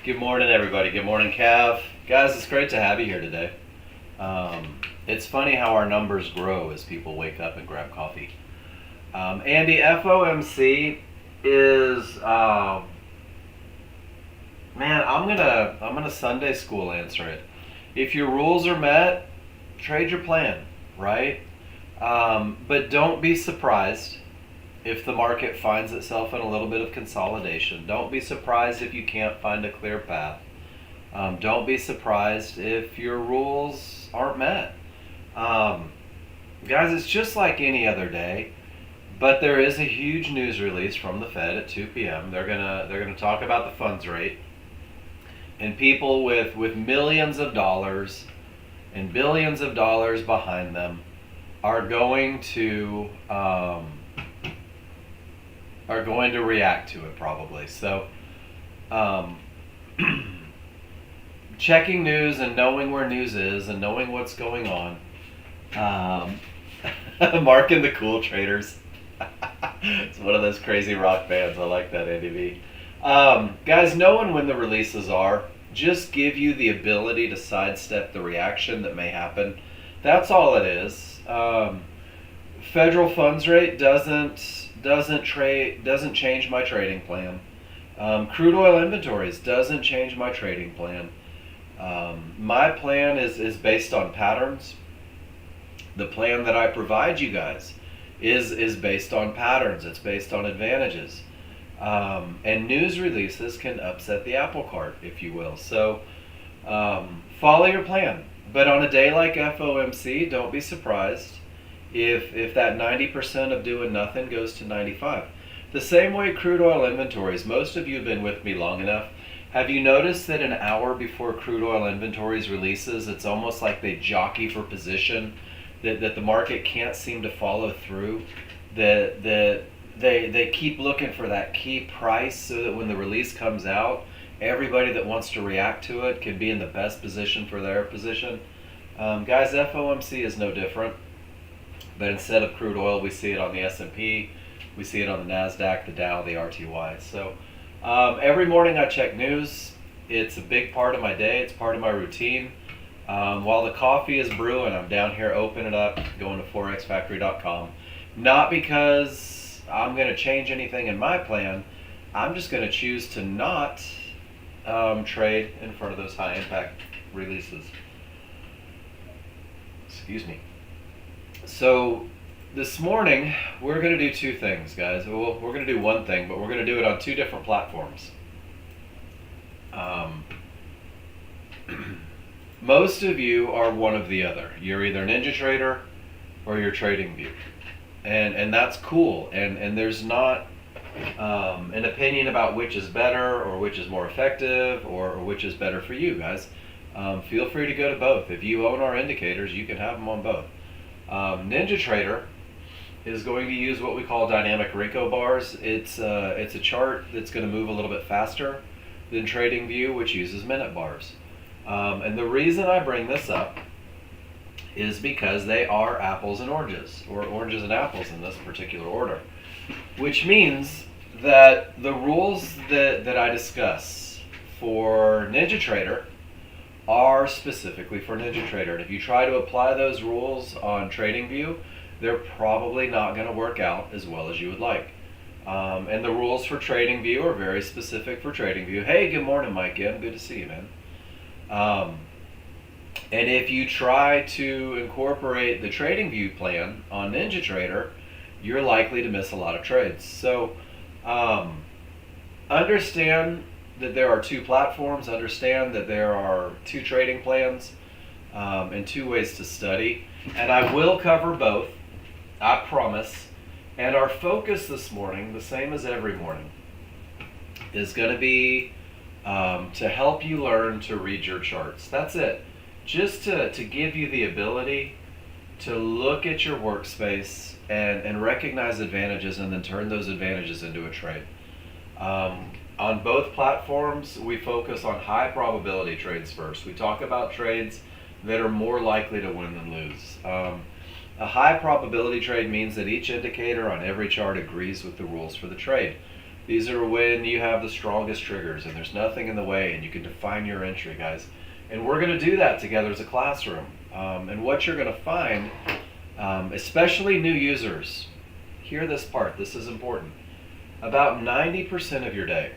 Good morning, everybody. Good morning, Cav. Guys, it's great to have you here today. It's funny how our numbers grow as people wake up and grab coffee. Andy, FOMC is man. I'm gonna Sunday school answer it. If your rules are met, trade your plan, right? But don't be surprised if the market finds itself in a little bit of consolidation. Don't be surprised if you can't find a clear path. Don't be surprised if your rules aren't met. Um, Guys, it's just like any other day, but there is a huge news release from the Fed at 2 p.m. They're gonna talk about the funds rate, and people with millions of dollars and billions of dollars behind them are going to react to it probably. So, um, checking news and knowing where news is and knowing what's going on. Um, Marking the cool traders. It's one of those crazy rock bands. I like that, Andy V. Guys, knowing when the releases are just give you the ability to sidestep the reaction that may happen. That's all it is. Federal funds rate doesn't change my trading plan. Crude oil inventories doesn't change my trading plan. My plan is based on patterns. The plan that I provide you guys is based on patterns. It's based on advantages. And news releases can upset the apple cart, if you will. So follow your plan. But on a day like FOMC, don't be surprised if that 90% of doing nothing goes to 95. The same way crude oil inventories. Most of you have been with me long enough. Have you noticed that an hour before crude oil inventories releases, it's almost like they jockey for position, that the market can't seem to follow through, that they keep looking for that key price so that when the release comes out, everybody that wants to react to it can be in the best position for their position. Guys, FOMC is no different, but instead of crude oil, we see it on the S&P, we see it on the NASDAQ, the Dow, the RTY. So every morning I check news. It's a big part of my day. It's part of my routine. While the coffee is brewing, I'm down here opening it up, going to forexfactory.com. Not because I'm going to change anything in my plan. I'm just going to choose to not trade in front of those high impact releases. Excuse me. So this morning, we're going to do two things, guys. Well, we're going to do one thing, but we're going to do it on two different platforms. Most of you are one of the other. You're either NinjaTrader or you're TradingView. And that's cool. And there's not an opinion about which is better or which is more effective or which is better for you, guys. Feel free to go to both. If you own our indicators, you can have them on both. NinjaTrader is going to use what we call dynamic Rico bars. It's a chart that's going to move a little bit faster than TradingView, which uses minute bars. And the reason I bring this up is because they are apples and oranges, or oranges and apples in this particular order, which means that the rules that I discuss for NinjaTrader are specifically for NinjaTrader. And if you try to apply those rules on TradingView, they're probably not going to work out as well as you would like. And the rules for TradingView are very specific for TradingView. Hey, good morning, Mike. Good to see you, man. And if you try to incorporate the TradingView plan on NinjaTrader, you're likely to miss a lot of trades. So understand that there are two platforms. Understand that there are two trading plans and two ways to study. And I will cover both, I promise. And our focus this morning, the same as every morning, is going to be to help you learn to read your charts. That's it. Just to give you the ability to look at your workspace and recognize advantages and then turn those advantages into a trade. On both platforms, we focus on high probability trades first. We talk about trades that are more likely to win than lose. A high probability trade means that each indicator on every chart agrees with the rules for the trade. These are when you have the strongest triggers and there's nothing in the way and you can define your entry, guys. And we're going to do that together as a classroom. And what you're going to find, especially new users, hear this part, this is important. About 90% of your day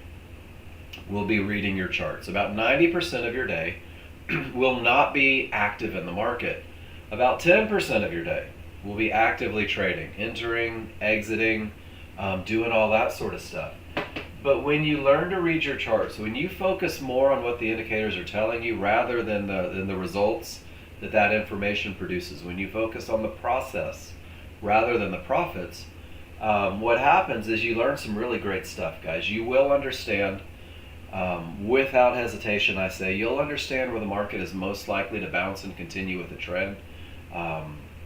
will be reading your charts. About 90% of your day will not be active in the market. About 10% of your day will be actively trading, entering, exiting, doing all that sort of stuff. But when you learn to read your charts, when you focus more on what the indicators are telling you rather than the results that information produces, when you focus on the process rather than the profits, what happens is you learn some really great stuff, guys. You will understand, without hesitation, I say, you'll understand where the market is most likely to bounce and continue with the trend.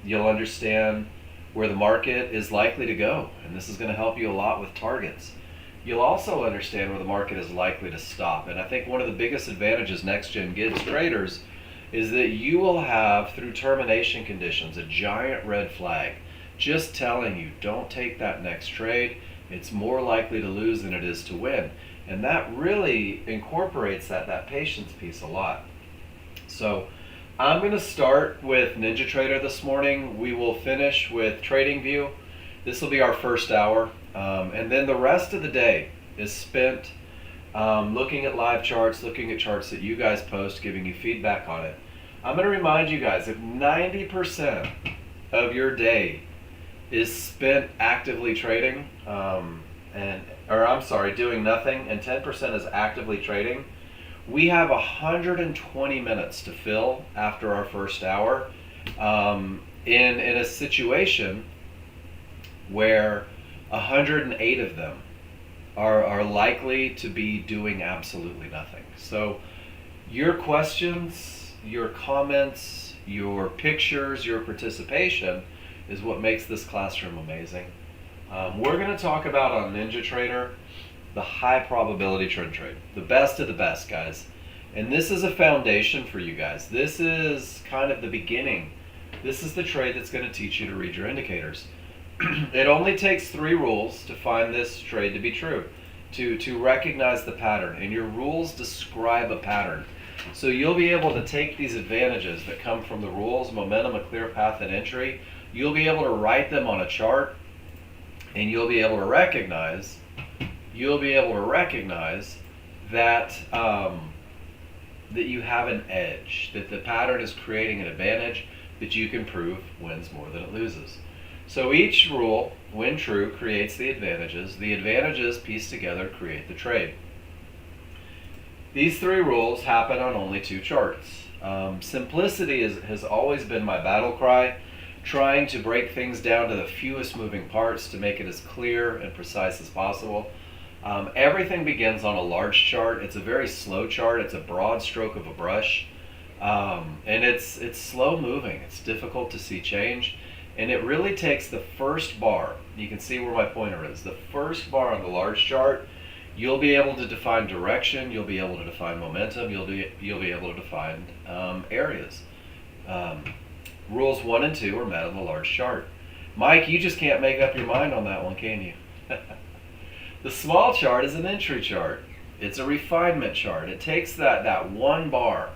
You'll understand where the market is likely to go, and this is going to help you a lot with targets. You'll also understand where the market is likely to stop, and I think one of the biggest advantages Nexgen gives traders is that you will have, through termination conditions, a giant red flag just telling you, don't take that next trade. It's more likely to lose than it is to win. And that really incorporates that patience piece a lot. So I'm going to start with NinjaTrader this morning. We will finish with TradingView. This will be our first hour. And then the rest of the day is spent looking at live charts, looking at charts that you guys post, giving you feedback on it. I'm going to remind you guys, if 90% of your day is spent actively trading, doing nothing, and 10% is actively trading, we have 120 minutes to fill after our first hour in a situation where 108 of them are likely to be doing absolutely nothing. So your questions, your comments, your pictures, your participation is what makes this classroom amazing. We're going to talk about on NinjaTrader the high probability trend trade, the best of the best, guys. And this is a foundation for you guys. This is kind of the beginning. This is the trade that's going to teach you to read your indicators. It only takes 3 rules to find this trade to be true, to recognize the pattern, and your rules describe a pattern. So you'll be able to take these advantages that come from the rules, momentum, a clear path, and entry. You'll be able to write them on a chart, and you'll be able to recognize that that you have an edge, that the pattern is creating an advantage that you can prove wins more than it loses. So each rule, when true, creates the advantages. The advantages pieced together create the trade. These 3 rules happen on only 2 charts. Simplicity has always been my battle cry, trying to break things down to the fewest moving parts to make it as clear and precise as possible. Everything begins on a large chart. It's a very slow chart. It's a broad stroke of a brush, and it's slow moving. It's difficult to see change, and it really takes the first bar. You can see where my pointer is. The first bar on the large chart, you'll be able to define direction. You'll be able to define momentum. You'll be able to define areas. Rules 1 and 2 are met on the large chart. Mike, you just can't make up your mind on that one, can you? The small chart is an entry chart. It's a refinement chart. It takes that one bar,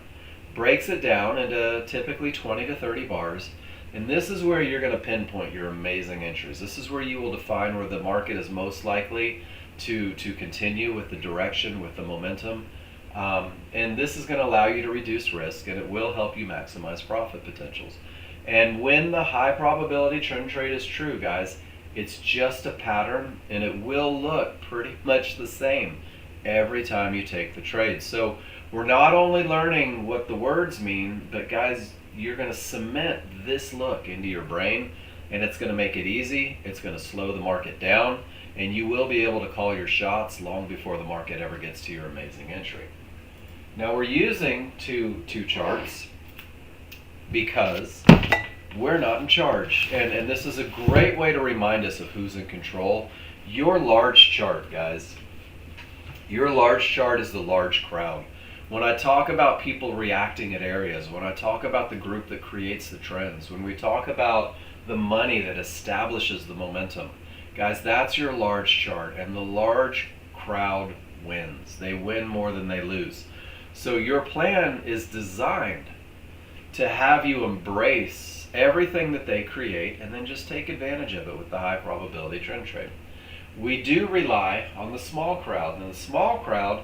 breaks it down into typically 20 to 30 bars, and this is where you're going to pinpoint your amazing entries. This is where you will define where the market is most likely to continue with the direction, with the momentum, and this is going to allow you to reduce risk, and it will help you maximize profit potentials. And when the high probability trend trade is true, guys, it's just a pattern, and it will look pretty much the same every time you take the trade. So we're not only learning what the words mean, but guys, you're going to cement this look into your brain, and it's going to make it easy. It's going to slow the market down, and you will be able to call your shots long before the market ever gets to your amazing entry. Now we're using two charts because we're not in charge, and this is a great way to remind us of who's in control. Your large chart, guys, your large chart is the large crowd. When I talk about people reacting at areas, when I talk about the group that creates the trends, when we talk about the money that establishes the momentum, guys, that's your large chart, and the large crowd wins. They win more than they lose. So your plan is designed to have you embrace everything that they create and then just take advantage of it with the high probability trend trade. We do rely on the small crowd, and the small crowd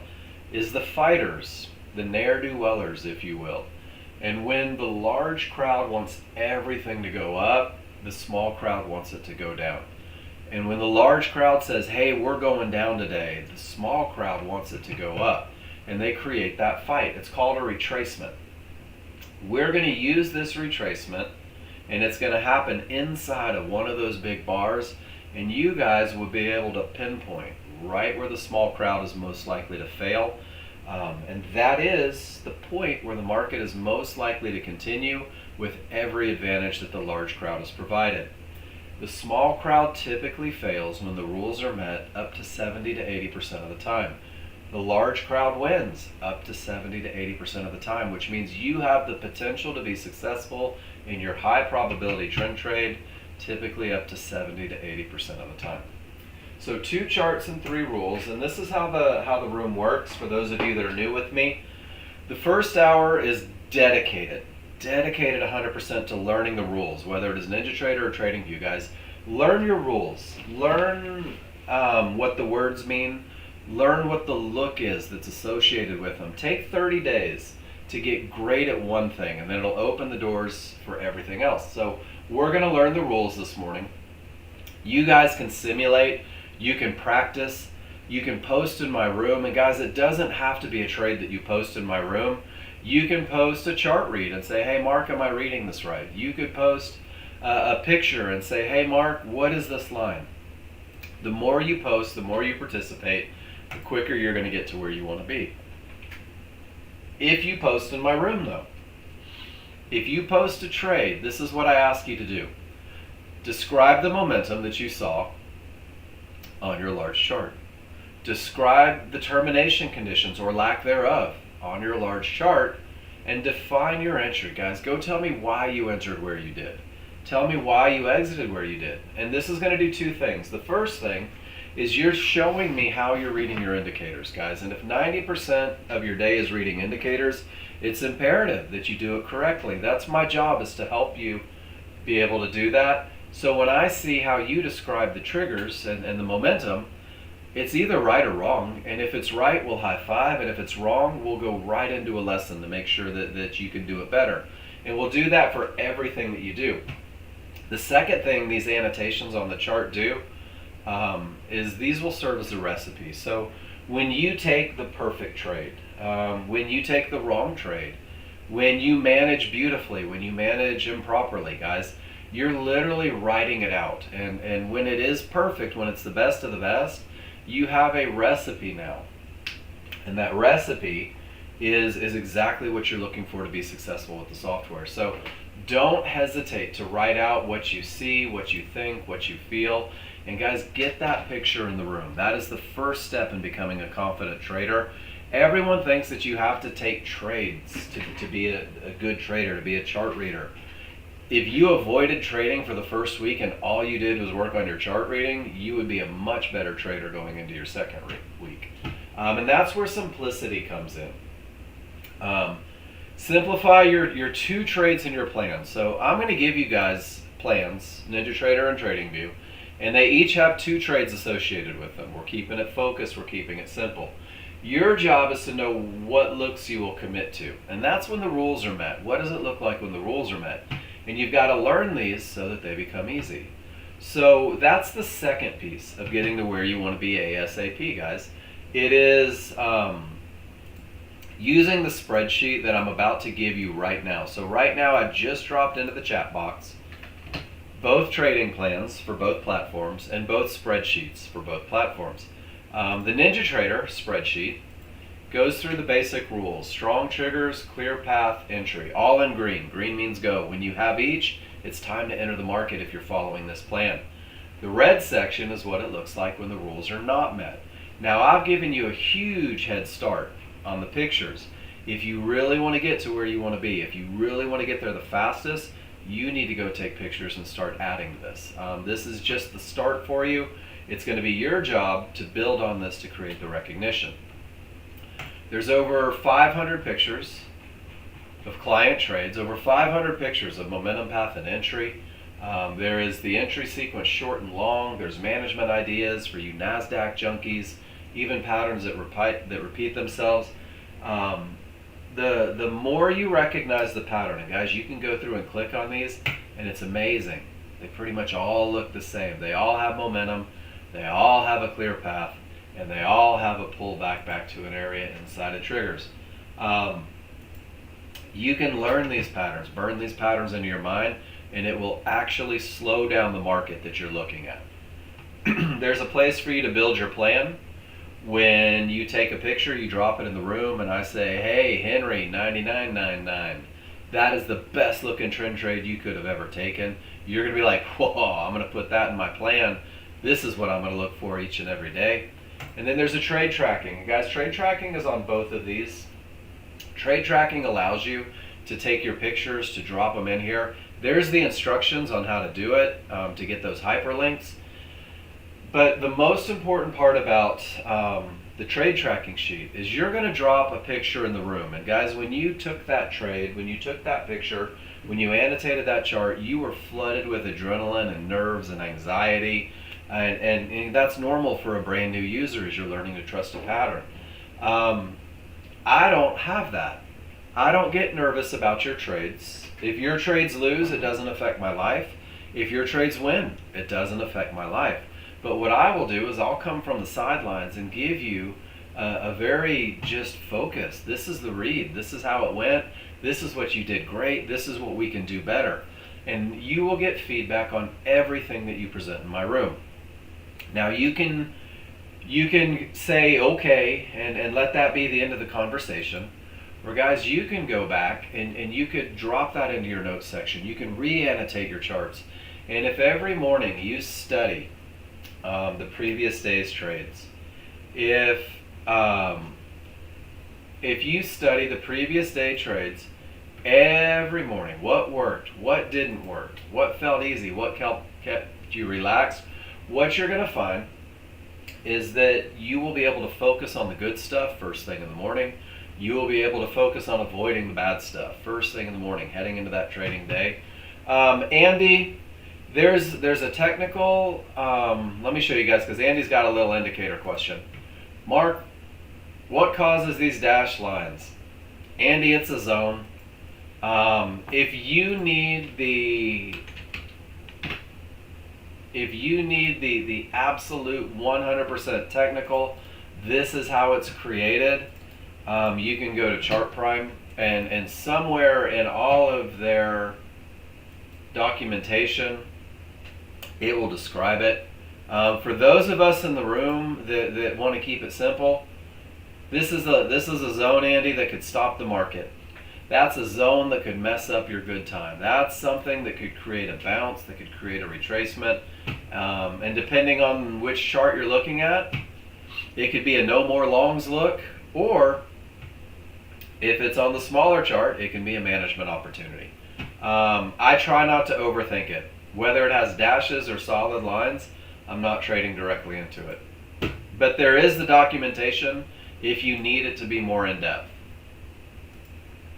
is the fighters, the ne'er-do-wellers, if you will. And when the large crowd wants everything to go up, the small crowd wants it to go down. And when the large crowd says, hey, we're going down today, the small crowd wants it to go up. And they create that fight. It's called a retracement. We're going to use this retracement, and it's going to happen inside of one of those big bars, and you guys will be able to pinpoint right where the small crowd is most likely to fail. And that is the point where the market is most likely to continue with every advantage that the large crowd has provided. The small crowd typically fails when the rules are met up to 70 to 80% of the time. The large crowd wins up to 70 to 80% of the time, which means you have the potential to be successful in your high probability trend trade, typically up to 70 to 80% of the time. So 2 charts and 3 rules, and this is how the room works for those of you that are new with me. The first hour is dedicated 100% to learning the rules, whether it is NinjaTrader or TradingView, guys. Learn your rules. Learn what the words mean. Learn what the look is that's associated with them. Take 30 days to get great at one thing, and then it'll open the doors for everything else. So we're going to learn the rules this morning. You guys can simulate. You can practice. You can post in my room. And guys, it doesn't have to be a trade that you post in my room. You can post a chart read and say, hey, Mark, am I reading this right? You could post a picture and say, hey, Mark, what is this line? The more you post, the more you participate, the quicker you're going to get to where you want to be. If you post in my room, though, if you post a trade, this is what I ask you to do. Describe the momentum that you saw on your large chart. Describe the termination conditions or lack thereof on your large chart, and define your entry. Guys, go tell me why you entered where you did. Tell me why you exited where you did. And this is going to do 2 things. The first thing is you're showing me how you're reading your indicators, guys. And if 90% of your day is reading indicators, it's imperative that you do it correctly. That's my job, is to help you be able to do that. So when I see how you describe the triggers and the momentum, it's either right or wrong. And if it's right, we'll high five. And if it's wrong, we'll go right into a lesson to make sure that you can do it better. And we'll do that for everything that you do. The second thing these annotations on the chart do is these will serve as a recipe. So when you take the perfect trade, when you take the wrong trade, when you manage beautifully, when you manage improperly, guys, you're literally writing it out. And when it is perfect, when it's the best of the best, you have a recipe now. And that recipe is exactly what you're looking for to be successful with the software. So don't hesitate to write out what you see, what you think, what you feel. And guys, get that picture in the room. That is the first step in becoming a confident trader. Everyone thinks that you have to take trades to be a good trader, to be a chart reader. If you avoided trading for the first week and all you did was work on your chart reading, you would be a much better trader going into your second week. And that's where simplicity comes in. Simplify your 2 trades in your plan. So I'm going to give you guys plans, NinjaTrader and TradingView, and they each have 2 trades associated with them. We're keeping it focused, we're keeping it simple. Your job is to know what looks you will commit to, and that's when the rules are met. What does it look like when the rules are met? And you've got to learn these so that they become easy. So that's the second piece of getting to where you want to be ASAP, guys. It is using the spreadsheet that I'm about to give you right now. So right now I just dropped into the chat box both trading plans for both platforms and both spreadsheets for both platforms. The NinjaTrader spreadsheet goes through the basic rules: strong triggers, clear path, entry, all in green. Green means go. When you have each, it's time to enter the market if you're following this plan. The red section is what it looks like when the rules are not met. Now I've given you a huge head start on the pictures. If you really want to get to where you want to be, if you really want to get there the fastest, you need to go take pictures and start adding to this. This is just the start for you. It's going to be your job to build on this to create the recognition. There's over 500 pictures of client trades, over 500 pictures of momentum path and entry. There is the entry sequence short and long. There's management ideas for you NASDAQ junkies, even patterns that repeat themselves. The more you recognize the pattern, and guys, you can go through and click on these, and it's amazing. They pretty much all look the same. They all have momentum, they all have a clear path, and they all have a pullback back to an area inside of triggers. You can learn these patterns, burn these patterns into your mind, and it will actually slow down the market that you're looking at. There's a place for you to build your plan. When you take a picture, you drop it in the room, and I say, hey, Henry, 99.99. That is the best looking trend trade you could have ever taken. You're going to be like, whoa, I'm going to put that in my plan. This is what I'm going to look for each and every day. And then there's a trade tracking. Guys, trade tracking is on both of these. Trade tracking allows you to take your pictures, to drop them in here. There's the instructions on how to do it, to get those hyperlinks. But the most important part about the trade tracking sheet is you're going to drop a picture in the room. And guys, when you took that trade, when you took that picture, when you annotated that chart, you were flooded with adrenaline and nerves and anxiety. And that's normal for a brand new user as you're learning to trust a pattern. I don't have that. I don't get nervous about your trades. If your trades lose, it doesn't affect my life. If your trades win, it doesn't affect my life. But what I will do is I'll come from the sidelines and give you a very just focus. This is the read. This is how it went. This is what you did great. This is what we can do better. And you will get feedback on everything that you present in my room. Now you can say okay and let that be the end of the conversation. Or guys, you can go back and you could drop that into your notes section. You can re-annotate your charts. And if every morning you study the previous day's trades, if you study the previous day trades every morning, what worked, what didn't work, what felt easy, what kept you relaxed, what you're going to find is that you will be able to focus on the good stuff first thing in the morning. You will be able to focus on avoiding the bad stuff first thing in the morning, heading into that trading day. Andy, there's a technical, let me show you guys because Andy's got a little indicator question. Mark, what causes these dashed lines? Andy, it's a zone. If you need the absolute 100% technical, this is how it's created. You can go to Chart Prime and somewhere in all of their documentation, it will describe it. For those of us in the room that want to keep it simple, this is a zone, Andy, that could stop the market. That's a zone that could mess up your good time. That's something that could create a bounce, that could create a retracement. And depending on which chart you're looking at, it could be a no more longs look, or if it's on the smaller chart, it can be a management opportunity. I try not to overthink it. Whether it has dashes or solid lines, I'm not trading directly into it. But there is the documentation if you need it to be more in depth.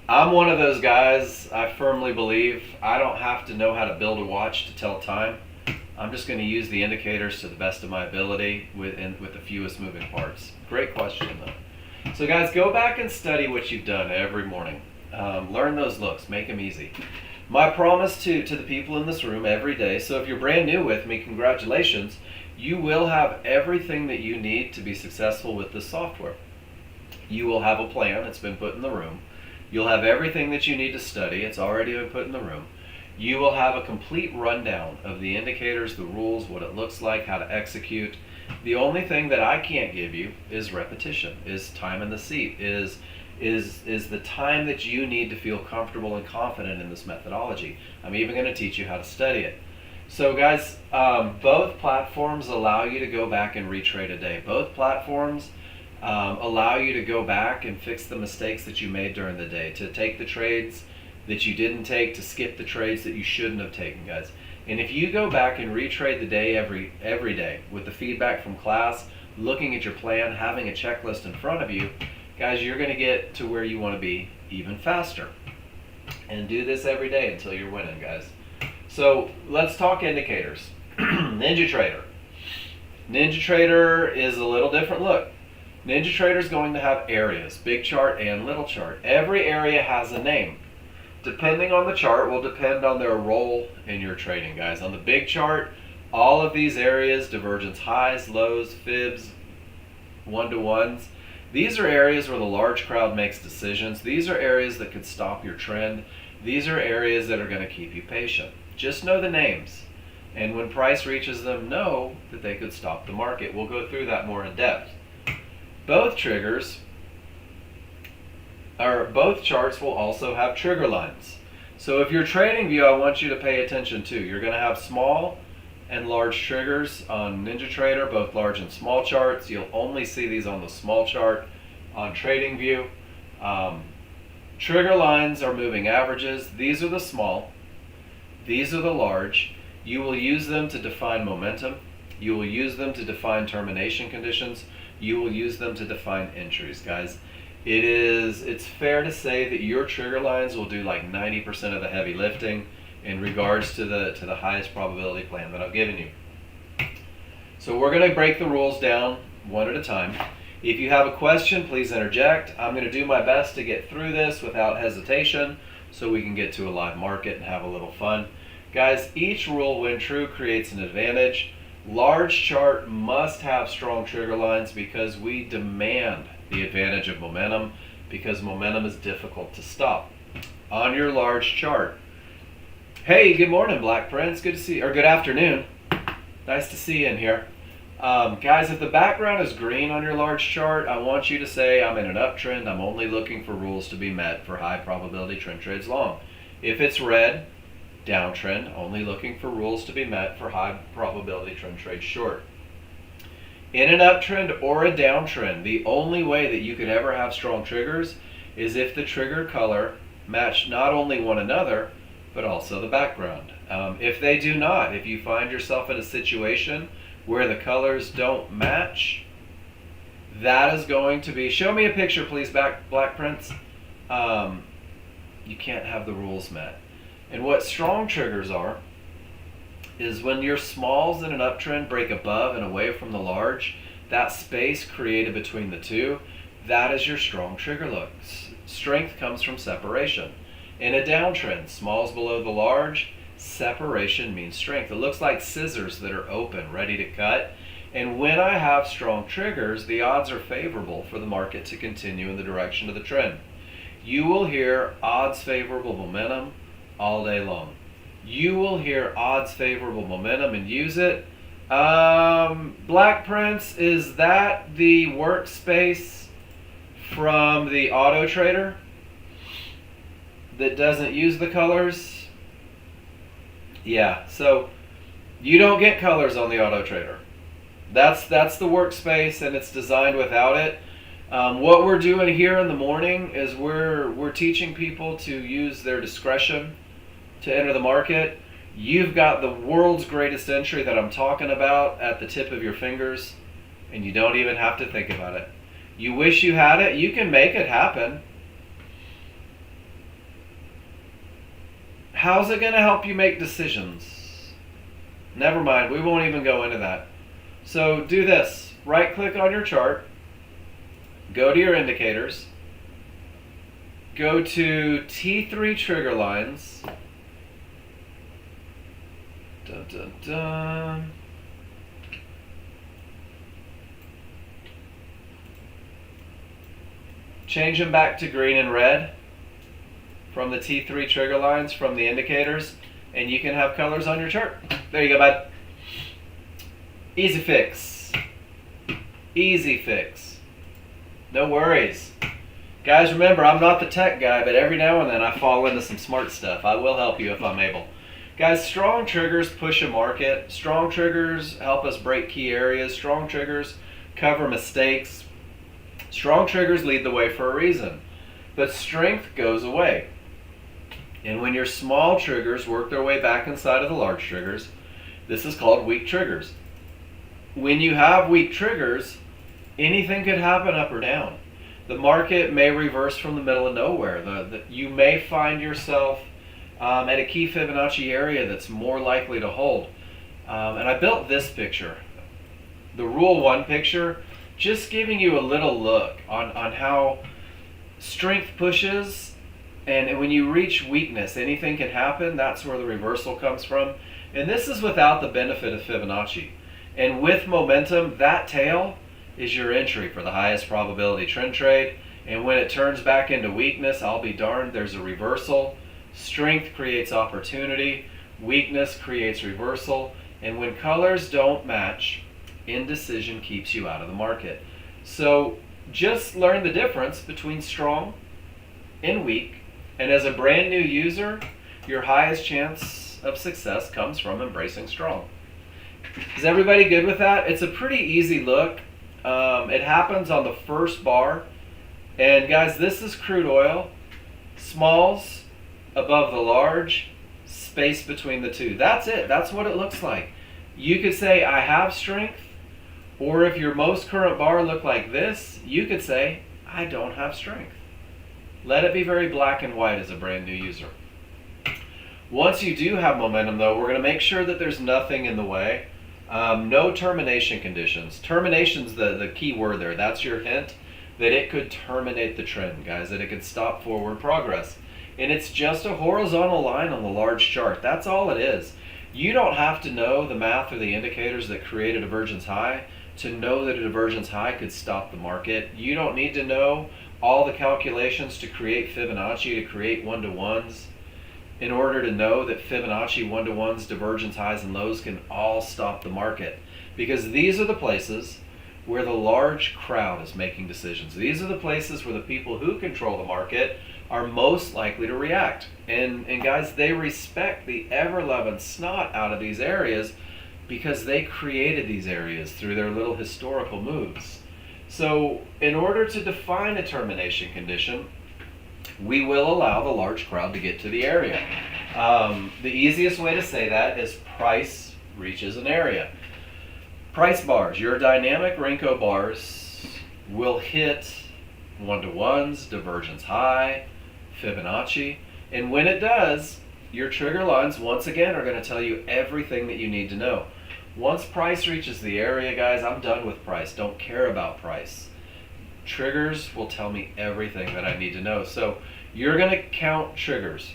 I'm one of those guys, I firmly believe, I don't have to know how to build a watch to tell time. I'm just going to use the indicators to the best of my ability with the fewest moving parts. Great question though. So guys, go back and study what you've done every morning. Learn those looks, make them easy. My promise to the people in this room every day, so if you're brand new with me, congratulations, you will have everything that you need to be successful with this software. You will have a plan, it's been put in the room. You'll have everything that you need to study, it's already been put in the room. You will have a complete rundown of the indicators, the rules, what it looks like, how to execute. The only thing that I can't give you is repetition, is time in the seat, is the time that you need to feel comfortable and confident in this methodology. I'm even going to teach you how to study it. So guys, both platforms allow you to go back and retrade a day. Both platforms allow you to go back and fix the mistakes that you made during the day, to take the trades that you didn't take, to skip the trades that you shouldn't have taken, guys. And if you go back and retrade the day every day with the feedback from class, looking at your plan, having a checklist in front of you, guys, you're going to get to where you want to be even faster. And do this every day until you're winning, guys. So let's talk indicators. NinjaTrader. NinjaTrader is a little different look. NinjaTrader is going to have areas, big chart and little chart. Every area has a name. Depending on the chart will depend on their role in your trading, guys. On the big chart, all of these areas, divergence highs, lows, fibs, one-to-ones, these are areas where the large crowd makes decisions. These are areas that could stop your trend. These are areas that are going to keep you patient. Just know the names. And when price reaches them, know that they could stop the market. We'll go through that more in depth. Both charts will also have trigger lines. So if you're trading view, I want you to pay attention to. You're going to have small and large triggers on NinjaTrader, both large and small charts. You'll only see these on the small chart on TradingView. Trigger lines are moving averages. These are the small. These are the large. You will use them to define momentum. You will use them to define termination conditions. You will use them to define entries, guys. It's fair to say that your trigger lines will do like 90% of the heavy lifting in regards to the highest probability plan that I've given you. So we're going to break the rules down one at a time. If you have a question, please interject. I'm going to do my best to get through this without hesitation so we can get to a live market and have a little fun. Guys, each rule, when true, creates an advantage. Large chart must have strong trigger lines because we demand the advantage of momentum, because momentum is difficult to stop. On your large chart, hey, good morning, Black Prince. Good to see you, or good afternoon. Nice to see you in here. Guys, if the background is green on your large chart, I want you to say, I'm in an uptrend. I'm only looking for rules to be met for high probability trend trades long. If it's red, downtrend, only looking for rules to be met for high probability trend trades short. In an uptrend or a downtrend, the only way that you could ever have strong triggers is if the trigger color matched not only one another, but also the background. If they do not, if you find yourself in a situation where the colors don't match, that is going to be, show me a picture please, Black Prince. You can't have the rules met. And what strong triggers are is when your smalls in an uptrend break above and away from the large, that space created between the two, that is your strong trigger look. Strength comes from separation. In a downtrend, smalls below the large, separation means strength. It looks like scissors that are open, ready to cut. And when I have strong triggers, the odds are favorable for the market to continue in the direction of the trend. You will hear odds favorable momentum all day long. You will hear odds favorable momentum and use it. Black Prince, is that the workspace from the Auto Trader that doesn't use the colors? Yeah, so you don't get colors on the Auto Trader. That's the workspace, and it's designed without it. What we're doing here in the morning is we're teaching people to use their discretion to enter the market. You've got the world's greatest entry that I'm talking about at the tip of your fingers, and you don't even have to think about it. You wish you had it, you can make it happen. How's it going to help you make decisions? Never mind, we won't even go into that. So do this, right click on your chart, go to your indicators, go to T3 trigger lines, dun, dun, dun. Change them back to green and red from the T3 trigger lines from the indicators, and you can have colors on your chart. There you go, bud. Easy fix. Easy fix. No worries. Guys, remember, I'm not the tech guy, but every now and then I fall into some smart stuff. I will help you if I'm able. Guys, strong triggers push a market. Strong triggers help us break key areas. Strong triggers cover mistakes. Strong triggers lead the way for a reason. But strength goes away. And when your small triggers work their way back inside of the large triggers, this is called weak triggers. When you have weak triggers, anything could happen up or down. The market may reverse from the middle of nowhere. You may find yourself at a key Fibonacci area that's more likely to hold. And I built this picture, the Rule 1 picture, just giving you a little look on how strength pushes, and when you reach weakness, anything can happen. That's where the reversal comes from. And this is without the benefit of Fibonacci. And with momentum, that tail is your entry for the highest probability trend trade. And when it turns back into weakness, I'll be darned, there's a reversal. Strength creates opportunity, weakness creates reversal, and when colors don't match, indecision keeps you out of the market. So just learn the difference between strong and weak, and as a brand new user, your highest chance of success comes from embracing strong. Is everybody good with that? It's a pretty easy look. It happens on the first bar. And guys, this is crude oil. Smalls above the large, space between the two. That's it. That's what it looks like. You could say, I have strength. Or if your most current bar looked like this, you could say, I don't have strength. Let it be very black and white as a brand new user. Once you do have momentum, though, we're going to make sure that there's nothing in the way. No termination conditions. Termination's the key word there. That's your hint that it could terminate the trend, guys, that it could stop forward progress. And it's just a horizontal line on the large chart. That's all it is. You don't have to know the math or the indicators that create a divergence high to know that a divergence high could stop the market. You don't need to know all the calculations to create Fibonacci, to create one-to-ones, in order to know that Fibonacci one-to-ones, divergence highs and lows can all stop the market. Because these are the places where the large crowd is making decisions. These are the places where the people who control the market are most likely to react. And guys, they respect the ever-loving snot out of these areas because they created these areas through their little historical moves. So in order to define a termination condition, we will allow the large crowd to get to the area. The easiest way to say that is price reaches an area. Price bars, your dynamic Renko bars, will hit one-to-ones, divergence high, Fibonacci, and when it does, your trigger lines once again are going to tell you everything that you need to know. Once price reaches the area, guys, I'm done with price. Don't care about price. Triggers will tell me everything that I need to know. So you're going to count triggers.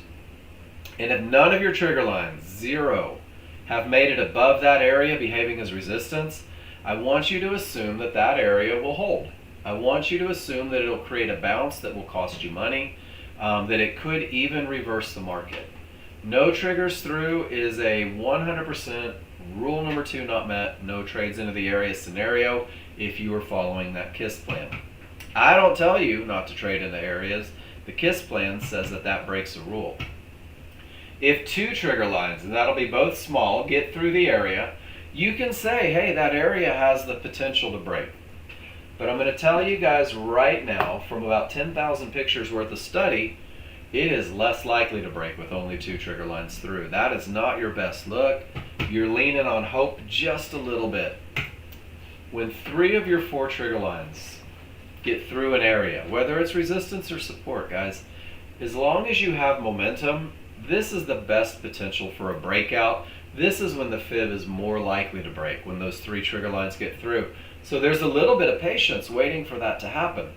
And if none of your trigger lines, 0, have made it above that area behaving as resistance, I want you to assume that that area will hold. I want you to assume that it'll create a bounce that will cost you money, that it could even reverse the market. No triggers through is a 100% rule number 2 not met, no trades into the area scenario if you are following that KISS plan. I don't tell you not to trade into areas. The KISS plan says that that breaks a rule. If 2 trigger lines, and that'll be both small, get through the area, you can say, hey, that area has the potential to break. But I'm going to tell you guys right now, from about 10,000 pictures worth of study, it is less likely to break with only 2 trigger lines through. That is not your best look. You're leaning on hope just a little bit. When 3 of your 4 trigger lines get through an area, whether it's resistance or support, guys, as long as you have momentum, this is the best potential for a breakout. This is when the fib is more likely to break, when those 3 trigger lines get through. So there's a little bit of patience waiting for that to happen.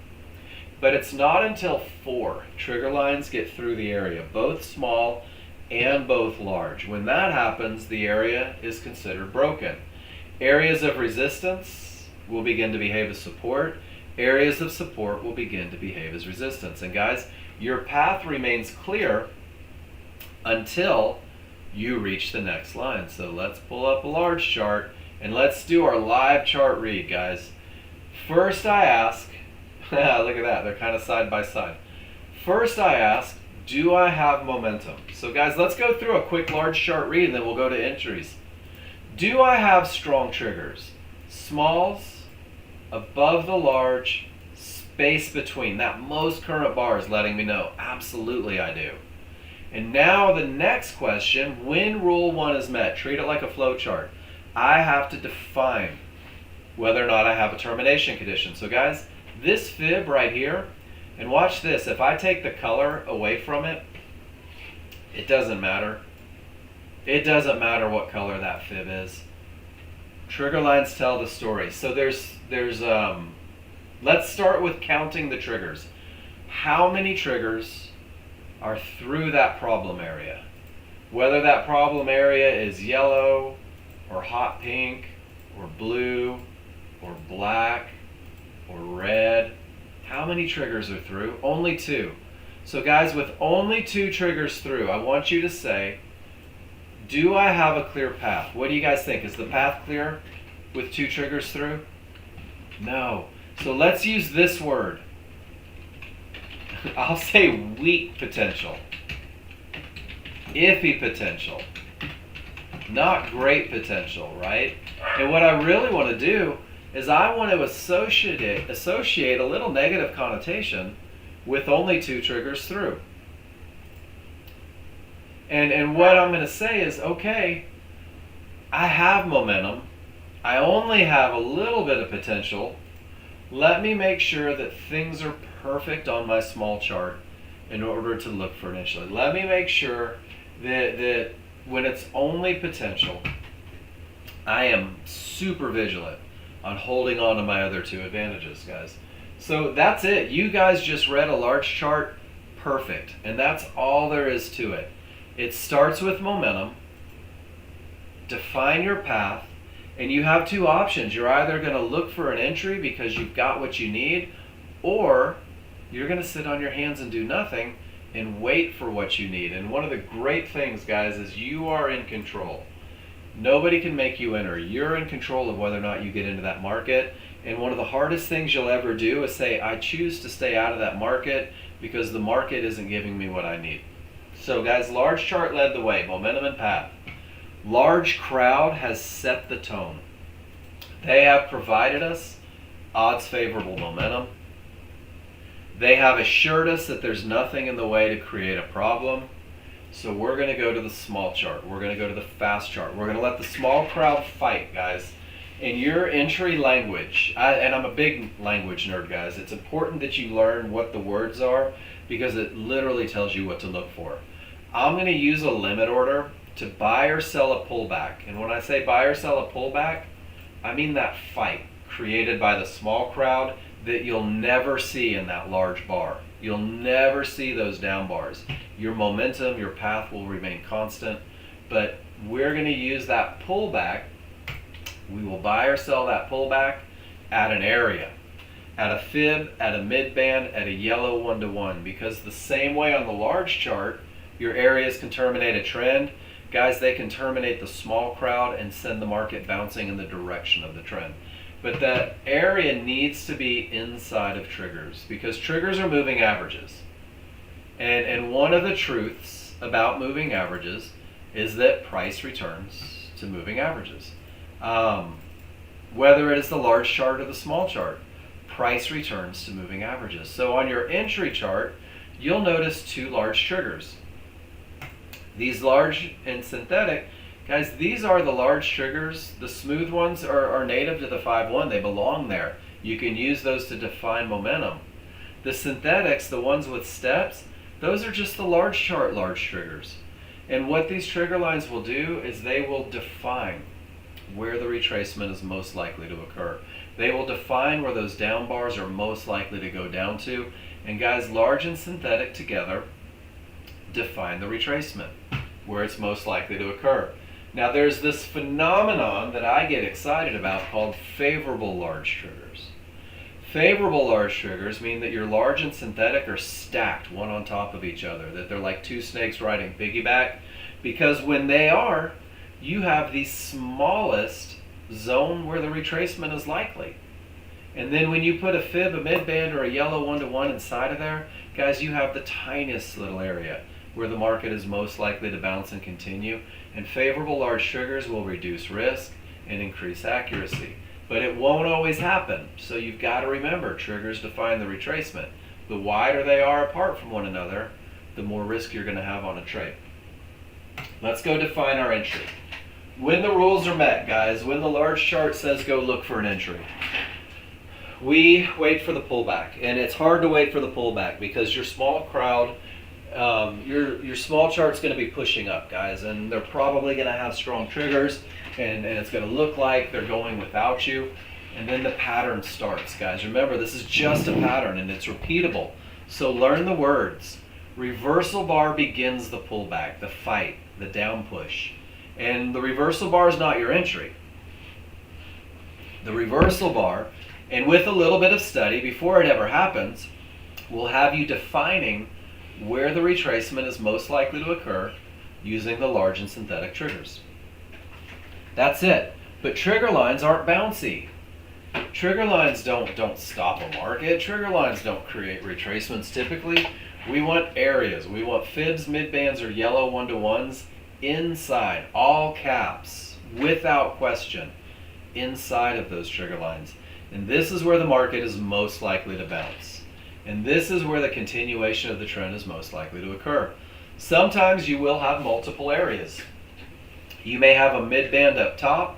But it's not until 4 trigger lines get through the area, both small and both large. When that happens, the area is considered broken. Areas of resistance will begin to behave as support. Areas of support will begin to behave as resistance. And guys, your path remains clear until you reach the next line. So let's pull up a large chart and let's do our live chart read, guys. First I ask, look at that, they're kind of side by side. First I ask, do I have momentum? So guys, let's go through a quick large chart read and then we'll go to entries. Do I have strong triggers? Smalls, above the large, space between. That most current bar is letting me know. Absolutely I do. And now the next question, when rule 1 is met, treat it like a flow chart. I have to define whether or not I have a termination condition. So guys, this fib right here, and watch this, if I take the color away from it, it doesn't matter. It doesn't matter what color that fib is. Trigger lines tell the story. So let's start with counting the triggers. How many triggers are through that problem area? Whether that problem area is yellow or hot pink or blue or black or red, how many triggers are through? Only 2. So guys, with only 2 triggers through, I want you to say, do I have a clear path? What do you guys think? Is the path clear with 2 triggers through? No. So let's use this word. I'll say weak potential. Iffy potential. Not great potential, right? And what I really want to do is I want to associate a little negative connotation with only 2 triggers through. And what I'm going to say is, okay, I have momentum. I only have a little bit of potential. Let me make sure that things are perfect on my small chart in order to look for initially. Let me make sure that when it's only potential, I am super vigilant on holding on to my other 2 advantages, guys. So that's it. You guys just read a large chart perfect, and that's all there is to it. It starts with momentum. Define your path, and you have 2 options. You're either going to look for an entry because you've got what you need, or you're going to sit on your hands and do nothing and wait for what you need. And one of the great things, guys, is you are in control. Nobody can make you enter. You're in control of whether or not you get into that market. And one of the hardest things you'll ever do is say, I choose to stay out of that market because the market isn't giving me what I need. So guys, large chart led the way, momentum and path. Large crowd has set the tone. They have provided us odds favorable momentum. They have assured us that there's nothing in the way to create a problem. So we're going to go to the small chart. We're going to go to the fast chart. We're going to let the small crowd fight, guys. In your entry language, and I'm a big language nerd, guys, it's important that you learn what the words are because it literally tells you what to look for. I'm going to use a limit order to buy or sell a pullback. And when I say buy or sell a pullback, I mean that fight created by the small crowd that you'll never see in that large bar. You'll never see those down bars. Your momentum, your path will remain constant, but we're going to use that pullback. We will buy or sell that pullback at an area, at a fib, at a mid-band, at a yellow 1-to-1, because the same way on the large chart, your areas can terminate a trend. Guys, they can terminate the small crowd and send the market bouncing in the direction of the trend. But that area needs to be inside of triggers because triggers are moving averages. And one of the truths about moving averages is that price returns to moving averages. Whether it is the large chart or the small chart, price returns to moving averages. So on your entry chart, you'll notice 2 large triggers. These large and synthetic, guys, these are the large triggers. The smooth ones are native to the 5-1. They belong there. You can use those to define momentum. The synthetics, the ones with steps, those are just the large chart large triggers. And what these trigger lines will do is they will define where the retracement is most likely to occur. They will define where those down bars are most likely to go down to. And guys, large and synthetic together define the retracement, where it's most likely to occur. Now there's this phenomenon that I get excited about called favorable large triggers. Favorable large triggers mean that your large and synthetic are stacked one on top of each other, that they're like 2 snakes riding piggyback, because when they are, you have the smallest zone where the retracement is likely. And then when you put a fib, a mid-band, or a yellow 1-to-1 inside of there, guys, you have the tiniest little area where the market is most likely to bounce and continue. And favorable large triggers will reduce risk and increase accuracy. But it won't always happen. So you've got to remember, triggers define the retracement. The wider they are apart from one another, the more risk you're going to have on a trade. Let's go define our entry. When the rules are met, guys, when the large chart says go look for an entry, we wait for the pullback. And it's hard to wait for the pullback because your small crowd, your small chart's going to be pushing up, guys, and they're probably going to have strong triggers, and it's going to look like they're going without you. And then the pattern starts, guys. Remember, this is just a pattern and it's repeatable. So learn the words. Reversal bar begins the pullback, the fight, the down push. And the reversal bar is not your entry. The reversal bar, and with a little bit of study before it ever happens, will have you defining where the retracement is most likely to occur using the large and synthetic triggers. That's it. But trigger lines aren't bouncy. Trigger lines don't stop a market. Trigger lines don't create retracements typically. We want areas. We want fibs, mid-bands, or yellow 1-to-1s inside, all caps, without question, inside of those trigger lines. And this is where the market is most likely to bounce. And this is where the continuation of the trend is most likely to occur. Sometimes you will have multiple areas. You may have a mid-band up top.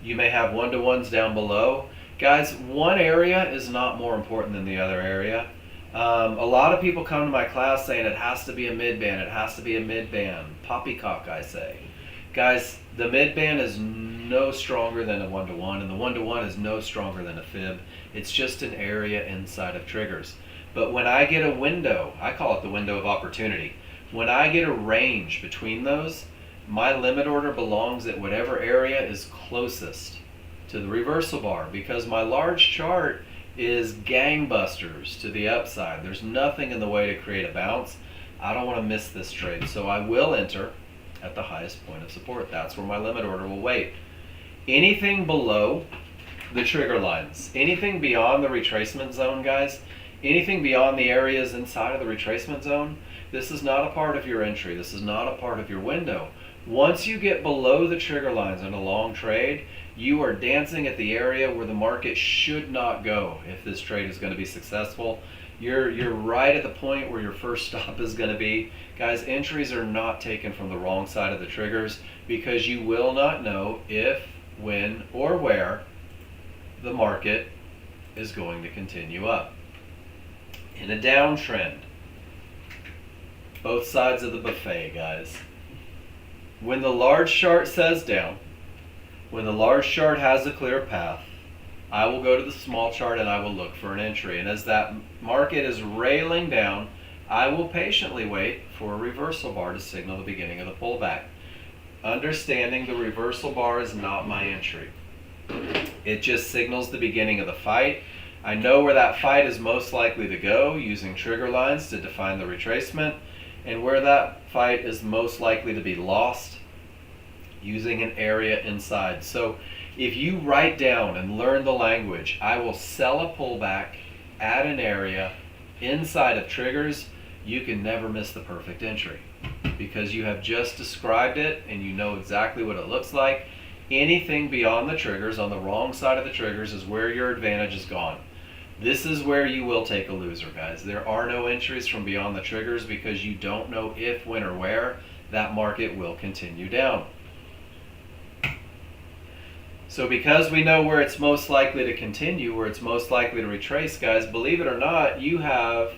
You may have 1-to-1s down below. Guys, one area is not more important than the other area. A lot of people come to my class saying it has to be a mid-band, it has to be a mid-band. Poppycock, I say. Guys, the mid-band is no stronger than a 1-to-1, and the 1-to-1 is no stronger than a fib. It's just an area inside of triggers. But when I get a window, I call it the window of opportunity. When I get a range between those, my limit order belongs at whatever area is closest to the reversal bar, because my large chart is gangbusters to the upside. There's nothing in the way to create a bounce. I don't want to miss this trade, so I will enter at the highest point of support. That's where my limit order will wait. Anything below the trigger lines, anything beyond the retracement zone, guys, anything beyond the areas inside of the retracement zone, this is not a part of your entry. This is not a part of your window. Once you get below the trigger lines in a long trade, you are dancing at the area where the market should not go if this trade is going to be successful. You're right at the point where your first stop is going to be. Guys, entries are not taken from the wrong side of the triggers because you will not know if, when, or where the market is going to continue up. In a downtrend, both sides of the buffet, guys. When the large chart says down, when the large chart has a clear path, I will go to the small chart and I will look for an entry. And as that market is railing down, I will patiently wait for a reversal bar to signal the beginning of the pullback. Understanding the reversal bar is not my entry. It just signals the beginning of the fight. I know where that fight is most likely to go using trigger lines to define the retracement, and where that fight is most likely to be lost using an area inside. So if you write down and learn the language, I will sell a pullback at an area inside of triggers, you can never miss the perfect entry because you have just described it and you know exactly what it looks like. Anything beyond the triggers, on the wrong side of the triggers, is where your advantage is gone. This is where you will take a loser, guys. There are no entries from beyond the triggers because you don't know if, when, or where that market will continue down. So because we know where it's most likely to continue, where it's most likely to retrace, guys, believe it or not, you have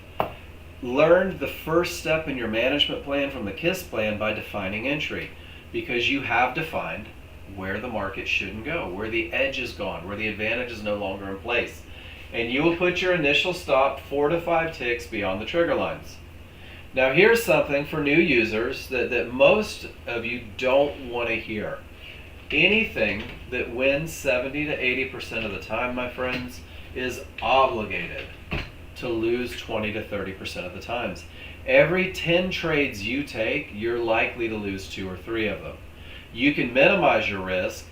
learned the first step in your management plan from the KISS plan by defining entry, because you have defined where the market shouldn't go, where the edge is gone, where the advantage is no longer in place. And you will put your initial stop 4 to 5 ticks beyond the trigger lines. Now here's something for new users that most of you don't want to hear. Anything that wins 70 to 80% of the time, my friends, is obligated to lose 20 to 30% of the times. Every 10 trades you take, you're likely to lose 2 or 3 of them. You can minimize your risk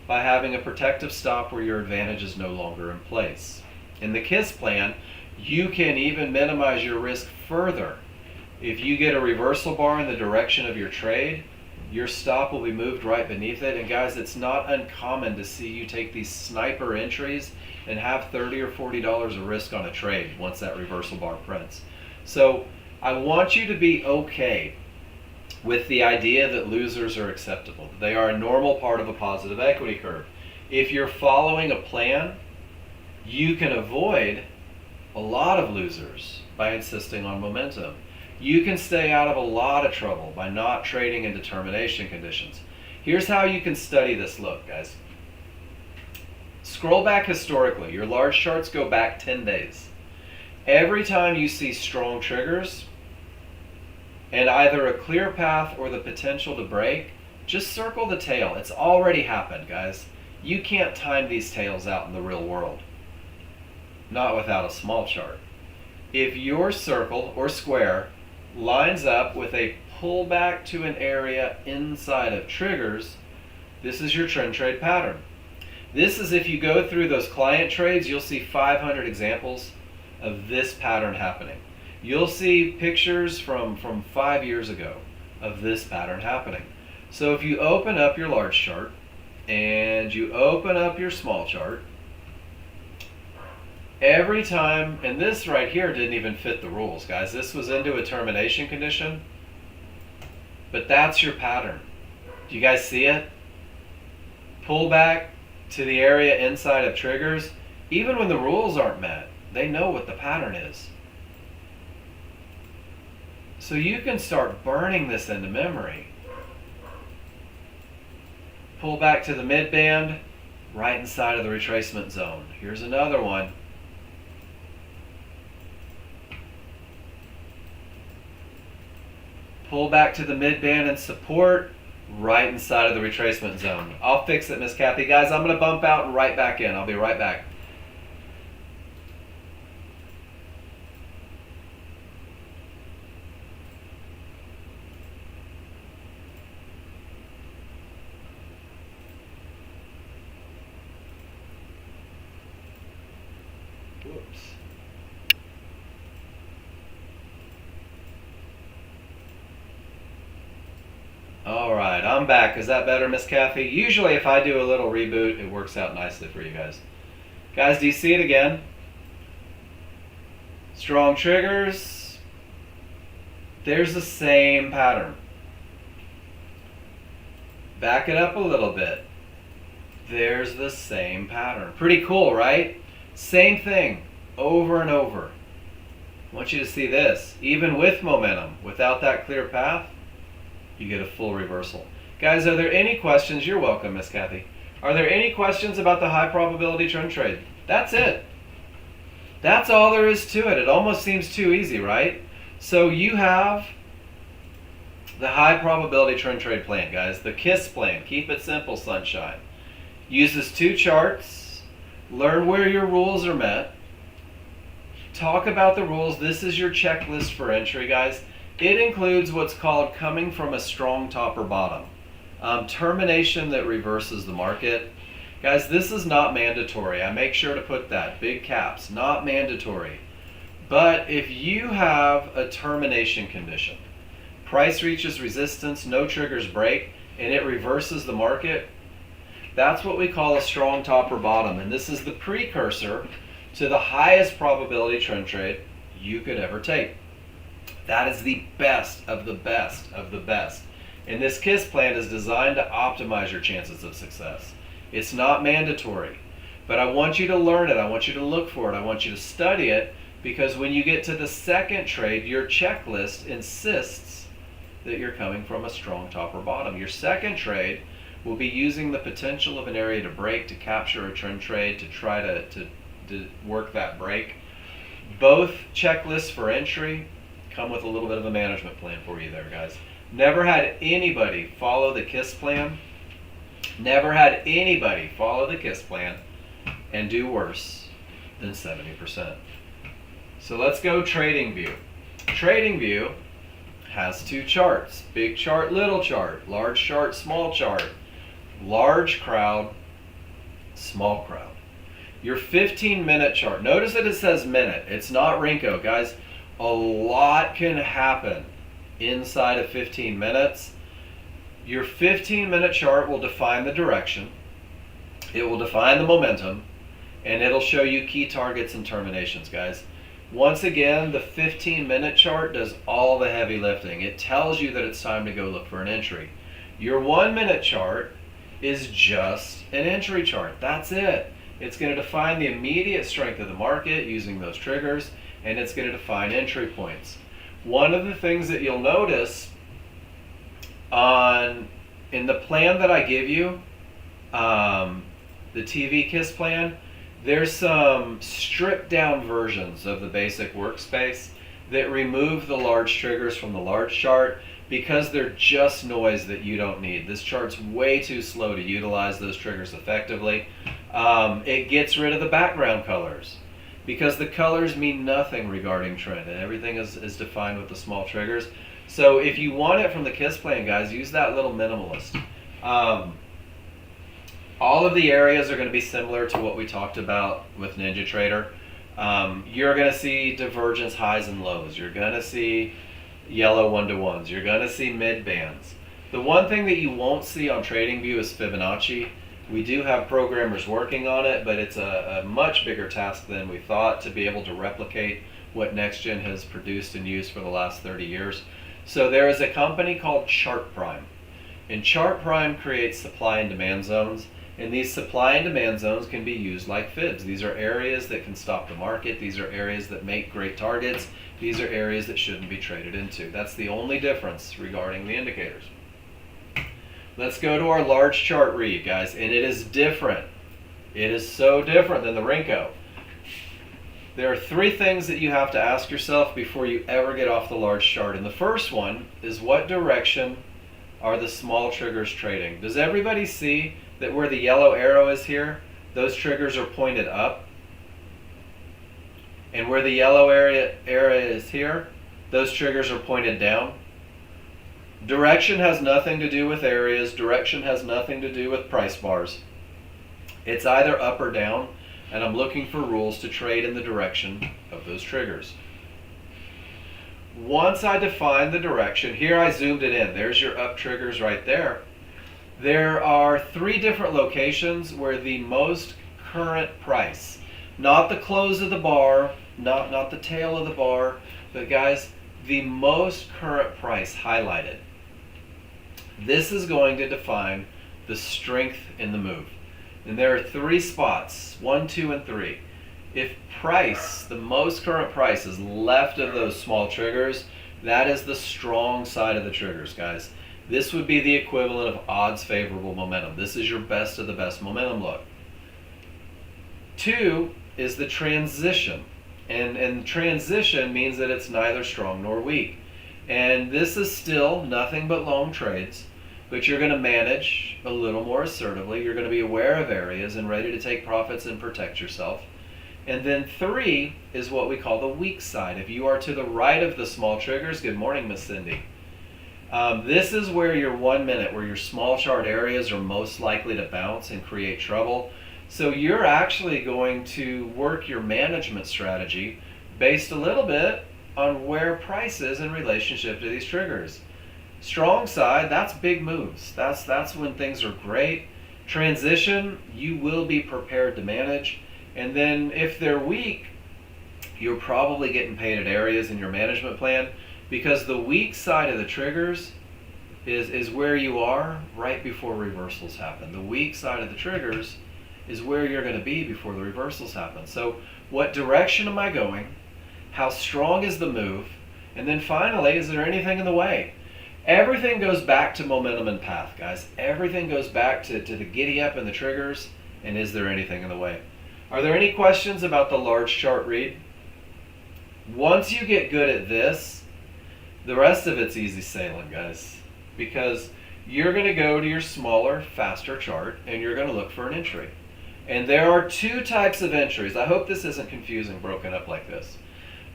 by having a protective stop where your advantage is no longer in place. In the KISS plan, you can even minimize your risk further. If you get a reversal bar in the direction of your trade, your stop will be moved right beneath it. And guys, it's not uncommon to see you take these sniper entries and have $30 or $40 of risk on a trade once that reversal bar prints. So I want you to be okay with the idea that losers are acceptable. They are a normal part of a positive equity curve. If you're following a plan, you can avoid a lot of losers by insisting on momentum. You can stay out of a lot of trouble by not trading in determination conditions. Here's how you can study this look, guys. Scroll back historically. Your large charts go back 10 days. Every time you see strong triggers and either a clear path or the potential to break, just circle the tail. It's already happened, guys. You can't time these tails out in the real world. Not without a small chart. If your circle or square lines up with a pullback to an area inside of triggers, this is your trend trade pattern. This is, if you go through those client trades, you'll see 500 examples of this pattern happening. You'll see pictures from 5 years ago of this pattern happening. So if you open up your large chart and you open up your small chart, every time, and this right here didn't even fit the rules, guys. This was into a termination condition, but that's your pattern. Do you guys see it? Pull back to the area inside of triggers. Even when the rules aren't met, they know what the pattern is. So you can start burning this into memory. Pull back to the mid band, right inside of the retracement zone. Here's another one. Pull back to the mid band and support, right inside of the retracement zone. I'll fix it, Miss Kathy. Guys, I'm going to bump out and right back in. I'll be right back. Whoops. All right, I'm back. Is that better, Miss Kathy? Usually if I do a little reboot, it works out nicely for you guys. Guys, do you see it again? Strong triggers. There's the same pattern. Back it up a little bit. There's the same pattern. Pretty cool, right? Same thing over and over. I want you to see this. Even with momentum, without that clear path, you get a full reversal. Guys, are there any questions? You're welcome, Miss Kathy. Are there any questions about the high probability trend trade? That's it. That's all there is to it. It almost seems too easy, right? So you have the high probability trend trade plan, guys. The KISS plan. Keep it simple, sunshine. Uses 2 charts. Learn where your rules are met. Talk about the rules. This is your checklist for entry, guys. It includes what's called coming from a strong top or bottom. Termination that reverses the market. Guys, this is not mandatory. I make sure to put that. Big caps. Not mandatory. But if you have a termination condition, price reaches resistance, no triggers break, and it reverses the market, that's what we call a strong top or bottom. And this is the precursor to the highest probability trend trade you could ever take. That is the best of the best of the best. And this KISS plan is designed to optimize your chances of success. It's not mandatory, but I want you to learn it. I want you to look for it. I want you to study it, because when you get to the second trade, your checklist insists that you're coming from a strong top or bottom. Your second trade will be using the potential of an area to break to capture a trend trade, to try to work that break. Both checklists for entry come with a little bit of a management plan for you there, guys. Never had anybody follow the KISS plan. Never had anybody follow the KISS plan and do worse than 70%. So let's go trading view. Trading view has 2 charts. Big chart, little chart. Large chart, small chart. Large crowd, small crowd. Your 15-minute chart. Notice that it says minute. It's not Rinko, guys. A lot can happen inside of 15 minutes. Your 15-minute chart will define the direction, it will define the momentum, and it'll show you key targets and terminations, guys. Once again, the 15-minute chart does all the heavy lifting. It tells you that it's time to go look for an entry. Your 1-minute chart is just an entry chart. That's it. It's going to define the immediate strength of the market using those triggers, and it's going to define entry points. One of the things that you'll notice in the plan that I give you, the TV KISS plan, there's some stripped down versions of the basic workspace that remove the large triggers from the large chart because they're just noise that you don't need. This chart's way too slow to utilize those triggers effectively. It gets rid of the background colors because the colors mean nothing regarding trend, and everything is defined with the small triggers. So if you want it from the KISS plan, guys, use that little minimalist. All of the areas are going to be similar to what we talked about with NinjaTrader. You're going to see divergence highs and lows. You're going to see yellow 1-to-1s. You're going to see mid bands. The one thing that you won't see on TradingView is Fibonacci. We do have programmers working on it, but it's a much bigger task than we thought to be able to replicate what Nexgen has produced and used for the last 30 years. So there is a company called Chart Prime. And Chart Prime creates supply and demand zones. And these supply and demand zones can be used like fibs. These are areas that can stop the market. These are areas that make great targets. These are areas that shouldn't be traded into. That's the only difference regarding the indicators. Let's go to our large chart read, guys. And it is different. It is so different than the Renko. There are 3 things that you have to ask yourself before you ever get off the large chart. And the first one is, what direction are the small triggers trading? Does everybody see that where the yellow arrow is here, those triggers are pointed up? And where the yellow area is here, those triggers are pointed down? Direction has nothing to do with areas. Direction has nothing to do with price bars. It's either up or down, and I'm looking for rules to trade in the direction of those triggers. Once I define the direction, here I zoomed it in. There's your up triggers right there. There are 3 different locations where the most current price, not the close of the bar, not the tail of the bar, but guys, the most current price highlighted. This is going to define the strength in the move. And there are 3 spots, 1, 2, and 3. If price, the most current price, is left of those small triggers, that is the strong side of the triggers, guys. This would be the equivalent of odds favorable momentum. This is your best of the best momentum look. 2 is the transition. And transition means that it's neither strong nor weak. And this is still nothing but long trades, but you're going to manage a little more assertively. You're going to be aware of areas and ready to take profits and protect yourself. And then 3 is what we call the weak side. If you are to the right of the small triggers, good morning, Miss Cindy. This is where your 1 minute, where your small chart areas are most likely to bounce and create trouble. So you're actually going to work your management strategy based a little bit on where price is in relationship to these triggers. Strong side, that's big moves. That's when things are great. Transition, you will be prepared to manage. And then if they're weak, you're probably getting paid at areas in your management plan, because the weak side of the triggers is where you are right before reversals happen. The weak side of the triggers is where you're going to be before the reversals happen. So what direction am I going? How strong is the move? And then finally, is there anything in the way? Everything goes back to momentum and path, guys. Everything goes back to the giddy up and the triggers, and is there anything in the way? Are there any questions about the large chart read? Once you get good at this, the rest of it's easy sailing, guys, because you're going to go to your smaller, faster chart, and you're going to look for an entry. And there are 2 types of entries. I hope this isn't confusing, broken up like this.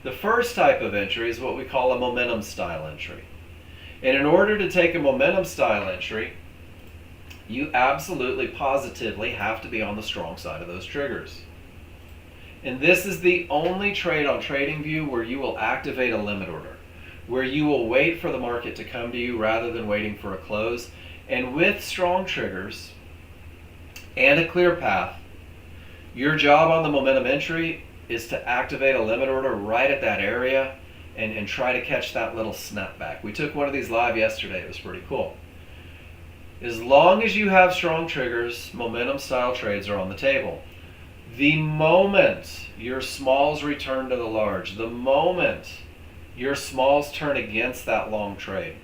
The first type of entry is what we call a momentum style entry. And in order to take a momentum style entry, you absolutely, positively have to be on the strong side of those triggers. And this is the only trade on TradingView where you will activate a limit order, where you will wait for the market to come to you rather than waiting for a close. And with strong triggers and a clear path, your job on the momentum entry is to activate a limit order right at that area and try to catch that little snapback. We took one of these live yesterday. It was pretty cool. As long as you have strong triggers, momentum style trades are on the table. The moment your smalls return to the large, the moment your smalls turn against that long trade,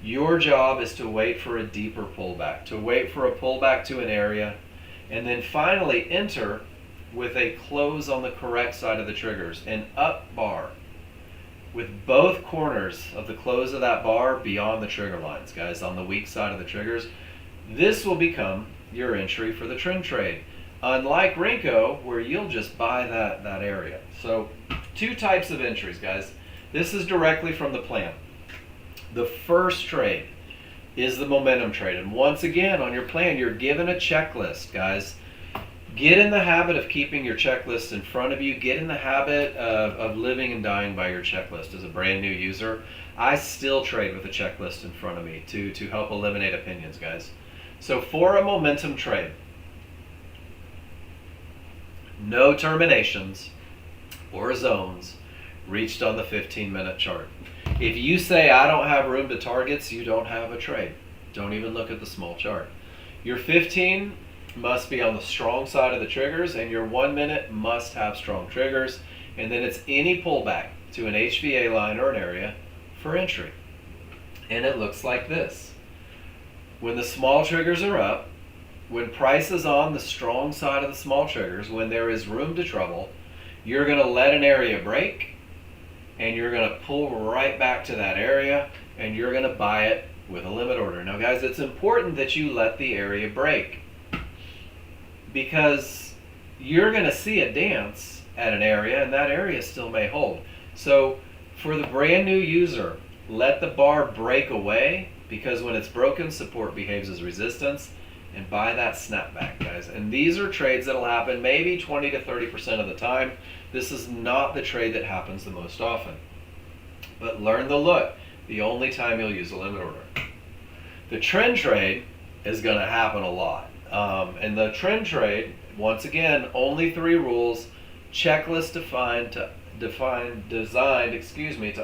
your job is to wait for a deeper pullback, to wait for a pullback to an area, and then finally enter with a close on the correct side of the triggers, an up bar, with both corners of the close of that bar beyond the trigger lines, guys, on the weak side of the triggers. This will become your entry for the trend trade. Unlike Renko, where you'll just buy that area. So, two types of entries, guys. This is directly from the plan. The first trade is the momentum trade. And once again, on your plan, you're given a checklist, guys. Get in the habit of keeping your checklist in front of you. Get in the habit of living and dying by your checklist. As a brand new user, I still trade with a checklist in front of me to help eliminate opinions, guys. So for a momentum trade, no terminations or zones reached on the 15-minute chart. If you say I don't have room to targets, you don't have a trade. Don't even look at the small chart. Your 15 must be on the strong side of the triggers, and your 1 minute must have strong triggers, and then it's any pullback to an HVA line or an area for entry. And it looks like this. When the small triggers are up, when price is on the strong side of the small triggers, when there is room to trouble, you're going to let an area break, and you're going to pull right back to that area, and you're going to buy it with a limit order. Now, guys, it's important that you let the area break, because you're going to see a dance at an area, and that area still may hold. So for the brand new user, let the bar break away, because when it's broken, support behaves as resistance, and buy that snapback, guys. And these are trades that'll happen maybe 20 to 30% of the time. This is not the trade that happens the most often. But learn the look, the only time you'll use a limit order. The trend trade is going to happen a lot. And the trend trade, once again, only 3 rules, checklist designed to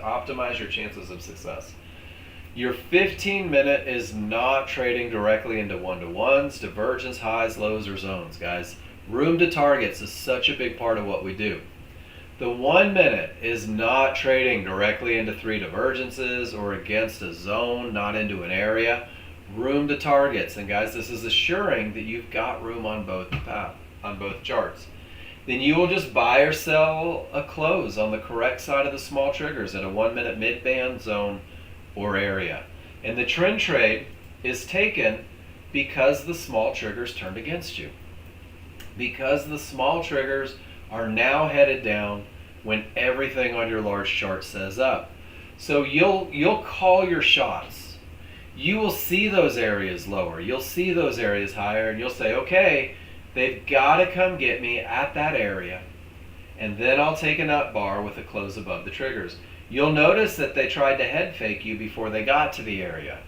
optimize your chances of success. Your 15-minute is not trading directly into one-to-ones, divergence, highs, lows, or zones, guys. Room to targets is such a big part of what we do. The 1 minute is not trading directly into 3 divergences or against a zone, not into an area. Room to targets, and guys, this is assuring that you've got room on both charts. Then you will just buy or sell a close on the correct side of the small triggers at a 1 minute mid-band, zone, or area. And the trend trade is taken because the small triggers turned against you. Because the small triggers are now headed down when everything on your large chart says up. So you'll call your shots. You will see those areas lower. You'll see those areas higher, and you'll say, okay, they've got to come get me at that area, and then I'll take an up bar with a close above the triggers. You'll notice that they tried to head fake you before they got to the area.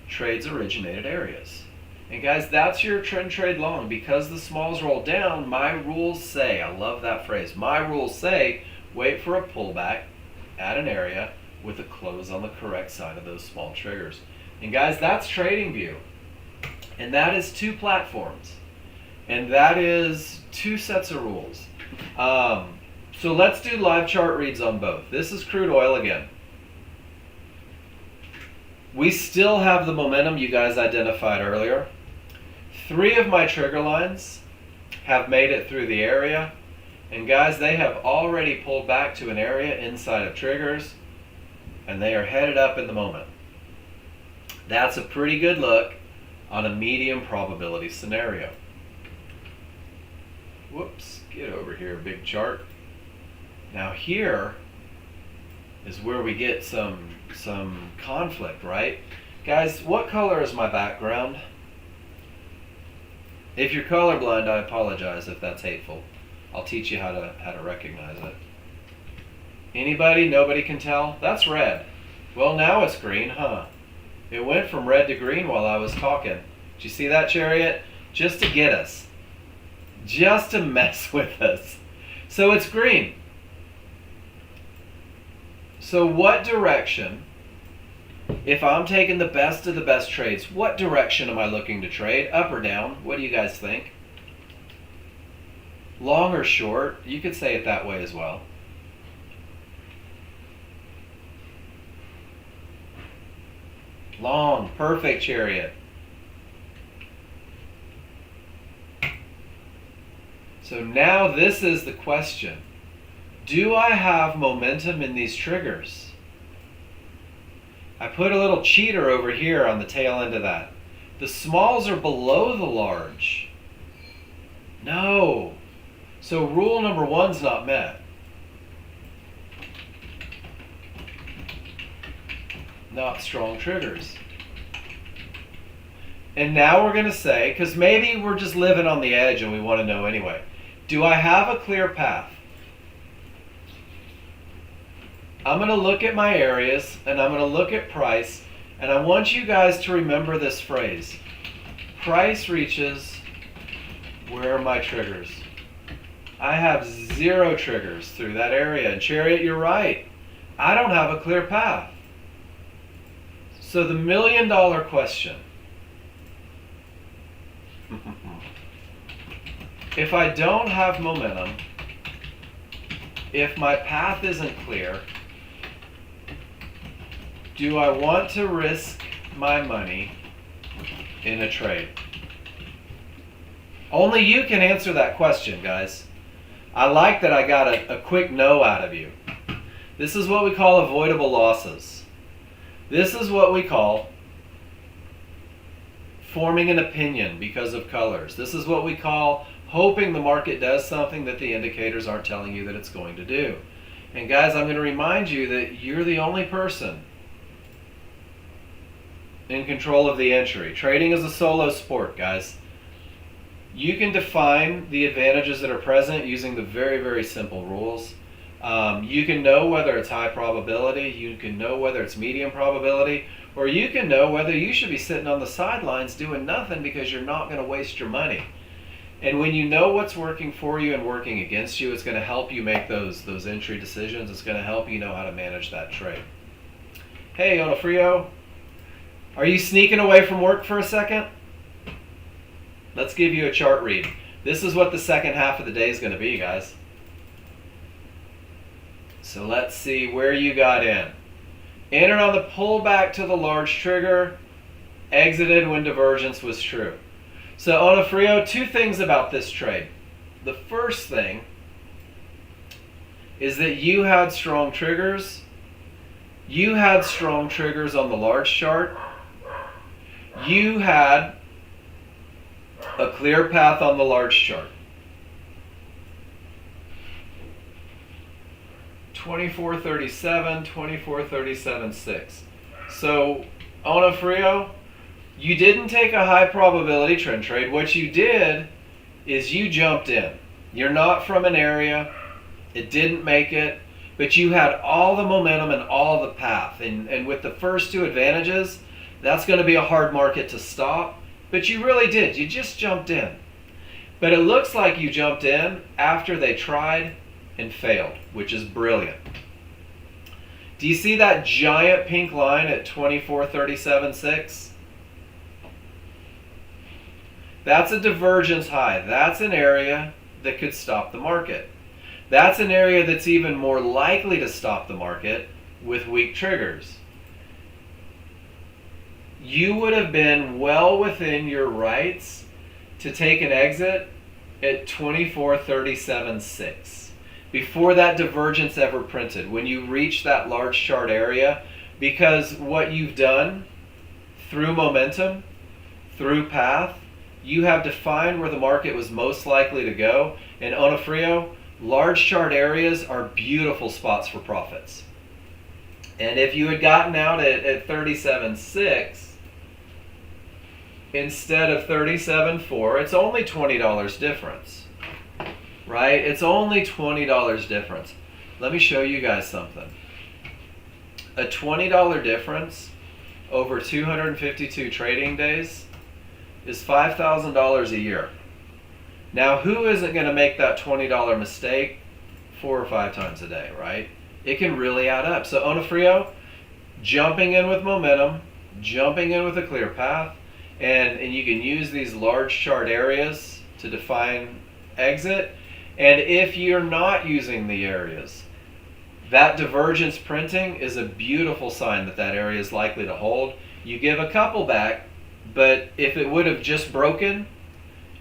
Trades originated areas. And guys, that's your trend trade long. Because the smalls roll down, my rules say, I love that phrase, my rules say, wait for a pullback at an area with a close on the correct side of those small triggers. And guys, that's TradingView. And that is 2 platforms. And that is 2 sets of rules. So let's do live chart reads on both. This is crude oil again. We still have the momentum you guys identified earlier. 3 of my trigger lines have made it through the area. And guys, they have already pulled back to an area inside of triggers, and they are headed up in the moment. That's a pretty good look on a medium probability scenario. Whoops, get over here, big chart. Now here is where we get some conflict, right? Guys, what color is my background? If you're colorblind, I apologize if that's hateful. I'll teach you how to recognize it. Anybody? Nobody can tell? That's red. Well, now it's green, huh? It went from red to green while I was talking. Did you see that, Chariot? Just to get us. Just to mess with us. So it's green. So what direction, if I'm taking the best of the best trades, what direction am I looking to trade? Up or down? What do you guys think? Long or short? You could say it that way as well. Long. Perfect, Chariot. So now this is the question. Do I have momentum in these triggers? I put a little cheater over here on the tail end of that. The smalls are below the large. No. So rule number one's not met. Not strong triggers. And now we're going to say, because maybe we're just living on the edge and we want to know anyway, do I have a clear path? I'm going to look at my areas and I'm going to look at price, and I want you guys to remember this phrase. Price reaches, where are my triggers? I have 0 triggers through that area. And Chariot, you're right. I don't have a clear path. So the $1 million question. If I don't have momentum, if my path isn't clear, do I want to risk my money in a trade? Only you can answer that question, guys. I like that I got a quick no out of you. This is what we call avoidable losses. This is what we call forming an opinion because of colors. This is what we call hoping the market does something that the indicators aren't telling you that it's going to do. And guys, I'm going to remind you that you're the only person in control of the entry. Trading is a solo sport, guys. You can define the advantages that are present using the very, very simple rules. You can know whether it's high probability, you can know whether it's medium probability, or you can know whether you should be sitting on the sidelines doing nothing because you're not going to waste your money. And when you know what's working for you and working against you, it's going to help you make those entry decisions. It's going to help you know how to manage that trade. Hey, Onofrio, are you sneaking away from work for a second? Let's give you a chart read. This is what the second half of the day is going to be, guys. So let's see where you got in. Entered on the pullback to the large trigger, exited when divergence was true. So Onofrio, 2 things about this trade. The first thing is that you had strong triggers. You had strong triggers on the large chart. You had a clear path on the large chart. 2437, 2437.6. So, Onofrio, you didn't take a high probability trend trade. What you did is you jumped in. You're not from an area. It didn't make it. But you had all the momentum and all the path. And with the first 2 advantages, that's going to be a hard market to stop. But you really did. You just jumped in. But it looks like you jumped in after they tried and failed, which is brilliant. Do you see that giant pink line at 2437.6? That's a divergence high. That's an area that could stop the market. That's an area that's even more likely to stop the market with weak triggers. You would have been well within your rights to take an exit at 2437.6 before that divergence ever printed, when you reach that large chart area, because what you've done through momentum, through path, you have defined where the market was most likely to go. And Onofrio, large chart areas are beautiful spots for profits. And if you had gotten out at 37.6 instead of 37.4, it's only $20 difference. Right? It's only $20 difference. Let me show you guys something. A $20 difference over 252 trading days is $5,000 a year. Now, who isn't going to make that $20 mistake 4 or 5 times a day, right? It can really add up. So Onofrio, jumping in with momentum, jumping in with a clear path, and you can use these large chart areas to define exit. And if you're not using the areas, that divergence printing is a beautiful sign that that area is likely to hold. You give a couple back, but if it would have just broken,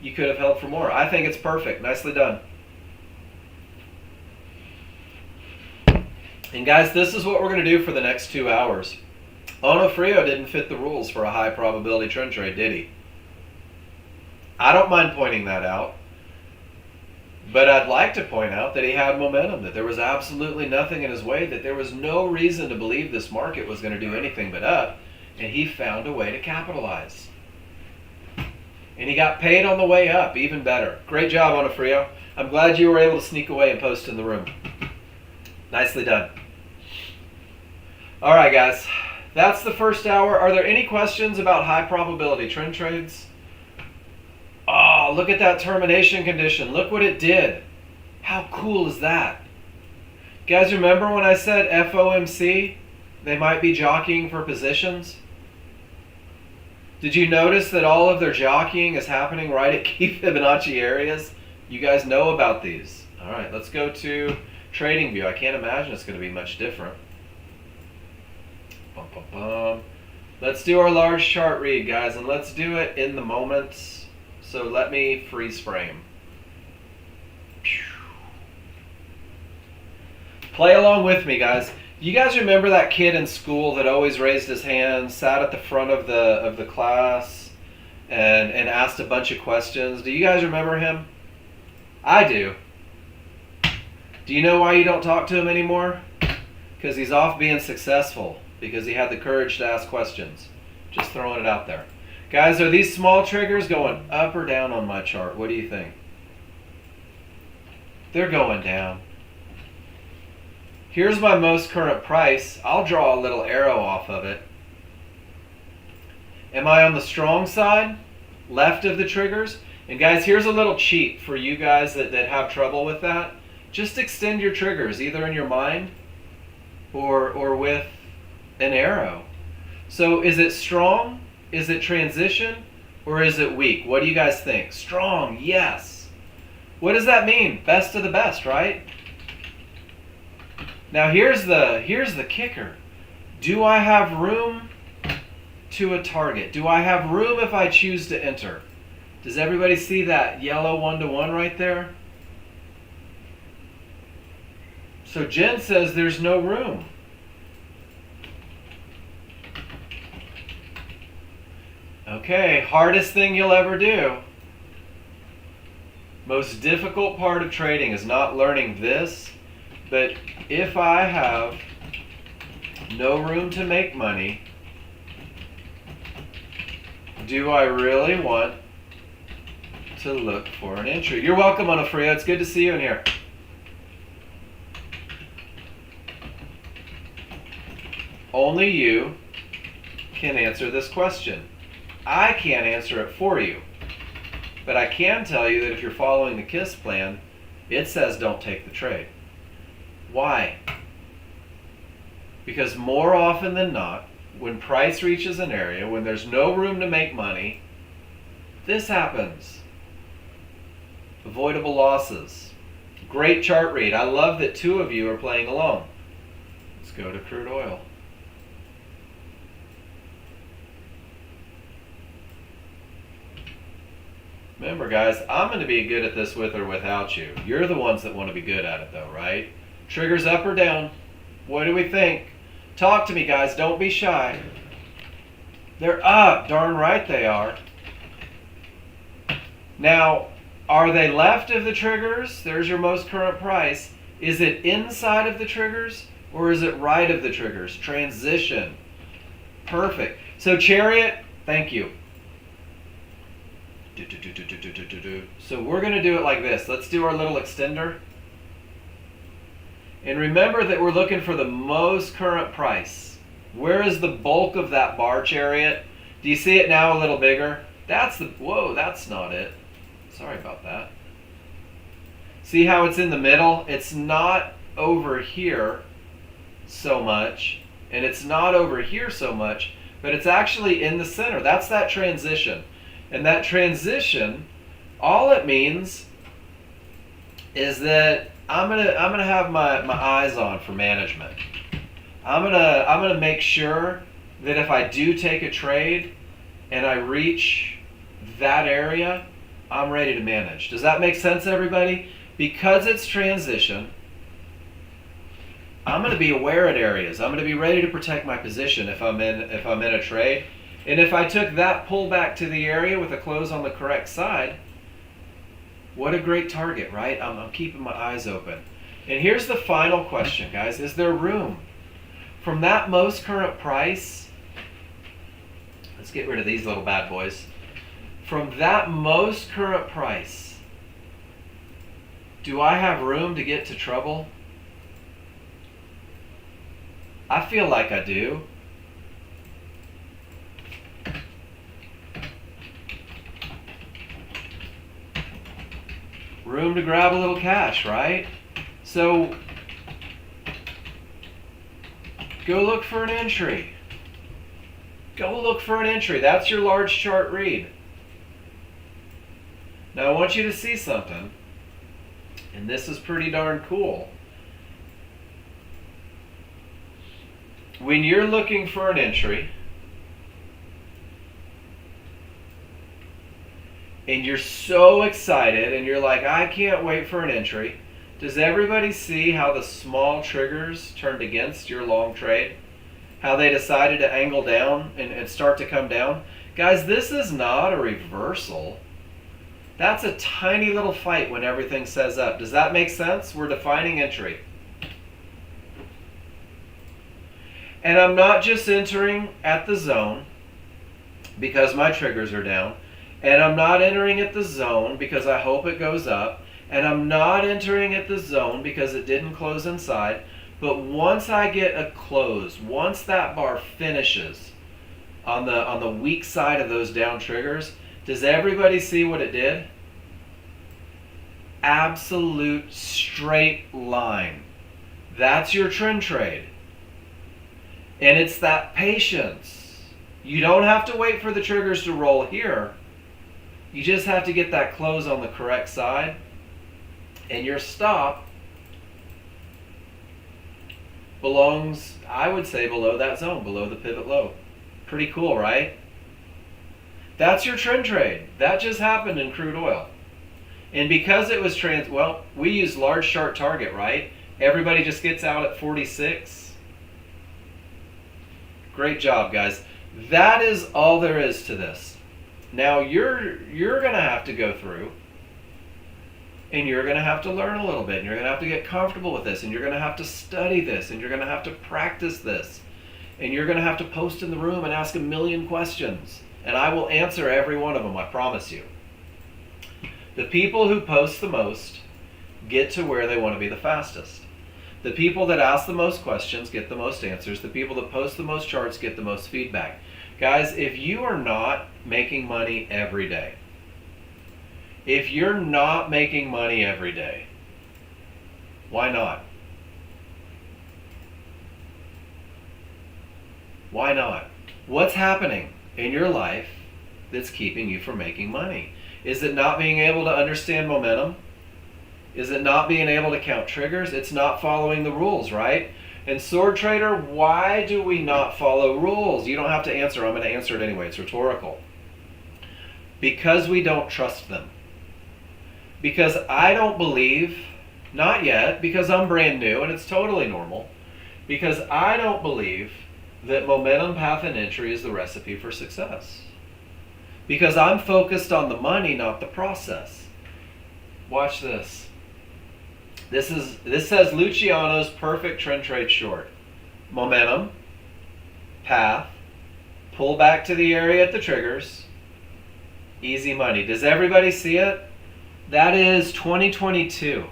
you could have held for more. I think it's perfect. Nicely done. And guys, this is what we're going to do for the next 2 hours. Onofrio didn't fit the rules for a high probability trend trade, did he? I don't mind pointing that out. But I'd like to point out that he had momentum, that there was absolutely nothing in his way, that there was no reason to believe this market was going to do anything but up, and he found a way to capitalize. And he got paid on the way up, even better. Great job, Onofrio. I'm glad you were able to sneak away and post in the room. Nicely done. All right, guys. That's the first hour. Are there any questions about high probability trend trades? Oh, look at that termination condition. Look what it did. How cool is that? Guys, remember when I said FOMC? They might be jockeying for positions. Did you notice that all of their jockeying is happening right at key Fibonacci areas? You guys know about these. All right, let's go to TradingView. I can't imagine it's going to be much different. Bum, bum, bum. Let's do our large chart read, guys, and let's do it in the moment. So let me freeze frame. Play along with me, guys. You guys remember that kid in school that always raised his hand, sat at the front of the class, and asked a bunch of questions? Do you guys remember him? I do. Do you know why you don't talk to him anymore? Because he's off being successful, because he had the courage to ask questions. Just throwing it out there. Guys, are these small triggers going up or down on my chart? What do you think? They're going down. Here's my most current price. I'll draw a little arrow off of it. Am I on the strong side, left of the triggers? And guys, here's a little cheat for you guys that have trouble with that. Just extend your triggers, either in your mind or with an arrow. So is it strong? Is it transition? Or is it weak? What do you guys think? Strong, yes. What does that mean? Best of the best, right? Now here's the kicker. Do I have room to a target? Do I have room if I choose to enter? Does everybody see that yellow 1-to-1 right there? So Jen says there's no room. Okay, hardest thing you'll ever do. Most difficult part of trading is not learning this, but if I have no room to make money, do I really want to look for an entry? You're welcome, Onofrio. It's good to see you in here. Only you can answer this question. I can't answer it for you, but I can tell you that if you're following the KISS plan, it says don't take the trade. Why? Because more often than not, when price reaches an area, when there's no room to make money, this happens. Avoidable losses. Great chart read. I love that 2 of you are playing along. Let's go to crude oil. Remember, guys, I'm going to be good at this with or without you. You're the ones that want to be good at it, though, right? Triggers up or down? What do we think? Talk to me, guys. Don't be shy. They're up. Darn right they are. Now, are they left of the triggers? There's your most current price. Is it inside of the triggers or is it right of the triggers? Transition. Perfect. So Chariot, thank you. So we're going to do it like this. Let's do our little extender. And remember that we're looking for the most current price. Where is the bulk of that bar, Chariot? Do you see it now a little bigger? That's the, whoa, that's not it. Sorry about that. See how it's in the middle? It's not over here so much, and it's not over here so much, but it's actually in the center. That's that transition. And that transition, all it means is that I'm gonna have my eyes on for management. I'm gonna make sure that if I do take a trade and I reach that area, I'm ready to manage. Does that make sense, everybody? Because it's transition, I'm going to be aware at areas. I'm going to be ready to protect my position if I'm in a trade. And if I took that pullback to the area with a close on the correct side, what a great target, right? I'm keeping my eyes open. And here's the final question, guys. Is there room? From that most current price, let's get rid of these little bad boys. From that most current price, do I have room to get to trouble? I feel like I do. Room to grab a little cash, right? So go look for an entry. Go look for an entry. That's your large chart read. Now I want you to see something, and this is pretty darn cool. When you're looking for an entry, and you're so excited, and you're like, I can't wait for an entry, does everybody see how the small triggers turned against your long trade? How they decided to angle down and start to come down? Guys, this is not a reversal. That's a tiny little fight when everything says up. Does that make sense? We're defining entry. And I'm not just entering at the zone because my triggers are down. And I'm not entering at the zone because I hope it goes up. And I'm not entering at the zone because it didn't close inside. But once I get a close, once that bar finishes on the weak side of those down triggers, does everybody see what it did? Absolute straight line. That's your trend trade. And it's that patience. You don't have to wait for the triggers to roll here. You just have to get that close on the correct side. And your stop belongs, I would say, below that zone, below the pivot low. Pretty cool, right? That's your trend trade. That just happened in crude oil. And because it was we use large chart target, right? Everybody just gets out at 46. Great job, guys. That is all there is to this. Now you're going to have to go through and you're going to have to learn a little bit, and you're going to have to get comfortable with this, and you're going to have to study this, and you're going to have to practice this, and you're going to have to post in the room and ask a million questions, and I will answer every one of them, I promise you. The people who post the most get to where they want to be the fastest. The people that ask the most questions get the most answers. The people that post the most charts get the most feedback. Guys, if you are not making money every day, if you're not making money every day, why not? Why not? What's happening in your life that's keeping you from making money? Is it not being able to understand momentum? Is it not being able to count triggers? It's not following the rules, right? And Sword Trader, why do we not follow rules? You don't have to answer. I'm going to answer it anyway. It's rhetorical. Because we don't trust them. Because I don't believe, not yet, because I'm brand new and it's totally normal, because I don't believe that momentum, path, and entry is the recipe for success. Because I'm focused on the money, not the process. Watch this. This says Luciano's perfect trend trade short. Momentum, path, pull back to the area at the triggers, easy money. Does everybody see it? That is 2022.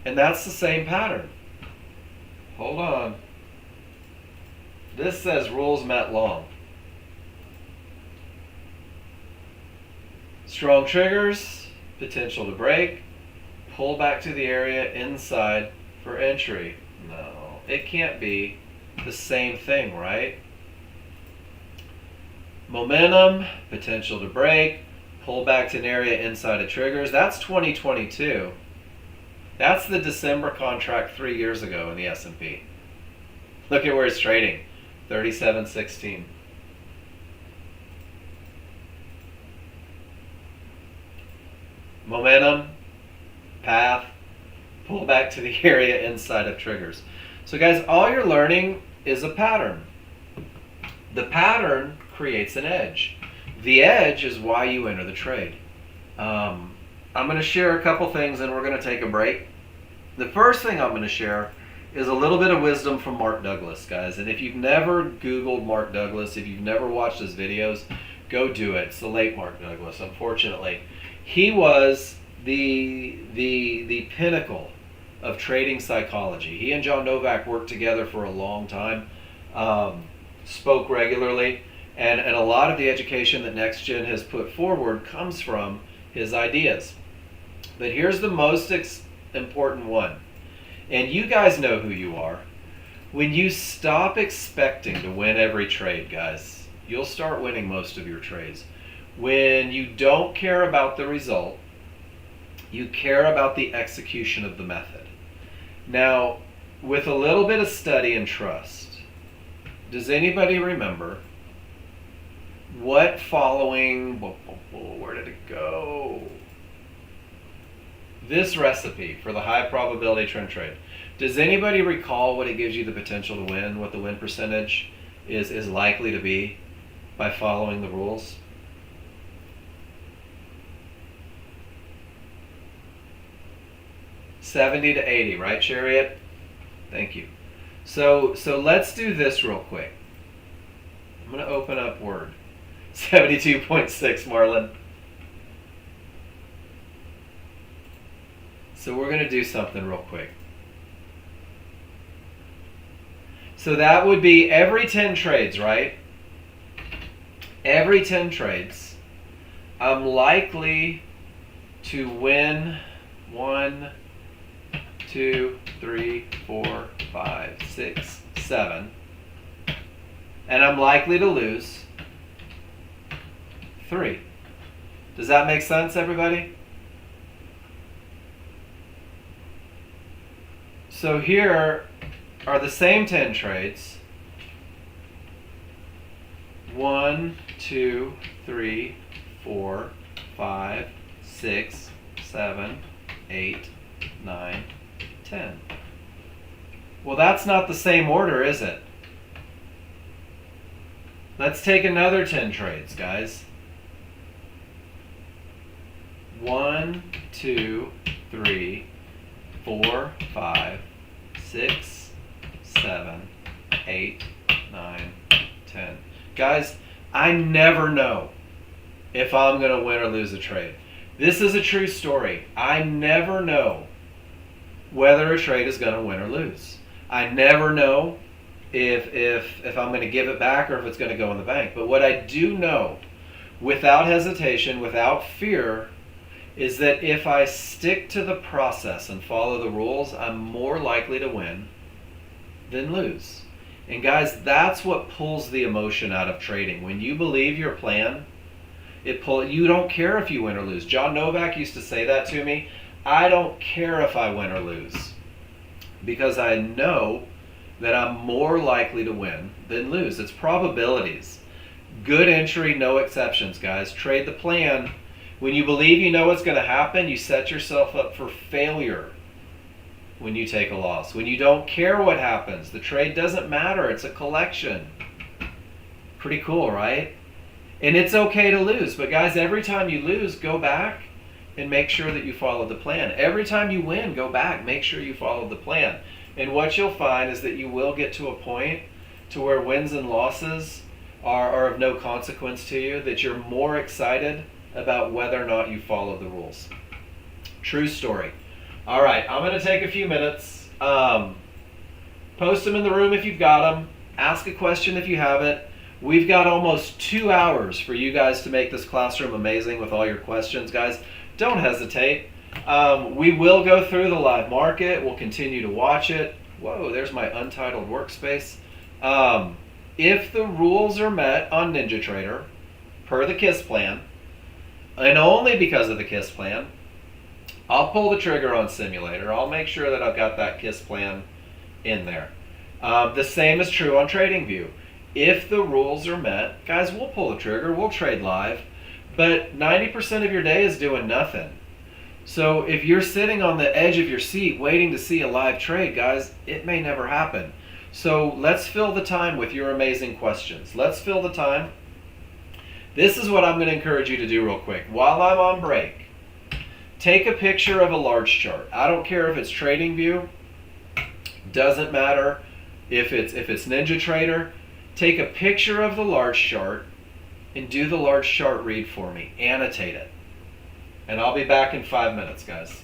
And that's the same pattern. Hold on. This says rules met long. Strong triggers, potential to break, pull back to the area inside for entry. No, it can't be the same thing, right? Momentum, potential to break, pull back to an area inside of triggers. That's 2022. That's the December contract 3 years ago in the S&P. Look at where it's trading, 37.16. Momentum, path, pull back to the area inside of triggers. So guys, all you're learning is a pattern. The pattern creates an edge. The edge is why you enter the trade. I'm going to share a couple things and we're going to take a break. The first thing I'm going to share is a little bit of wisdom from Mark Douglas, guys. And if you've never Googled Mark Douglas, if you've never watched his videos, go do it. It's the late Mark Douglas, unfortunately. He was the pinnacle of trading psychology. He and John Novak worked together for a long time, spoke regularly, and a lot of the education that Nexgen has put forward comes from his ideas. But here's the most important one, and you guys know who you are. When you stop expecting to win every trade, guys, you'll start winning most of your trades. When you don't care about the result, you care about the execution of the method. Now, with a little bit of study and trust, does anybody remember what following, where did it go? This recipe for the high probability trend trade. Does anybody recall what it gives you the potential to win, what the win percentage is likely to be by following the rules? 70 to 80, right, Chariot? Thank you. So let's do this real quick. I'm going to open up Word. 72.6, Marlon. So we're going to do something real quick. So that would be every 10 trades, right? Every 10 trades, I'm likely to win 1, 2, 3, 4, 5, 6, 7. And I'm likely to lose 3. Does that make sense, everybody? So here are the same 10 trades. 1, 2, 3, 4, 5, 6, 7, 8, 9, 10. Well, that's not the same order, is it? Let's take another 10 trades, guys. 1, 2, 3, 4, 5, 6, 7, 8, 9, 10. Guys, I never know if I'm going to win or lose a trade. This is a true story. I never know whether a trade is going to win or lose. I never know if I'm going to give it back or if it's going to go in the bank. But what I do know, without hesitation, without fear, is that if I stick to the process and follow the rules, I'm more likely to win than lose. And guys, that's what pulls the emotion out of trading. When you believe your plan, you don't care if you win or lose. John Novak used to say that to me. I don't care if I win or lose, because I know that I'm more likely to win than lose. It's probabilities. Good entry, no exceptions, guys. Trade the plan. When you believe you know what's going to happen, you set yourself up for failure when you take a loss. When you don't care what happens, the trade doesn't matter. It's a collection. Pretty cool, right? And it's okay to lose. But guys, every time you lose, go back and make sure that you followed the plan. Every time you win, go back, make sure you followed the plan. And what you'll find is that you will get to a point to where wins and losses are of no consequence to you, that you're more excited about whether or not you follow the rules. True story. All right, I'm going to take a few minutes. Post them in the room if you've got them. Ask a question if you haven't. We've got almost 2 hours for you guys to make this classroom amazing with all your questions, guys. Don't hesitate. We will go through the live market. We'll continue to watch it. Whoa, there's my untitled workspace. If the rules are met on NinjaTrader per the KISS plan, and only because of the KISS plan, I'll pull the trigger on simulator. I'll make sure that I've got that KISS plan in there. The same is true on TradingView. If the rules are met, guys, we'll pull the trigger, we'll trade live, but 90% of your day is doing nothing. So if you're sitting on the edge of your seat waiting to see a live trade, guys, it may never happen. So let's fill the time with your amazing questions. Let's fill the time. This is what I'm going to encourage you to do real quick. While I'm on break, take a picture of a large chart. I don't care if it's TradingView, doesn't matter if it's NinjaTrader. Take a picture of the large chart and do the large chart read for me. Annotate it. And I'll be back in 5 minutes, guys.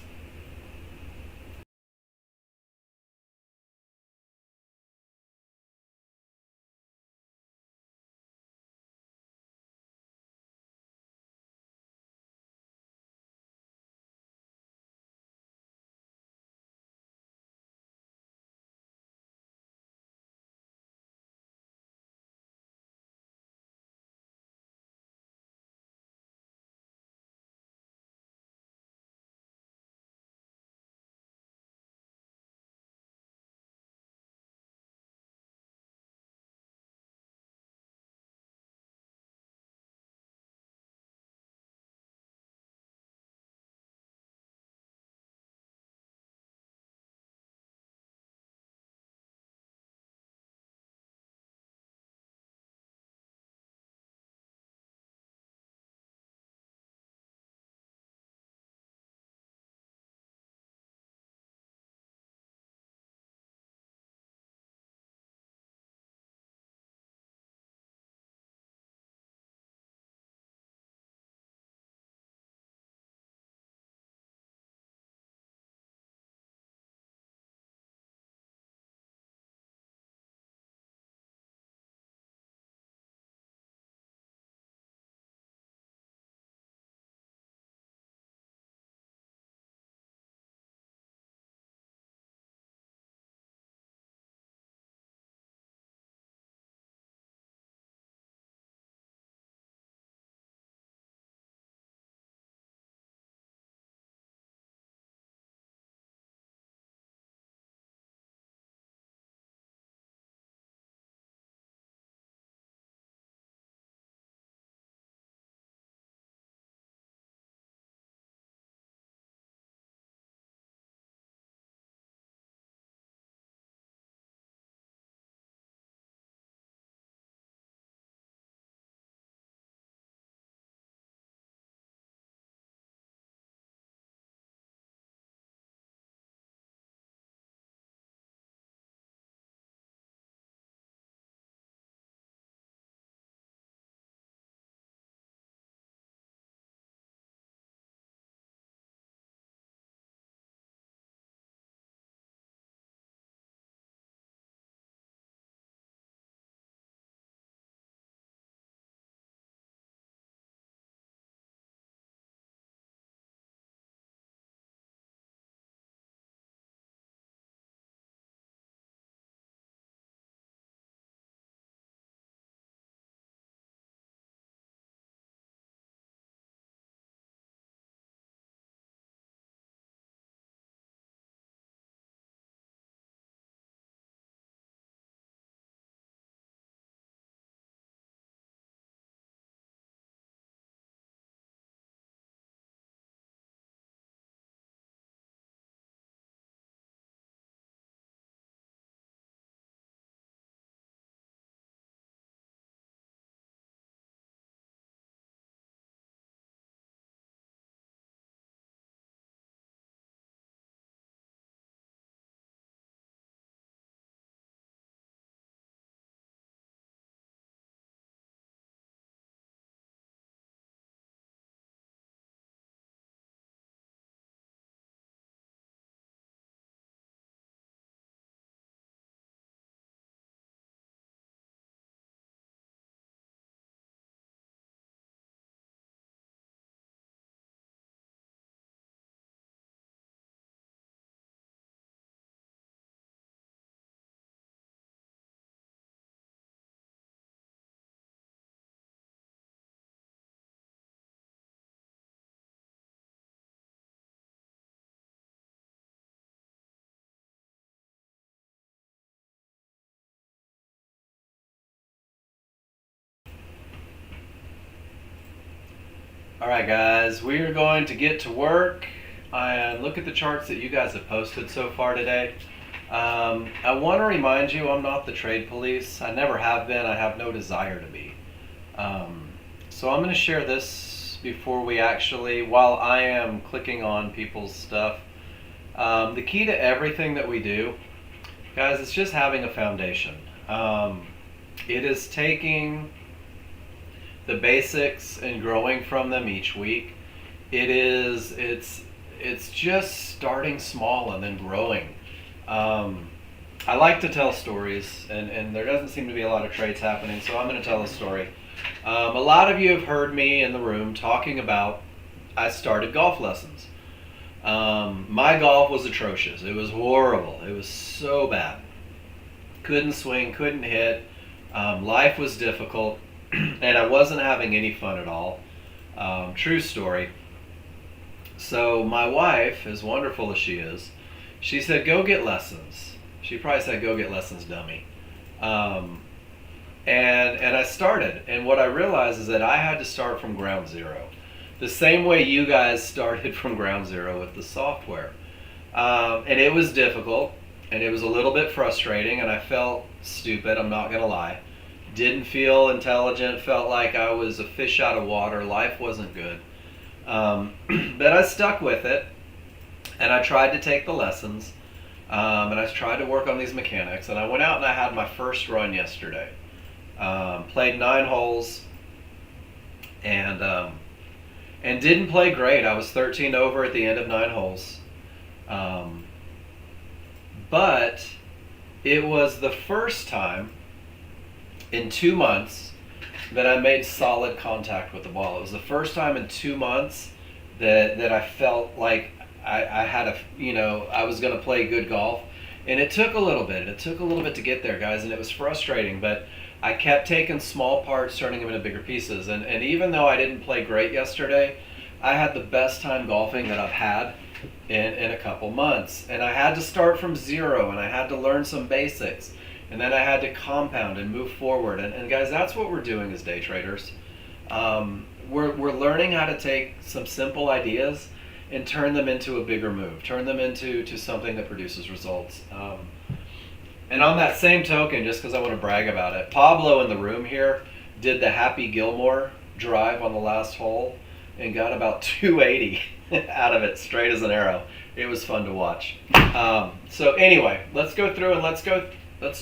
All right, guys, we are going to get to work and look at the charts that you guys have posted so far today. I want to remind you I'm not the trade police. I never have been. I have no desire to be. So I'm going to share this before we actually, while I am clicking on people's stuff. The key to everything that we do, guys, it's just having a foundation. It is taking the basics and growing from them each week. It's just starting small and then growing. I like to tell stories, and there doesn't seem to be a lot of trades happening, so I'm going to tell a story. A lot of you have heard me in the room talking about I started golf lessons. My golf was atrocious. It was horrible. It was so bad. Couldn't swing, couldn't hit. Life was difficult, and I wasn't having any fun at all. True story. So my wife, as wonderful as she is, she said, go get lessons. She probably said, go get lessons, dummy. And I started. And what I realized is that I had to start from ground zero. The same way you guys started from ground zero with the software. And it was difficult. And it was a little bit frustrating. And I felt stupid, I'm not going to lie. Didn't feel intelligent. Felt like I was a fish out of water. Life wasn't good. But I stuck with it. And I tried to take the lessons. And I tried to work on these mechanics. And I went out and I had my first run yesterday. Played 9 holes. And didn't play great. I was 13 over at the end of 9 holes. But it was the first time in 2 months that I made solid contact with the ball. It was the first time in 2 months that I felt like I had I was going to play good golf. And it took a little bit. It took a little bit to get there, guys, and it was frustrating. But I kept taking small parts, turning them into bigger pieces. And even though I didn't play great yesterday, I had the best time golfing that I've had in a couple months. And I had to start from zero, and I had to learn some basics. And then I had to compound and move forward. And guys, that's what we're doing as day traders. We're learning how to take some simple ideas and turn them into a bigger move. Turn them into something that produces results. And on that same token, just because I want to brag about it, Pablo in the room here did the Happy Gilmore drive on the last hole and got about 280 out of it, straight as an arrow. It was fun to watch. So anyway, let's go through and let's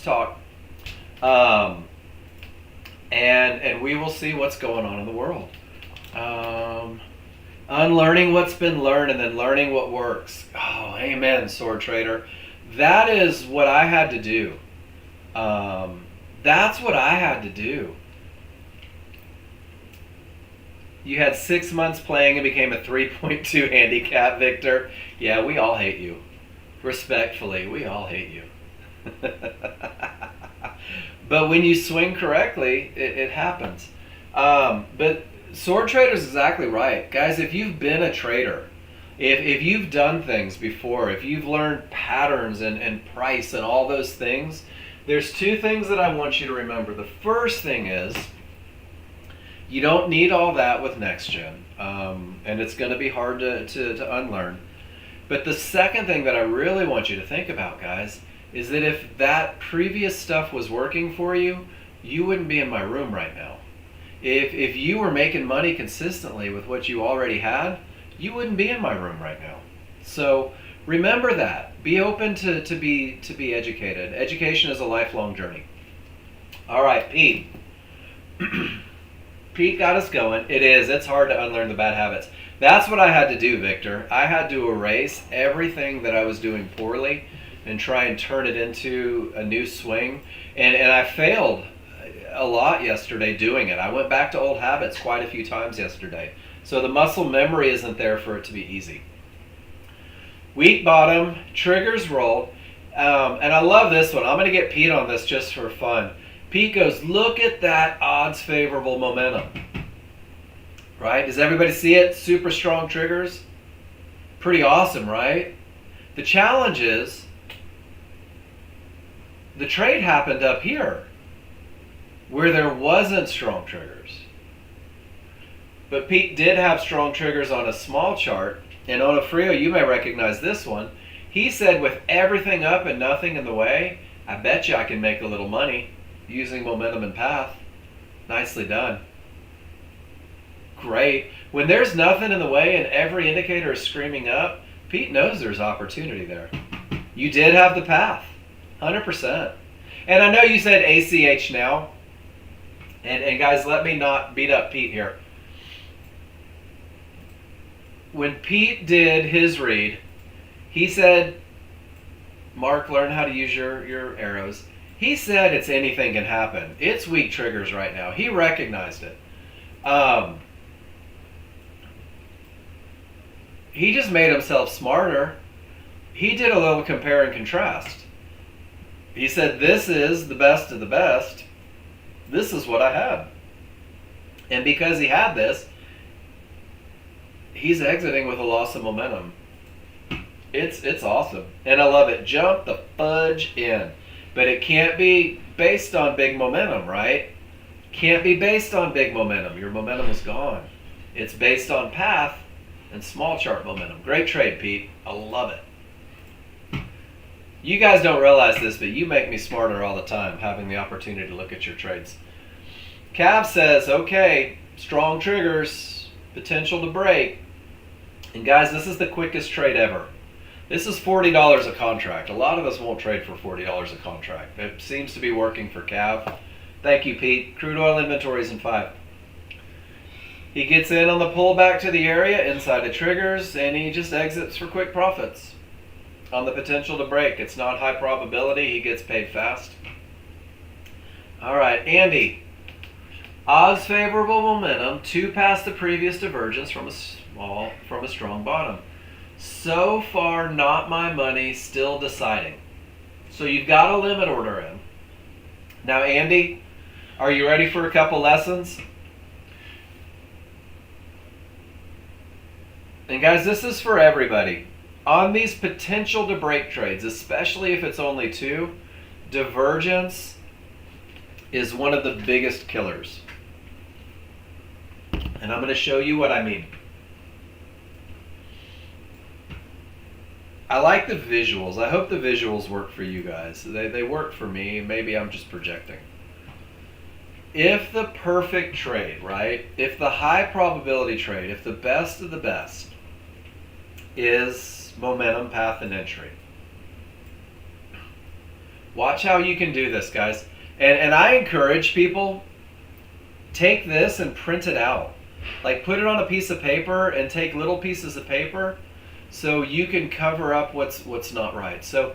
talk. And we will see what's going on in the world. Unlearning what's been learned and then learning what works. Oh, amen, sword trader. That is what I had to do. That's what I had to do. You had 6 months playing and became a 3.2 handicap, Victor. Yeah, we all hate you. Respectfully, we all hate you. But when you swing correctly, it happens. But sword trader is exactly right. Guys, if you've been a trader, if you've done things before, if you've learned patterns and price and all those things, there's 2 things that I want you to remember. The first thing is, you don't need all that with Nexgen, and it's going to be hard to unlearn. But the second thing that I really want you to think about, guys, is that if that previous stuff was working for you, you wouldn't be in my room right now. If you were making money consistently with what you already had, you wouldn't be in my room right now. So remember that. Be open to be educated. Education is a lifelong journey. All right, Pete. Pete got us going. It is. It's hard to unlearn the bad habits. That's what I had to do, Victor. I had to erase everything that I was doing poorly and try and turn it into a new swing. And I failed a lot yesterday doing it. I went back to old habits quite a few times yesterday. So the muscle memory isn't there for it to be easy. Weak bottom, triggers rolled. And I love this one. I'm going to get Pete on this just for fun. Pete goes, look at that odds favorable momentum. Right? Does everybody see it? Super strong triggers. Pretty awesome, right? The challenge is, the trade happened up here where there wasn't strong triggers. But Pete did have strong triggers on a small chart. And Onofrio, you may recognize this one. He said, with everything up and nothing in the way, I bet you I can make a little money using momentum and path. Nicely done. Great. When there's nothing in the way and every indicator is screaming up, Pete knows there's opportunity there. You did have the path, 100%. And I know you said ACH now. And guys, let me not beat up Pete here. When Pete did his read, he said, Mark, learn how to use your arrows. He said it's anything can happen. It's weak triggers right now. He recognized it. He just made himself smarter. He did a little compare and contrast. He said, this is the best of the best. This is what I had. And because he had this, he's exiting with a loss of momentum. It's awesome. And I love it. Jump the fudge in. But it can't be based on big momentum, right? Can't be based on big momentum. Your momentum is gone. It's based on path and small chart momentum. Great trade, Pete. I love it. You guys don't realize this, but you make me smarter all the time, having the opportunity to look at your trades. Cav says, okay, strong triggers, potential to break. And guys, this is the quickest trade ever. This is $40 a contract. A lot of us won't trade for $40 a contract. It seems to be working for Cav. Thank you, Pete. Crude oil inventories in 5. He gets in on the pullback to the area inside the triggers, and he just exits for quick profits on the potential to break. It's not high probability. He gets paid fast. All right, Andy. Odds favorable momentum, 2 past the previous divergence from a strong bottom. So far, not my money, still deciding. So you've got a limit order in. Now, Andy, are you ready for a couple lessons? And guys, this is for everybody. On these potential to break trades, especially if it's only 2, divergence is one of the biggest killers. And I'm going to show you what I mean. I like the visuals. I hope the visuals work for you guys. They work for me. Maybe I'm just projecting. If the perfect trade, right? If the high probability trade, if the best of the best is momentum, path, and entry. Watch how you can do this, guys. And I encourage people, take this and print it out. Like, put it on a piece of paper and take little pieces of paper so you can cover up what's not right. So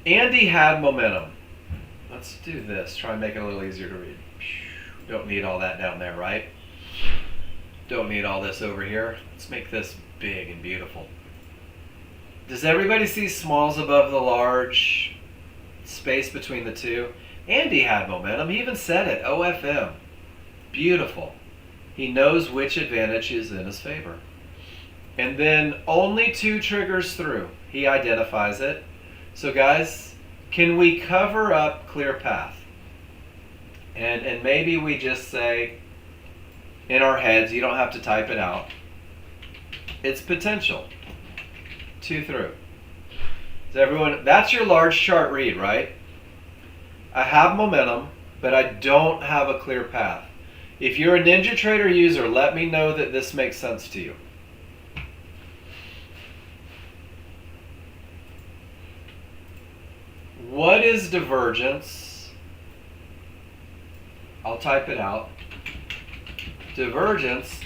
Andy had momentum. Let's do this. Try and make it a little easier to read. Don't need all that down there, right? Don't need all this over here. Let's make this big and beautiful. Does everybody see smalls above the large, space between the two? Andy had momentum. He even said it, OFM. Beautiful. He knows which advantage is in his favor. And then only 2 triggers through. He identifies it. So guys, can we cover up clear path? And maybe we just say in our heads, you don't have to type it out. It's potential. 2 through. So everyone, that's your large chart read, right? I have momentum, but I don't have a clear path. If you're a NinjaTrader user, let me know that this makes sense to you. What is divergence? I'll type it out. Divergence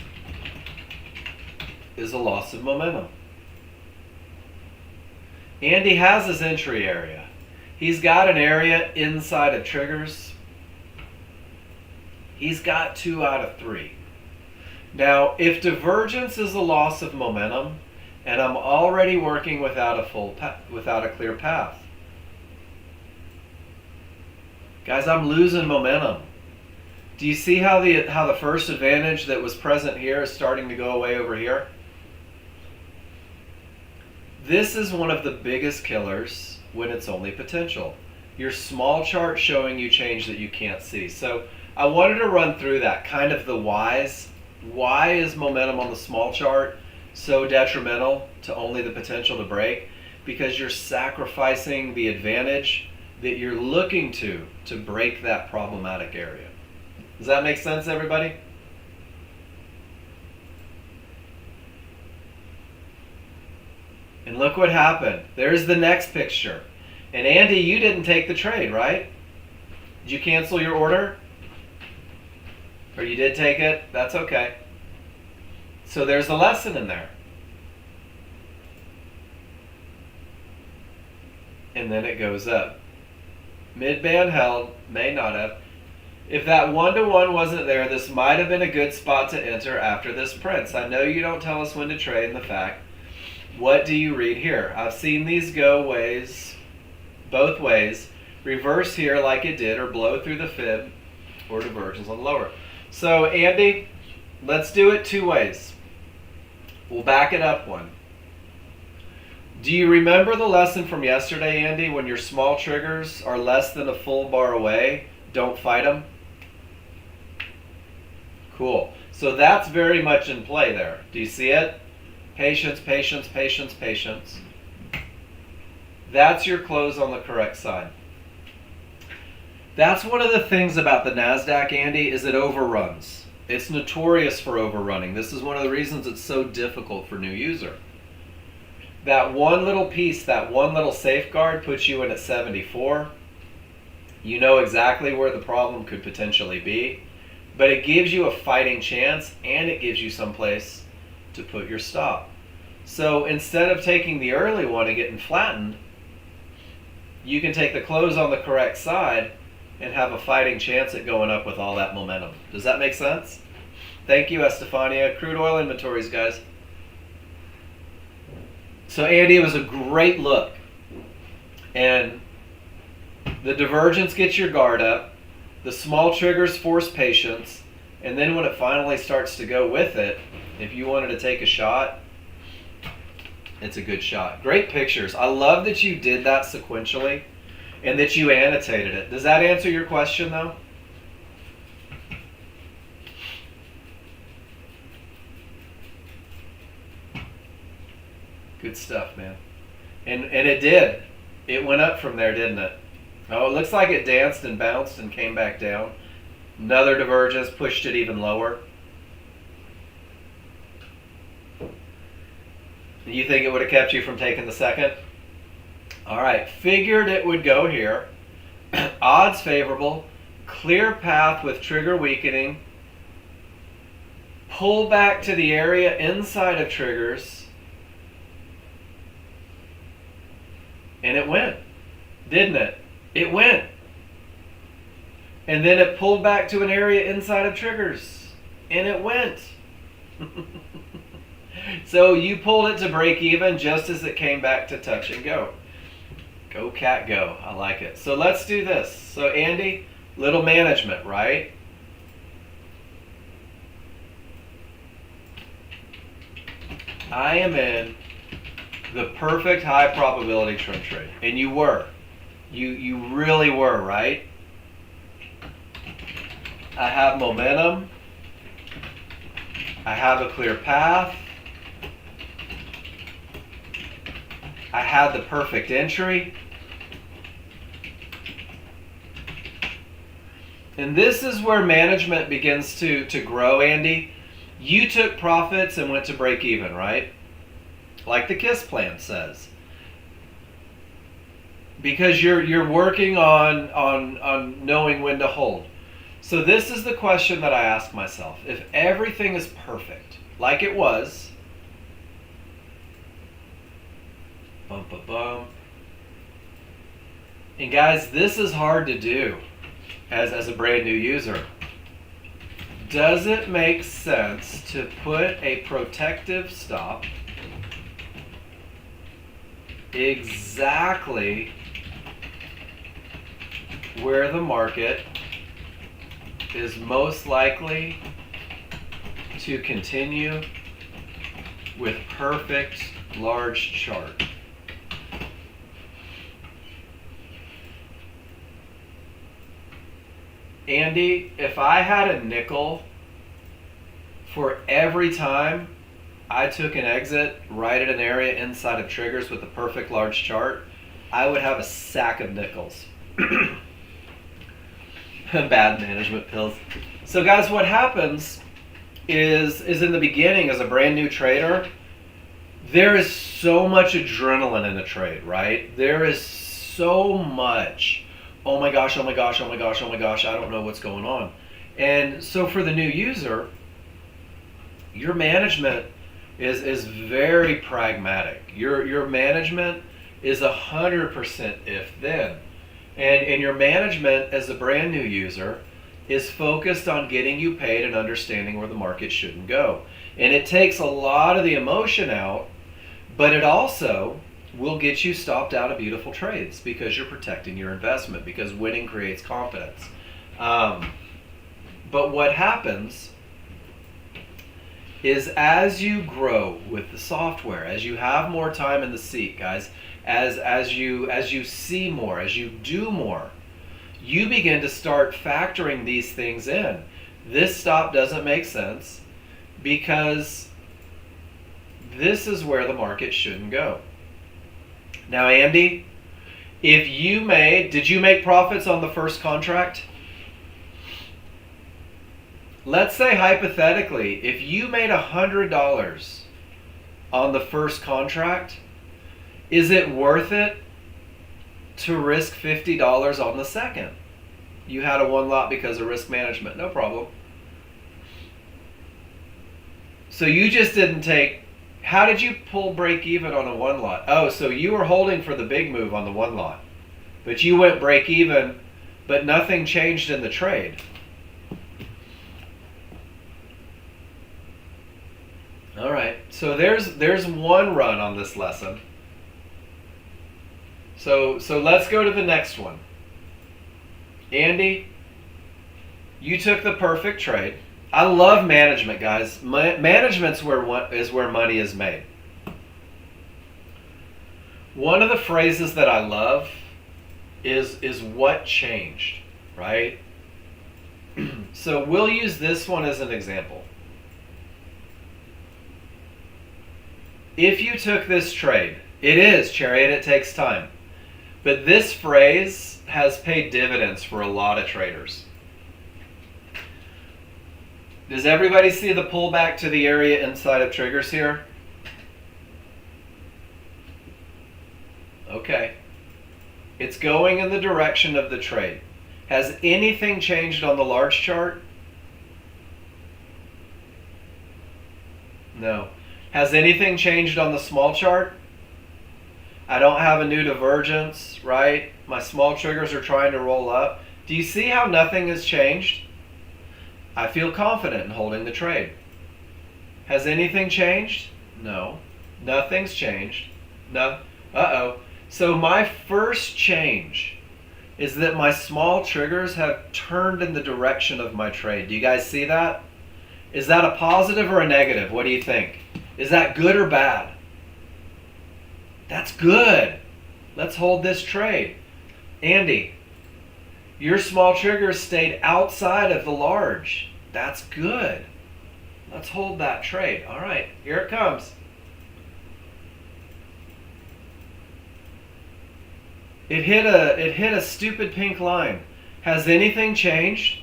is a loss of momentum. Andy has his entry area. He's got an area inside of triggers. He's got 2 out of 3. Now, if divergence is a loss of momentum, and I'm already working without a clear path, guys, I'm losing momentum. Do you see how the first advantage that was present here is starting to go away over here? This is one of the biggest killers when it's only potential. Your small chart showing you change that you can't see. So I wanted to run through that, kind of the whys Why is momentum on the small chart so detrimental to only the potential to break? Because you're sacrificing the advantage that you're looking to break that problematic area. Does that make sense, everybody? And look what happened. There's the next picture. And Andy, you didn't take the trade, right? Did you cancel your order? Or you did take it? That's okay. So there's a lesson in there. And then it goes up. Mid-band held, may not have. If that 1-to-1 wasn't there, this might have been a good spot to enter after this prince. I know you don't tell us when to trade in the fact. What do you read here? I've seen these go ways, both ways. Reverse here like it did, or blow through the fib, or divergence on the lower. So Andy, let's do it two ways. We'll back it up one. Do you remember the lesson from yesterday, Andy, when your small triggers are less than a full bar away, don't fight them? Cool. So that's very much in play there. Do you see it? Patience, patience, patience, patience. That's your close on the correct side. That's one of the things about the NASDAQ, Andy, is it overruns. It's notorious for overrunning. This is one of the reasons it's so difficult for new user. That one little piece, that one little safeguard puts you in at 74. You know exactly where the problem could potentially be, but it gives you a fighting chance and it gives you some place to put your stop. So instead of taking the early one and getting flattened, you can take the close on the correct side and have a fighting chance at going up with all that momentum. Does that make sense? Thank you, Estefania. Crude oil inventories, guys. So Andy, it was a great look. And the divergence gets your guard up. The small triggers force patience. And then when it finally starts to go with it, if you wanted to take a shot, it's a good shot. Great pictures. I love that you did that sequentially and that you annotated it. Does that answer your question, though? Good stuff, man. And it did. It went up from there, didn't it? Oh, it looks like it danced and bounced and came back down. Another divergence pushed it even lower. You think it would have kept you from taking the second? All right, figured it would go here. Odds favorable, clear path with trigger weakening, pull back to the area inside of triggers, and it went, didn't it? It went. And then it pulled back to an area inside of triggers, and it went. So you pulled it to break even just as it came back to touch and go. Go cat go. I like it. So let's do this. So Andy, little management, right? I am in the perfect high probability trend trade. And you were. You really were, right? I have momentum. I have a clear path. I had the perfect entry. And this is where management begins to grow, Andy. You took profits and went to break even, right? Like the KISS plan says. Because you're working on knowing when to hold. So this is the question that I ask myself. If everything is perfect, like it was, bum, bum, bum. And guys, this is hard to do as a brand new user. Does it make sense to put a protective stop exactly where the market is most likely to continue with perfect large chart? Andy, if I had a nickel for every time I took an exit right at an area inside of triggers with a perfect large chart, I would have a sack of nickels. Bad management pills. So guys, what happens is in the beginning as a brand new trader, there is so much adrenaline in the trade, right? There is so much, oh my gosh, oh my gosh, oh my gosh, oh my gosh, I don't know what's going on. And so for the new user, your management is very pragmatic. Your management is 100% if then. And your management as a brand new user is focused on getting you paid and understanding where the market shouldn't go. And it takes a lot of the emotion out, but it also will get you stopped out of beautiful trades because you're protecting your investment, because winning creates confidence. But what happens is as you grow with the software, as you have more time in the seat, guys, as you see more, as you do more, you begin to start factoring these things in. This stop doesn't make sense because this is where the market shouldn't go. Now, Andy, did you make profits on the first contract? Let's say hypothetically, if you made $100 on the first contract, is it worth it to risk $50 on the second? You had a one lot because of risk management, no problem. So you just didn't take, how did you pull break even on a one lot? Oh, so you were holding for the big move on the one lot, but you went break even, but nothing changed in the trade. All right, so there's one run on this lesson. So let's go to the next one. Andy, you took the perfect trade. I love management, guys. Management's where money is made. One of the phrases that I love is what changed, right? So we'll use this one as an example. If you took this trade, it is, Chariot, it takes time. But this phrase has paid dividends for a lot of traders. Does everybody see the pullback to the area inside of triggers here? Okay. It's going in the direction of the trade. Has anything changed on the large chart? No. Has anything changed on the small chart? I don't have a new divergence, right? My small triggers are trying to roll up. Do you see how nothing has changed? I feel confident in holding the trade. Has anything changed? No. Nothing's changed. No. Uh-oh. So my first change is that my small triggers have turned in the direction of my trade. Do you guys see that? Is that a positive or a negative? What do you think? Is that good or bad? That's good. Let's hold this trade. Andy, your small triggers stayed outside of the large. That's good. Let's hold that trade. All right, here it comes. It hit a stupid pink line. Has anything changed?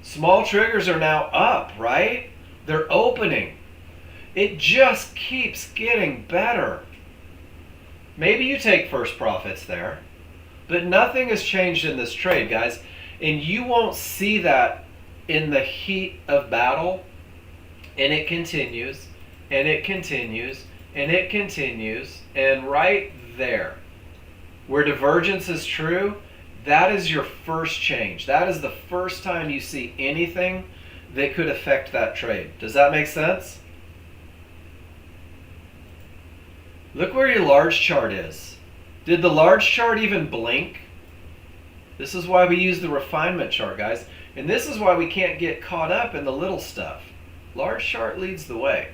Small triggers are now up, right? They're opening. It just keeps getting better. Maybe you take first profits there, but nothing has changed in this trade, guys. And you won't see that in the heat of battle. And it continues, and it continues, and it continues. And right there, where divergence is true, that is your first change. That is the first time you see anything that could affect that trade. Does that make sense? Look where your large chart is. Did the large chart even blink? This is why we use the refinement chart, guys. And this is why we can't get caught up in the little stuff. Large chart leads the way.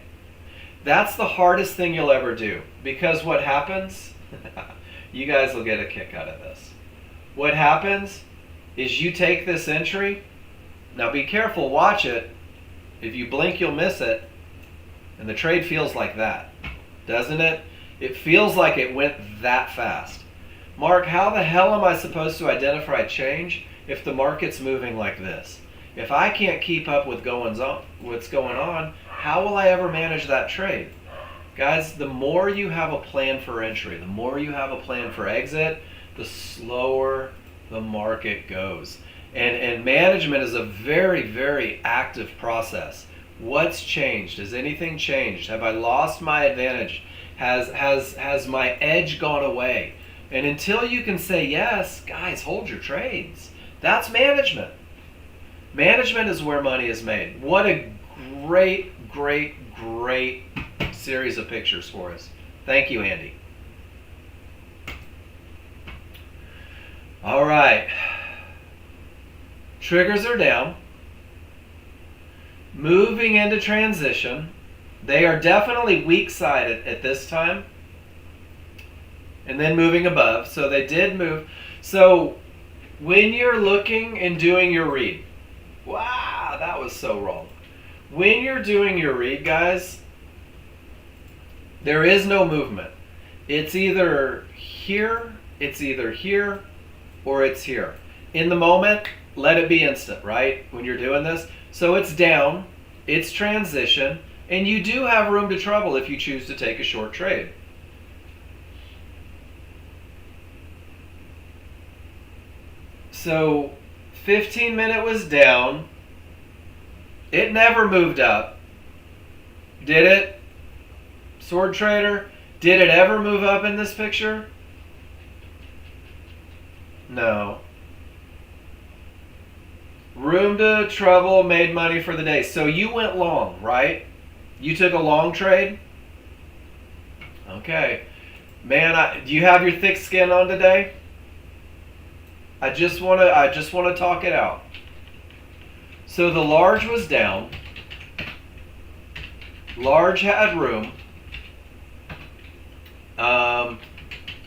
That's the hardest thing you'll ever do. Because what happens, you guys will get a kick out of this. What happens is you take this entry Now be careful, watch it. If you blink, you'll miss it. And the trade feels like that, doesn't it? It feels like it went that fast. Mark, how the hell am I supposed to identify change if the market's moving like this? If I can't keep up with what's going on, how will I ever manage that trade? Guys, the more you have a plan for entry, the more you have a plan for exit, the slower the market goes. And management is a very, very active process. What's changed? Has anything changed? Have I lost my advantage? Has my edge gone away? And until you can say yes, guys, hold your trades. That's management. Management is where money is made. What a great, great, great series of pictures for us. Thank you, Andy. All right. Triggers are down. Moving into transition. They are definitely weak side at this time. And then moving above. So they did move. So when you're looking and doing your read, wow, that was so wrong. When you're doing your read, guys, there is no movement. It's either here, or it's here. In the moment, let it be instant, right? When you're doing this. So it's down, it's transition, and you do have room to trouble if you choose to take a short trade. So 15-minute was down. It never moved up. Did it? Sword trader, did it ever move up in this picture? No. Room to trouble, made money for the day. So you went long, right? You took a long trade? Okay. Man, do you have your thick skin on today? I just want to talk it out. So the large was down. Large had room.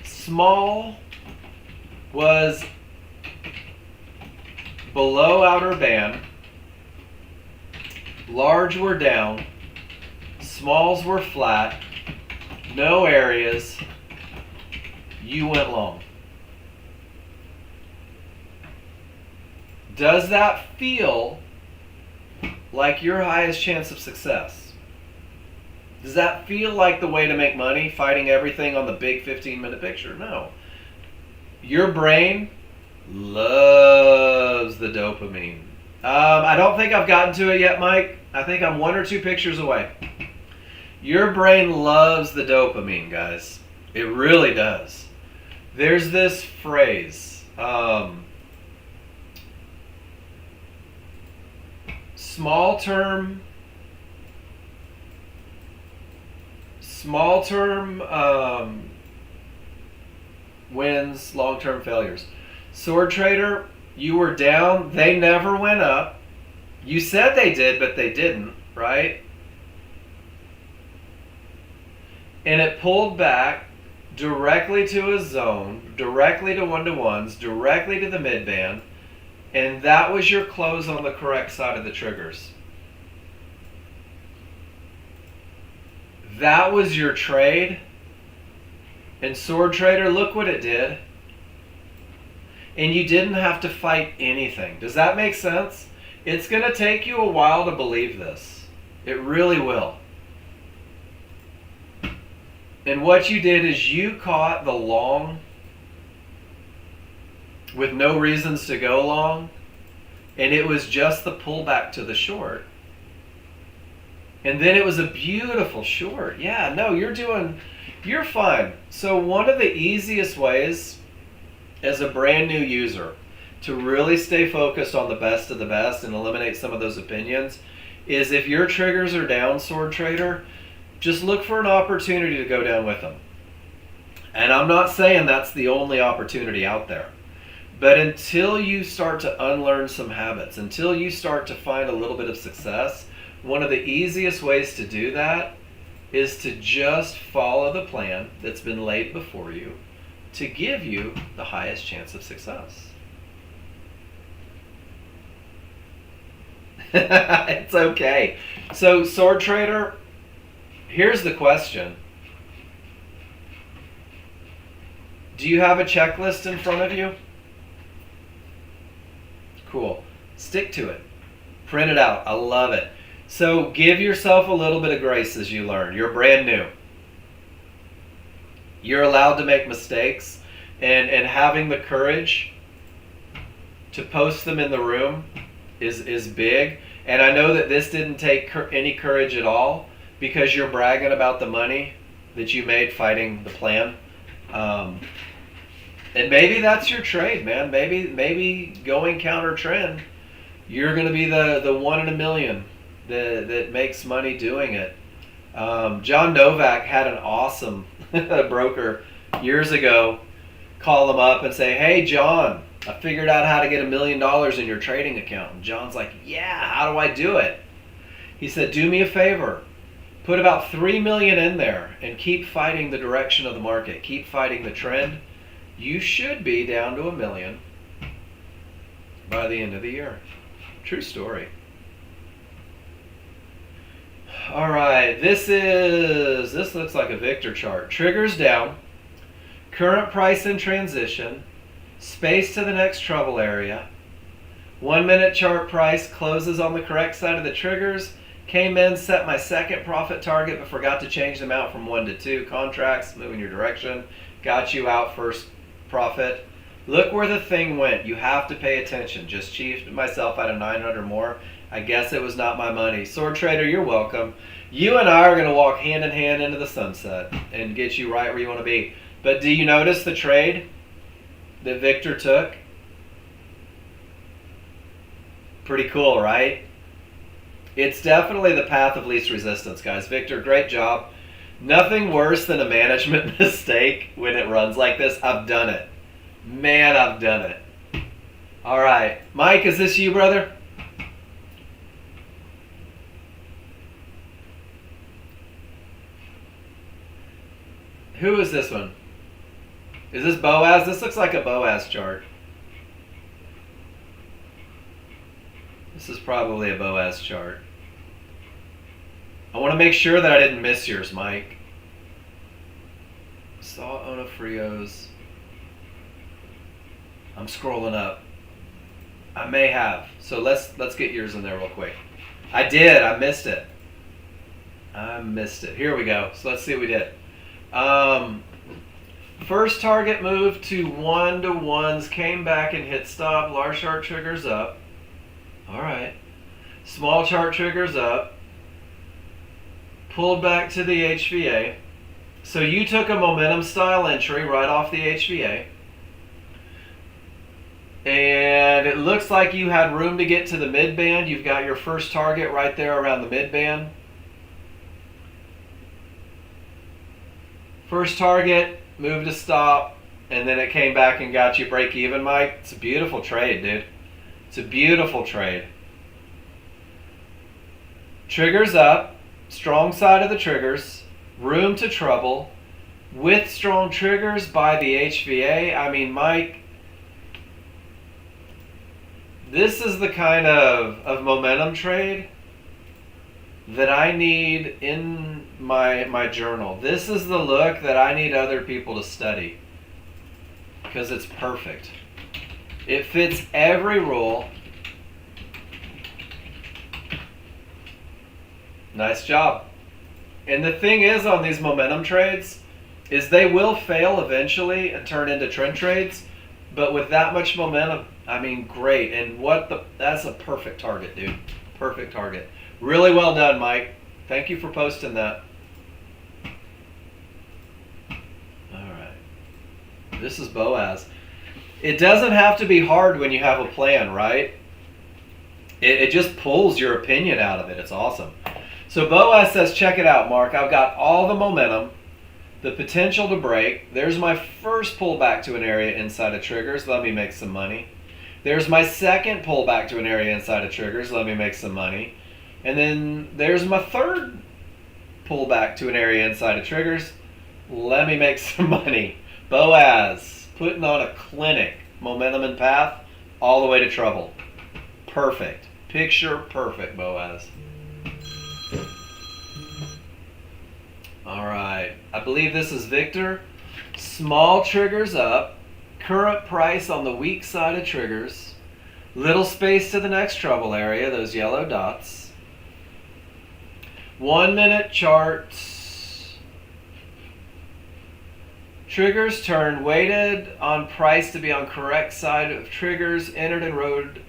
Small was below outer band. Large were down. Smalls were flat. No areas. You went long. Does that feel like your highest chance of success? Does that feel like the way to make money, fighting everything on the big 15-minute picture? No. Your brain loves the dopamine. I don't think I've gotten to it yet, Mike. I think I'm 1 or 2 pictures away. Your brain loves the dopamine, guys. It really does. There's this phrase, small term wins, long term failures. Sword trader, you were down. They never went up. You said they did, but they didn't, right? And it pulled back directly to a zone, directly to 1-to-1s, directly to the mid-band, and that was your close on the correct side of the triggers. That was your trade. And sword trader, look what it did. And you didn't have to fight anything. Does that make sense? It's going to take you a while to believe this. It really will. And what you did is you caught the long with no reasons to go long, and it was just the pullback to the short. And then it was a beautiful short. Yeah, no, you're fine. So one of the easiest ways as a brand new user to really stay focused on the best of the best and eliminate some of those opinions is if your triggers are down, sword trader, just look for an opportunity to go down with them. And I'm not saying that's the only opportunity out there. But until you start to unlearn some habits, until you start to find a little bit of success, one of the easiest ways to do that is to just follow the plan that's been laid before you to give you the highest chance of success. It's okay. So, sword trader, here's the question. Do you have a checklist in front of you? Cool. Stick to it. Print it out. I love it. So give yourself a little bit of grace as you learn. You're brand new. You're allowed to make mistakes, and having the courage to post them in the room is big. And I know that this didn't take any courage at all, because you're bragging about the money that you made fighting the plan. And maybe that's your trade, man. Maybe going counter trend, you're going to be the one in a million that makes money doing it. John Novak had an awesome broker years ago call him up and say, "Hey, John, I figured out how to get $1 million in your trading account." And John's like, "Yeah, how do I do it?" He said, "Do me a favor. Put about 3 million in there and keep fighting the direction of the market. Keep fighting the trend. You should be down to $1 million by the end of the year." True story. All right, this looks like a Victor chart. Triggers down, current price in transition, space to the next trouble area. 1 minute chart price closes on the correct side of the triggers. Came in, set my second profit target, but forgot to change them out from 1 to 2 contracts, moving your direction. Got you out first profit. Look where the thing went. You have to pay attention. Just cheated myself out of 900 more. I guess it was not my money. Sword trader, you're welcome. You and I are going to walk hand in hand into the sunset and get you right where you want to be. But do you notice the trade that Victor took? Pretty cool, right? It's definitely the path of least resistance, guys. Victor, great job. Nothing worse than a management mistake when it runs like this. I've done it. Man, I've done it. All right. Mike, is this you, brother? Who is this one? Is this Boaz? This looks like a Boaz chart. This is probably a Boaz chart. I want to make sure that I didn't miss yours, Mike. Saw Onofrio's. I'm scrolling up. I may have. So let's get yours in there real quick. I did. I missed it. Here we go. So let's see what we did. First target moved to 1 to 1s, came back and hit stop. Large chart triggers up. All right. Small chart triggers up. Pulled back to the HVA. So you took a momentum style entry right off the HVA. And it looks like you had room to get to the mid band. You've got your first target right there around the mid band. First target, moved to stop, and then it came back and got you break even, Mike. It's a beautiful trade, dude. It's a beautiful trade. Triggers up, strong side of the triggers, room to trouble, with strong triggers by the HVA. I mean, Mike, this is the kind of momentum trade that I need in my journal. This is the look that I need other people to study, because it's perfect. It fits every rule. Nice job. And the thing is on these momentum trades is they will fail eventually and turn into trend trades, but with that much momentum, I mean, great. And that's a perfect target, dude. Perfect target. Really well done, Mike. Thank you for posting that. All right. This is Boaz. It doesn't have to be hard when you have a plan, right? It just pulls your opinion out of it. It's awesome. So Boaz says, check it out, Mark. I've got all the momentum, the potential to break. There's my first pullback to an area inside of triggers. Let me make some money. There's my second pullback to an area inside of triggers. Let me make some money. And then there's my third pullback to an area inside of triggers. Let me make some money. Boaz, putting on a clinic, momentum and path, all the way to trouble. Perfect. Picture perfect, Boaz. All right. I believe this is Victor. Small triggers up. Current price on the weak side of triggers. Little space to the next trouble area, those yellow dots. 1 minute charts. Triggers turn, weighted on price to be on correct side of triggers, entered and rode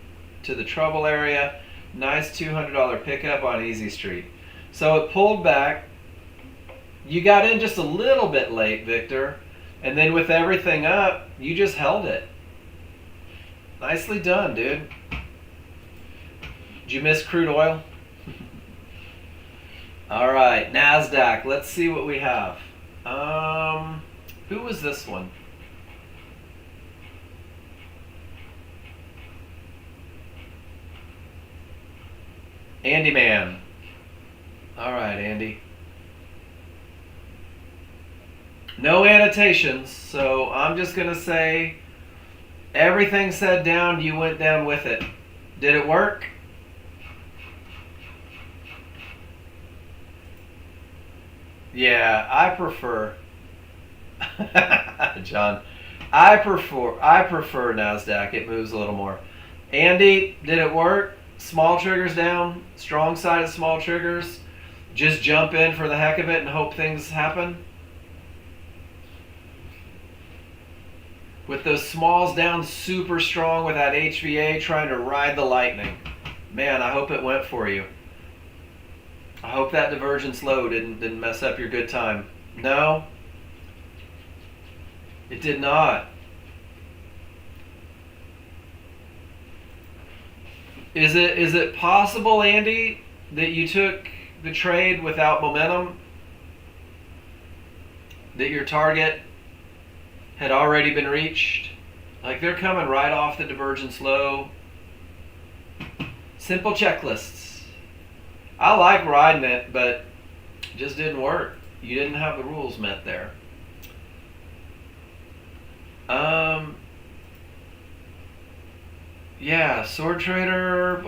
to the trouble area. Nice $200 pickup on Easy Street. So it pulled back. You got in just a little bit late, Victor. And then with everything up, you just held it. Nicely done, dude. Did you miss crude oil? All right, NASDAQ. Let's see what we have. Who was this one? Andy Man. All right, Andy. No annotations, so I'm just going to say everything said down, you went down with it. Did it work? Yeah, I prefer John. I prefer NASDAQ. It moves a little more. Andy, did it work? Small triggers down, strong side of small triggers. Just jump in for the heck of it and hope things happen. With those smalls down super strong with that HVA trying to ride the lightning. Man, I hope it went for you. I hope that divergence low didn't mess up your good time. No? It did not. Is it possible, Andy, that you took the trade without momentum? That your target had already been reached? Like they're coming right off the divergence low. Simple checklists. I like riding it, but it just didn't work. You didn't have the rules met there. Yeah, Sword Trader.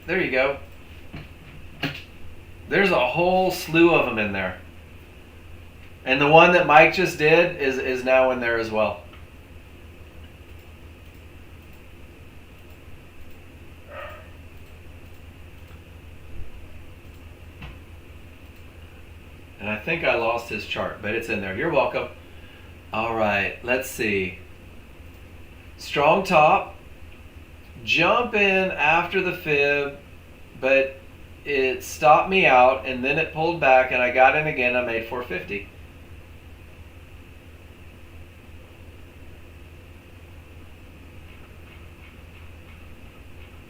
There you go. There's a whole slew of them in there. And the one that Mike just did is now in there as well. And I think I lost his chart, but it's in there. You're welcome. All right, let's see. Strong top. Jump in after the fib, but it stopped me out, and then it pulled back, and I got in again. I made 450.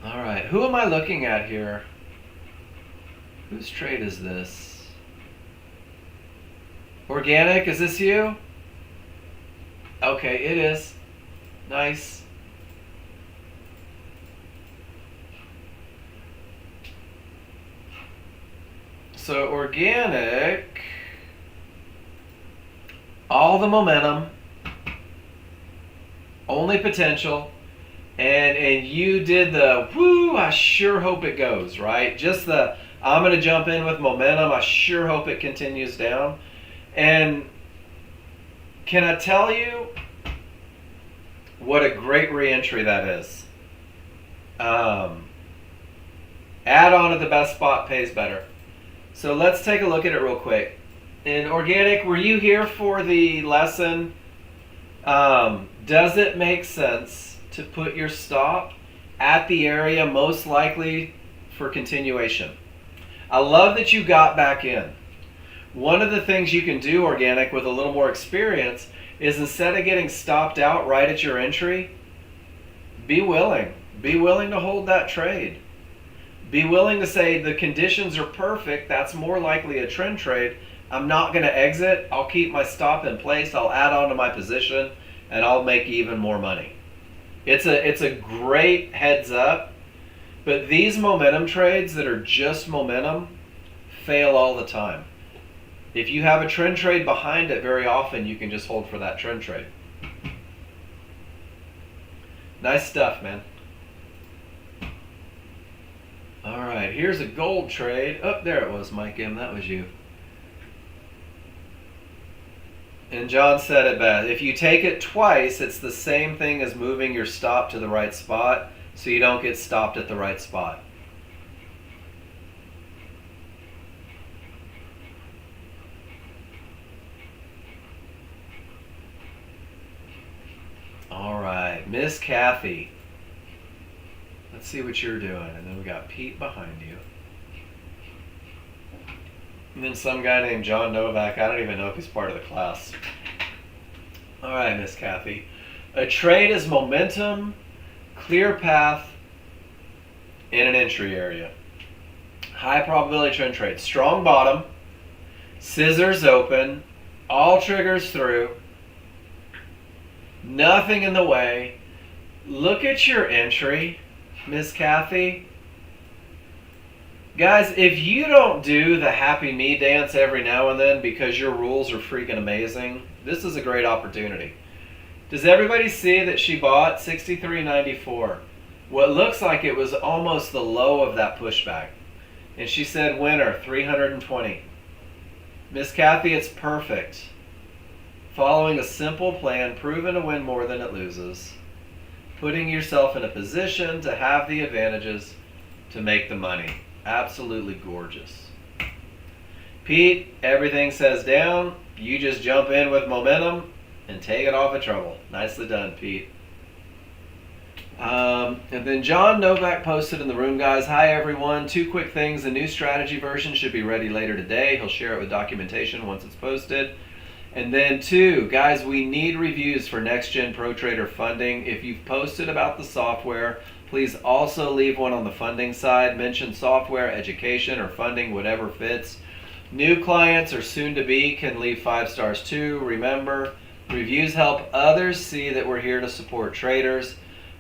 All right, who am I looking at here? Whose trade is this? Organic, is this you? Okay, it is. Nice. So organic, all the momentum, only potential, and you did the woo, I sure hope it goes, right? Just the I'm going to jump in with momentum, I sure hope it continues down. And can I tell you what a great re-entry that is? Add on at the best spot pays better. So let's take a look at it real quick. In organic, were you here for the lesson? Does it make sense to put your stop at the area most likely for continuation? I love that you got back in. One of the things you can do, organic, with a little more experience is instead of getting stopped out right at your entry, be willing. Be willing to hold that trade. Be willing to say the conditions are perfect. That's more likely a trend trade. I'm not going to exit. I'll keep my stop in place. I'll add on to my position, and I'll make even more money. It's a great heads up. But these momentum trades that are just momentum fail all the time. If you have a trend trade behind it, very often you can just hold for that trend trade. Nice stuff, man. right, here's a gold trade. Oh, there it was, Mike M. That was you. And John said it best. If you take it twice, it's the same thing as moving your stop to the right spot, so you don't get stopped at the right spot. All right, Miss Kathy. Let's see what you're doing. And then we got Pete behind you. And then some guy named John Novak. I don't even know if he's part of the class. All right, Miss Kathy. A trade is momentum, clear path, in an entry area. High probability trend trade. Strong bottom, scissors open, all triggers through, nothing in the way. Look at your entry, Miss Kathy. Guys, if you don't do the happy me dance every now and then because your rules are freaking amazing, this is a great opportunity. Does everybody see that she bought 63.94? What looks like it was almost the low of that pushback. And she said winner, 320. Miss Kathy, it's perfect. Following a simple plan, proven to win more than it loses. Putting yourself in a position to have the advantages to make the money. Absolutely gorgeous. Pete, everything says down. You just jump in with momentum and take it off of trouble. Nicely done, Pete. And then John Novak posted in the room, guys. Hi, everyone. 2 quick things. The new strategy version should be ready later today. He'll share it with documentation once it's posted. And then 2, guys, we need reviews for Nexgen Pro Trader funding. If you've posted about the software, please also leave one on the funding side. Mention software, education, or funding, whatever fits. New clients or soon to be can leave 5 stars too. Remember, reviews help others see that we're here to support traders.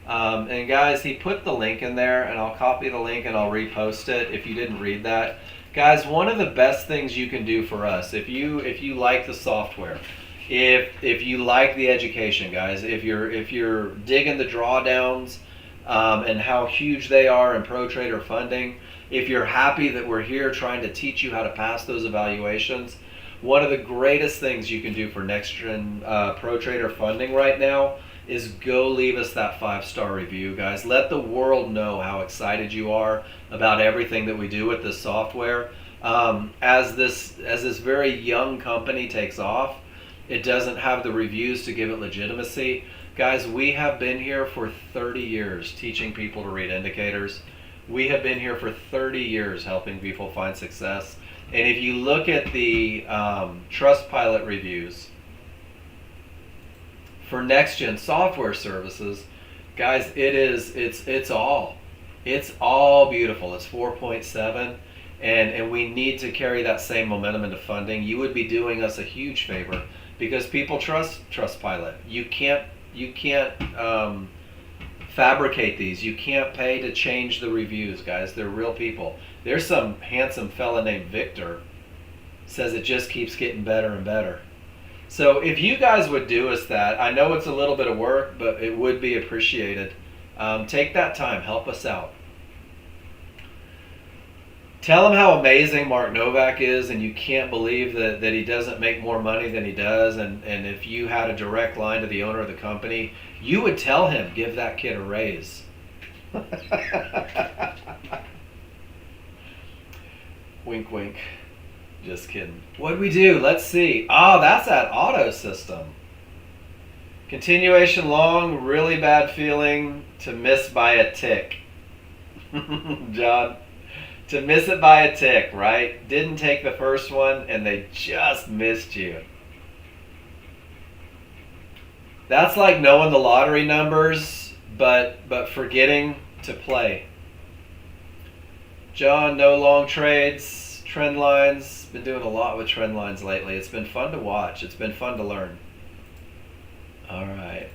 And guys, he put the link in there, and I'll copy the link and I'll repost it if you didn't read that. Guys, one of the best things you can do for us, if you like the software, if you like the education, guys, if you're digging the drawdowns and how huge they are in Pro Trader funding, if you're happy that we're here trying to teach you how to pass those evaluations, one of the greatest things you can do for Nexgen Pro Trader funding right now is go leave us that 5-star review, guys. Let the world know how excited you are about everything that we do with this software. As this very young company takes off, it doesn't have the reviews to give it legitimacy. Guys, we have been here for 30 years teaching people to read indicators. We have been here for 30 years helping people find success. And if you look at the Trustpilot reviews for Nexgen software services, guys, it's all beautiful. It's 4.7, and we need to carry that same momentum into funding. You would be doing us a huge favor because people trust Trustpilot. You can't fabricate these. You can't pay to change the reviews, guys. They're real people. There's some handsome fella named Victor says it just keeps getting better and better. So if you guys would do us that, I know it's a little bit of work, but it would be appreciated. Take that time, help us out. Tell him how amazing Mark Novak is, and you can't believe that he doesn't make more money than he does. And if you had a direct line to the owner of the company, you would tell him, give that kid a raise. Wink, wink. Just kidding. What'd we do? Let's see. Oh, that's that auto system. Continuation long, really bad feeling to miss by a tick. John, to miss it by a tick, right? Didn't take the first one and they just missed you. That's like knowing the lottery numbers, but forgetting to play. John, no long trades, trend lines. Been doing a lot with trend lines lately. It's been fun to watch. It's been fun to learn. All right.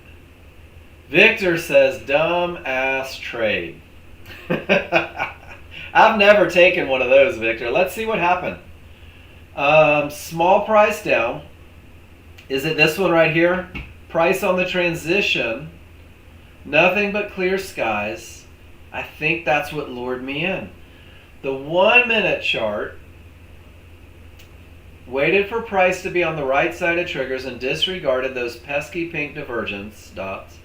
Victor says, dumb ass trade. I've never taken one of those, Victor. Let's see what happened. Small price down. Is it this one right here? Price on the transition. Nothing but clear skies. I think that's what lured me in. The 1 minute chart waited for price to be on the right side of triggers and disregarded those pesky pink divergence dots,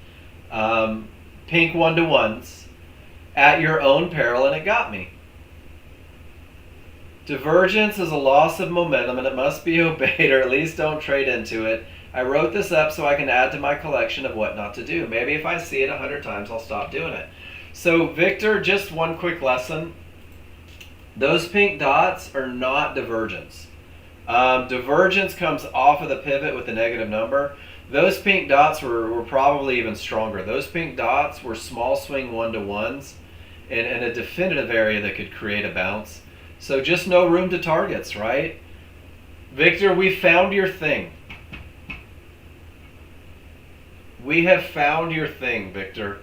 pink 1-to-1s, at your own peril, and it got me. Divergence is a loss of momentum and it must be obeyed, or at least don't trade into it. I wrote this up so I can add to my collection of what not to do. Maybe if I see it 100 times, I'll stop doing it. So Victor, just one quick lesson. Those pink dots are not divergence. Divergence comes off of the pivot with a negative number. Those pink dots were probably even stronger. Those pink dots were small swing 1-to-1s in a definitive area that could create a bounce. So just no room to targets, right? Victor, we found your thing. We have found your thing, Victor.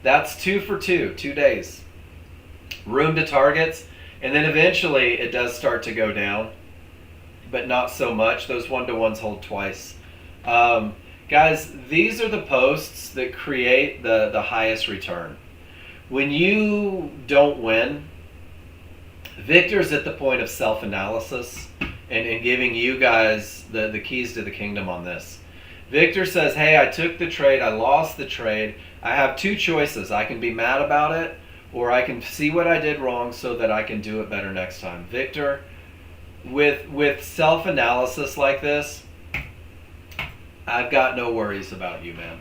That's 2 for 2 days. Room to targets, and then eventually it does start to go down, but not so much. Those 1-to-1s hold twice. Guys, these are the posts that create the highest return. When you don't win, Victor's at the point of self-analysis and giving you guys the keys to the kingdom on this. Victor says, hey, I took the trade, I lost the trade. I have 2 choices. I can be mad about it, or I can see what I did wrong so that I can do it better next time. Victor, with self-analysis like this, I've got no worries about you, man.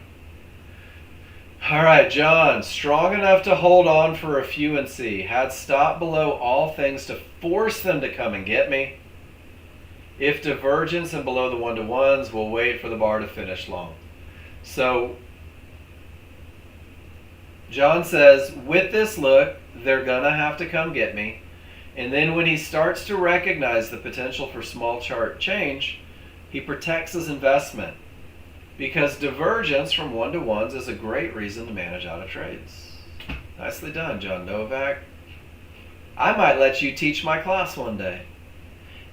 All right, John, strong enough to hold on for a few and see. Had stop below all things to force them to come and get me. If divergence and below the 1-to-1s, we'll wait for the bar to finish long. So John says, with this look, they're going to have to come get me. And then when he starts to recognize the potential for small chart change, he protects his investment. Because divergence from 1-to-1s is a great reason to manage out of trades. Nicely done, John Novak. I might let you teach my class one day.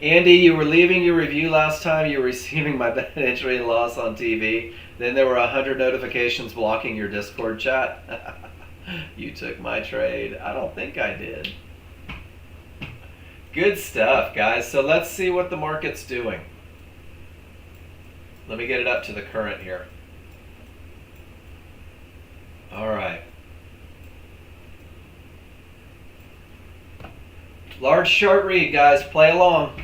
Andy, you were leaving your review last time. You were receiving my bet entry and loss on TV. Then there were 100 notifications blocking your Discord chat. You took my trade. I don't think I did. Good stuff, guys. So let's see what the market's doing. Let me get it up to the current here. All right. Large chart read, guys. Play along.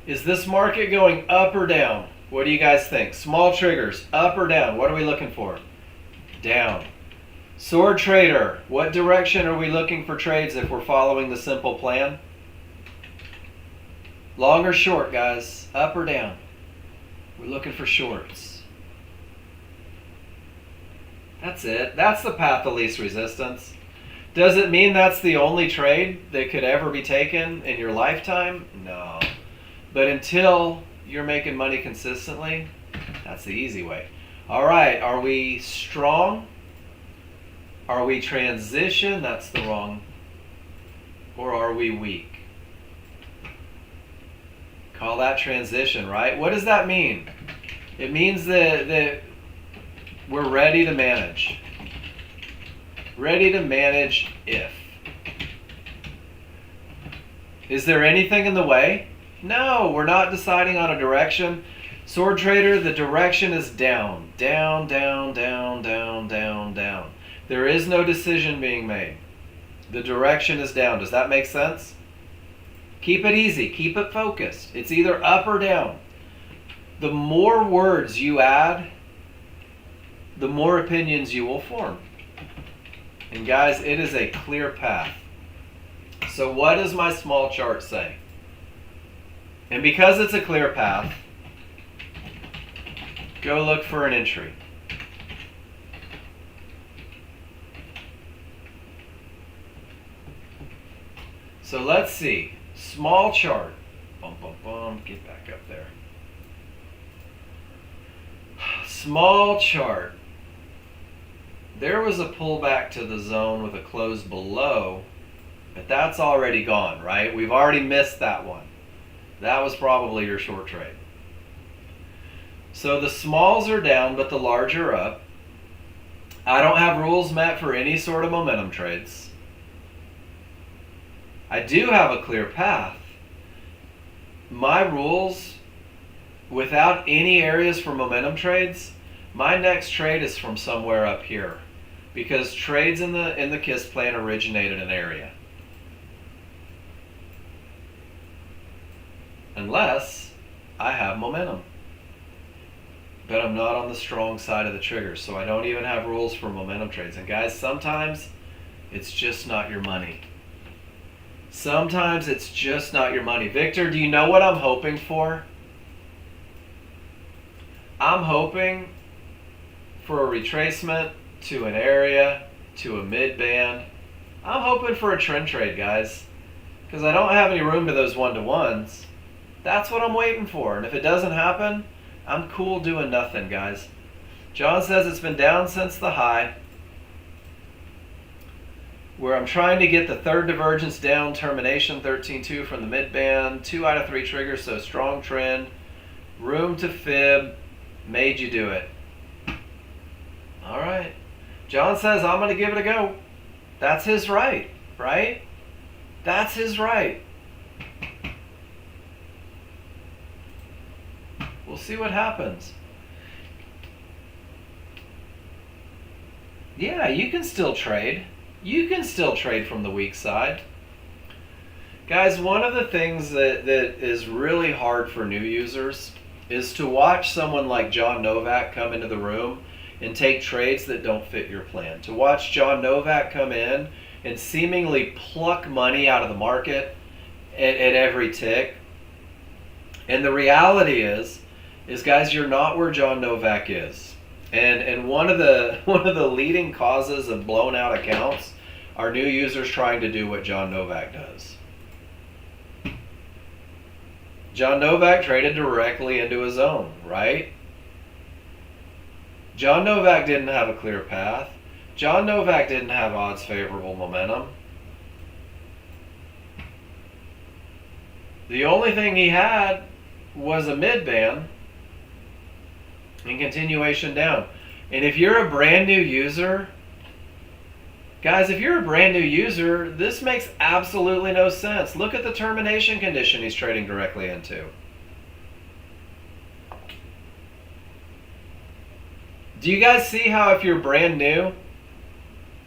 Is this market going up or down? What do you guys think? Small triggers, up or down? What are we looking for? Down. Sword trader, what direction are we looking for trades if we're following the simple plan? Long or short, guys? Up or down? We're looking for shorts. That's it. That's the path of least resistance. Does it mean that's the only trade that could ever be taken in your lifetime? No. But until you're making money consistently, that's the easy way. All right, are we strong? Are we transition? That's the wrong. Or are we weak? Call that transition, right? What does that mean? It means that we're ready to manage. Ready to manage if. Is there anything in the way? No, we're not deciding on a direction. Sword trader, the direction is down. Down, down, down, down, down, down. There is no decision being made. The direction is down. Does that make sense? Keep it easy. Keep it focused. It's either up or down. The more words you add, the more opinions you will form. And guys, it is a clear path. So what does my small chart say? And because it's a clear path, go look for an entry. So let's see. Small chart. Bum, bum, bum. Get back up there. Small chart. There was a pullback to the zone with a close below, but that's already gone, right? We've already missed that one. That was probably your short trade. So the smalls are down, but the large are up. I don't have rules met for any sort of momentum trades. I do have a clear path. My rules, without any areas for momentum trades, my next trade is from somewhere up here, because trades in the KISS plan originate in an area. Unless I have momentum. But I'm not on the strong side of the trigger, so I don't even have rules for momentum trades. And guys, sometimes it's just not your money. Sometimes it's just not your money. Victor, do you know what I'm hoping for? I'm hoping for a retracement to an area, to a mid-band. I'm hoping for a trend trade, guys, because I don't have any room to those one-to-ones. That's what I'm waiting for. And if it doesn't happen, I'm cool doing nothing, guys. John says it's been down since the high, where I'm trying to get the third divergence down, termination 13.2 from the mid-band, 2 out of 3 triggers, so strong trend, room to fib, made you do it. All right. John says I'm going to give it a go. That's his right, right? That's his right. We'll see what happens. Yeah, you can still trade. You can still trade from the weak side. Guys, one of the things that is really hard for new users is to watch someone like John Novak come into the room and take trades that don't fit your plan. To watch John Novak come in and seemingly pluck money out of the market at every tick. And the reality is guys, you're not where John Novak is. And one of the leading causes of blown out accounts are new users trying to do what John Novak does. John Novak traded directly into his zone, right? John Novak didn't have a clear path. John Novak didn't have odds favorable momentum. The only thing he had was a mid-band and continuation down. And if you're a brand new user, guys, if you're a brand new user, this makes absolutely no sense. Look at the termination condition he's trading directly into. Do you guys see how if you're brand new,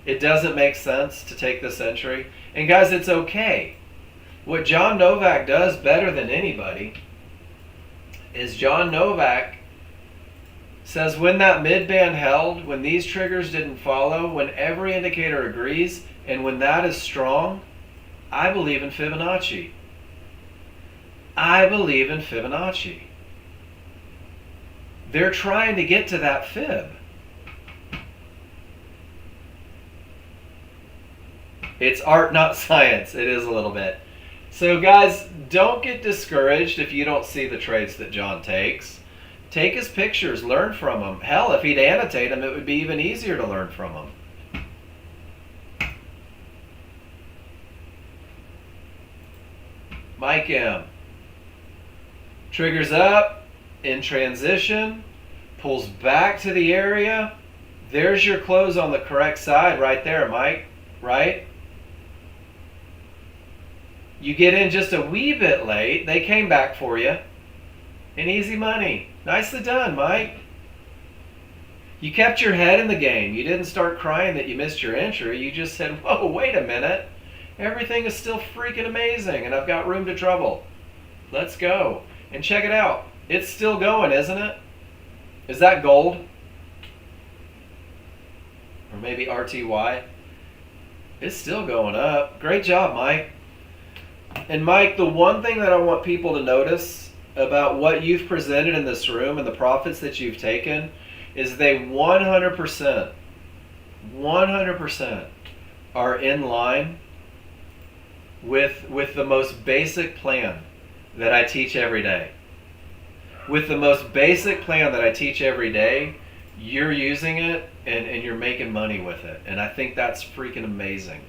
it doesn't make sense to take this entry? And guys, it's okay. What John Novak does better than anybody is John Novak says when that mid-band held, when these triggers didn't follow, when every indicator agrees, and when that is strong, I believe in Fibonacci. I believe in Fibonacci. They're trying to get to that fib. It's art, not science. It is a little bit. So guys, don't get discouraged if you don't see the trades that John takes. Take his pictures, learn from him. Hell, if he'd annotate them, it would be even easier to learn from him. Mike M. Triggers up, in transition, pulls back to the area. There's your close on the correct side right there, Mike, right? You get in just a wee bit late. They came back for you. And easy money. Nicely done, Mike. You kept your head in the game. You didn't start crying that you missed your entry. You just said, whoa, wait a minute. Everything is still freaking amazing, and I've got room to trouble. Let's go. And check it out. It's still going, isn't it? Is that gold? Or maybe RTY? It's still going up. Great job, Mike. And Mike, the one thing that I want people to notice about what you've presented in this room and the profits that you've taken is they 100% are in line with the most basic plan that I teach every day. With the most basic plan that I teach every day, you're using it and you're making money with it. And I think that's freaking amazing.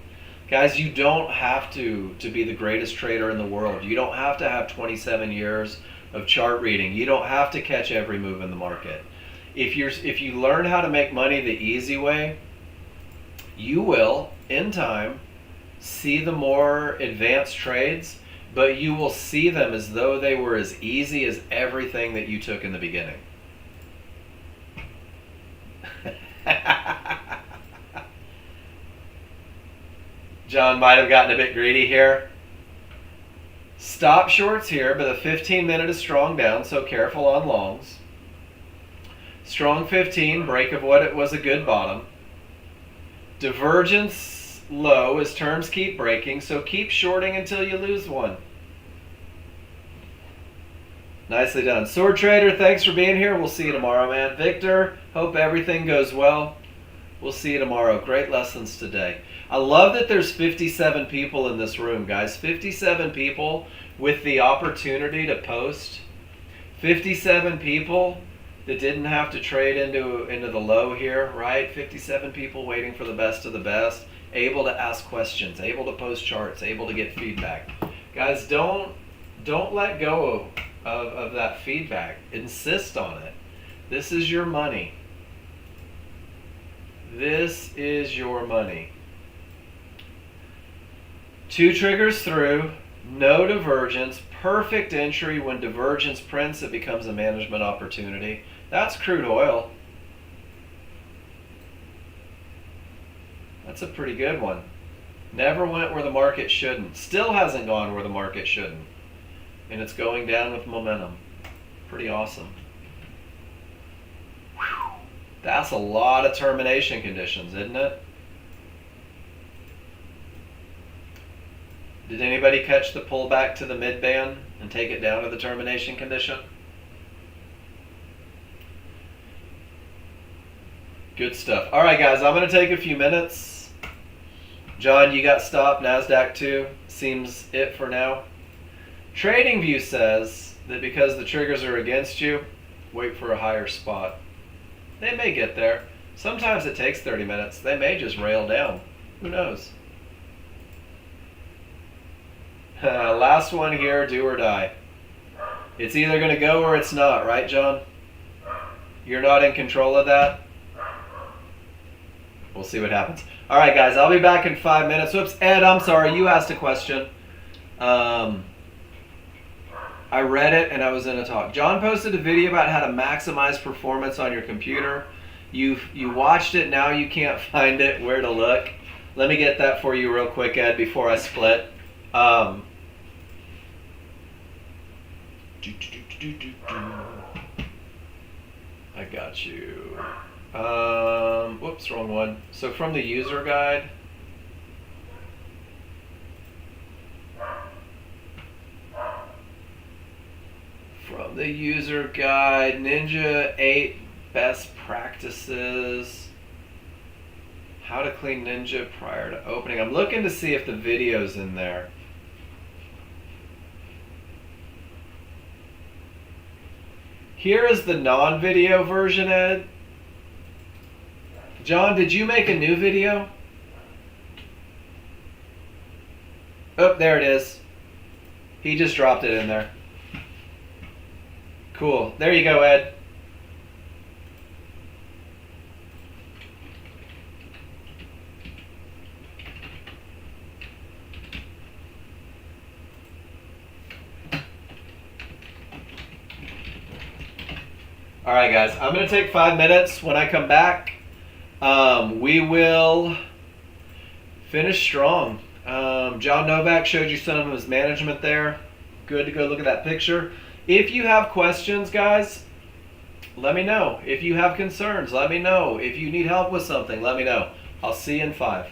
Guys, you don't have to be the greatest trader in the world. You don't have to have 27 years of chart reading. You don't have to catch every move in the market. If you learn how to make money the easy way, you will in time see the more advanced trades, but you will see them as though they were as easy as everything that you took in the beginning. John might have gotten a bit greedy here. Stop shorts here, but the 15-minute is strong down, so careful on longs. Strong 15, break of what it was a good bottom. Divergence low as terms keep breaking, so keep shorting until you lose one. Nicely done. Sword Trader, thanks for being here. We'll see you tomorrow, man. Victor, hope everything goes well. We'll see you tomorrow. Great lessons today. I love that there's 57 people in this room, guys. 57 people with the opportunity to post. 57 people that didn't have to trade into the low here, right? 57 people waiting for the best of the best, able to ask questions, able to post charts, able to get feedback. Guys, don't let go of that feedback. Insist on it. This is your money. This is your money. 2 triggers through, no divergence, perfect entry. When divergence prints, it becomes a management opportunity. That's crude oil. That's a pretty good one. Never went where the market shouldn't. Still hasn't gone where the market shouldn't. And it's going down with momentum. Pretty awesome. Whew. That's a lot of termination conditions, isn't it? Did anybody catch the pullback to the mid-band and take it down to the termination condition? Good stuff. All right, guys, I'm going to take a few minutes. John, you got stopped. NASDAQ too. Seems it for now. TradingView says that because the triggers are against you, wait for a higher spot. They may get there. Sometimes it takes 30 minutes. They may just rail down. Who knows? Last one here, do or die. It's either going to go or it's not, right, John? You're not in control of that? We'll see what happens. All right, guys, I'll be back in 5 minutes. Whoops, Ed, I'm sorry. You asked a question. I read it and I was in a talk. John posted a video about how to maximize performance on your computer. You watched it, now you can't find it, where to look. Let me get that for you real quick, Ed, before I split. I got you. Whoops, wrong one. So from the user guide, Ninja 8 best practices. How to clean Ninja prior to opening. I'm looking to see if the video's in there. Here is the non-video version, Ed. John, did you make a new video? Oh, there it is. He just dropped it in there. Cool. There you go, Ed. All right, guys. I'm going to take 5 minutes. When I come back, we will finish strong. John Novak showed you some of his management there. Good to go look at that picture. If you have questions, guys, let me know. If you have concerns, let me know. If you need help with something, let me know. I'll see you in 5.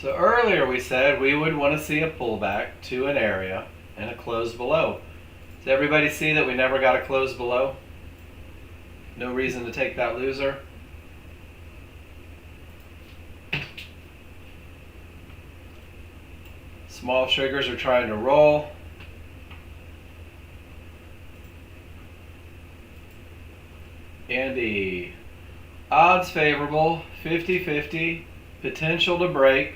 So earlier we said we would want to see a pullback to an area and a close below. Does everybody see that we never got a close below? No reason to take that loser. Small triggers are trying to roll. Andy, odds favorable, 50-50, potential to break.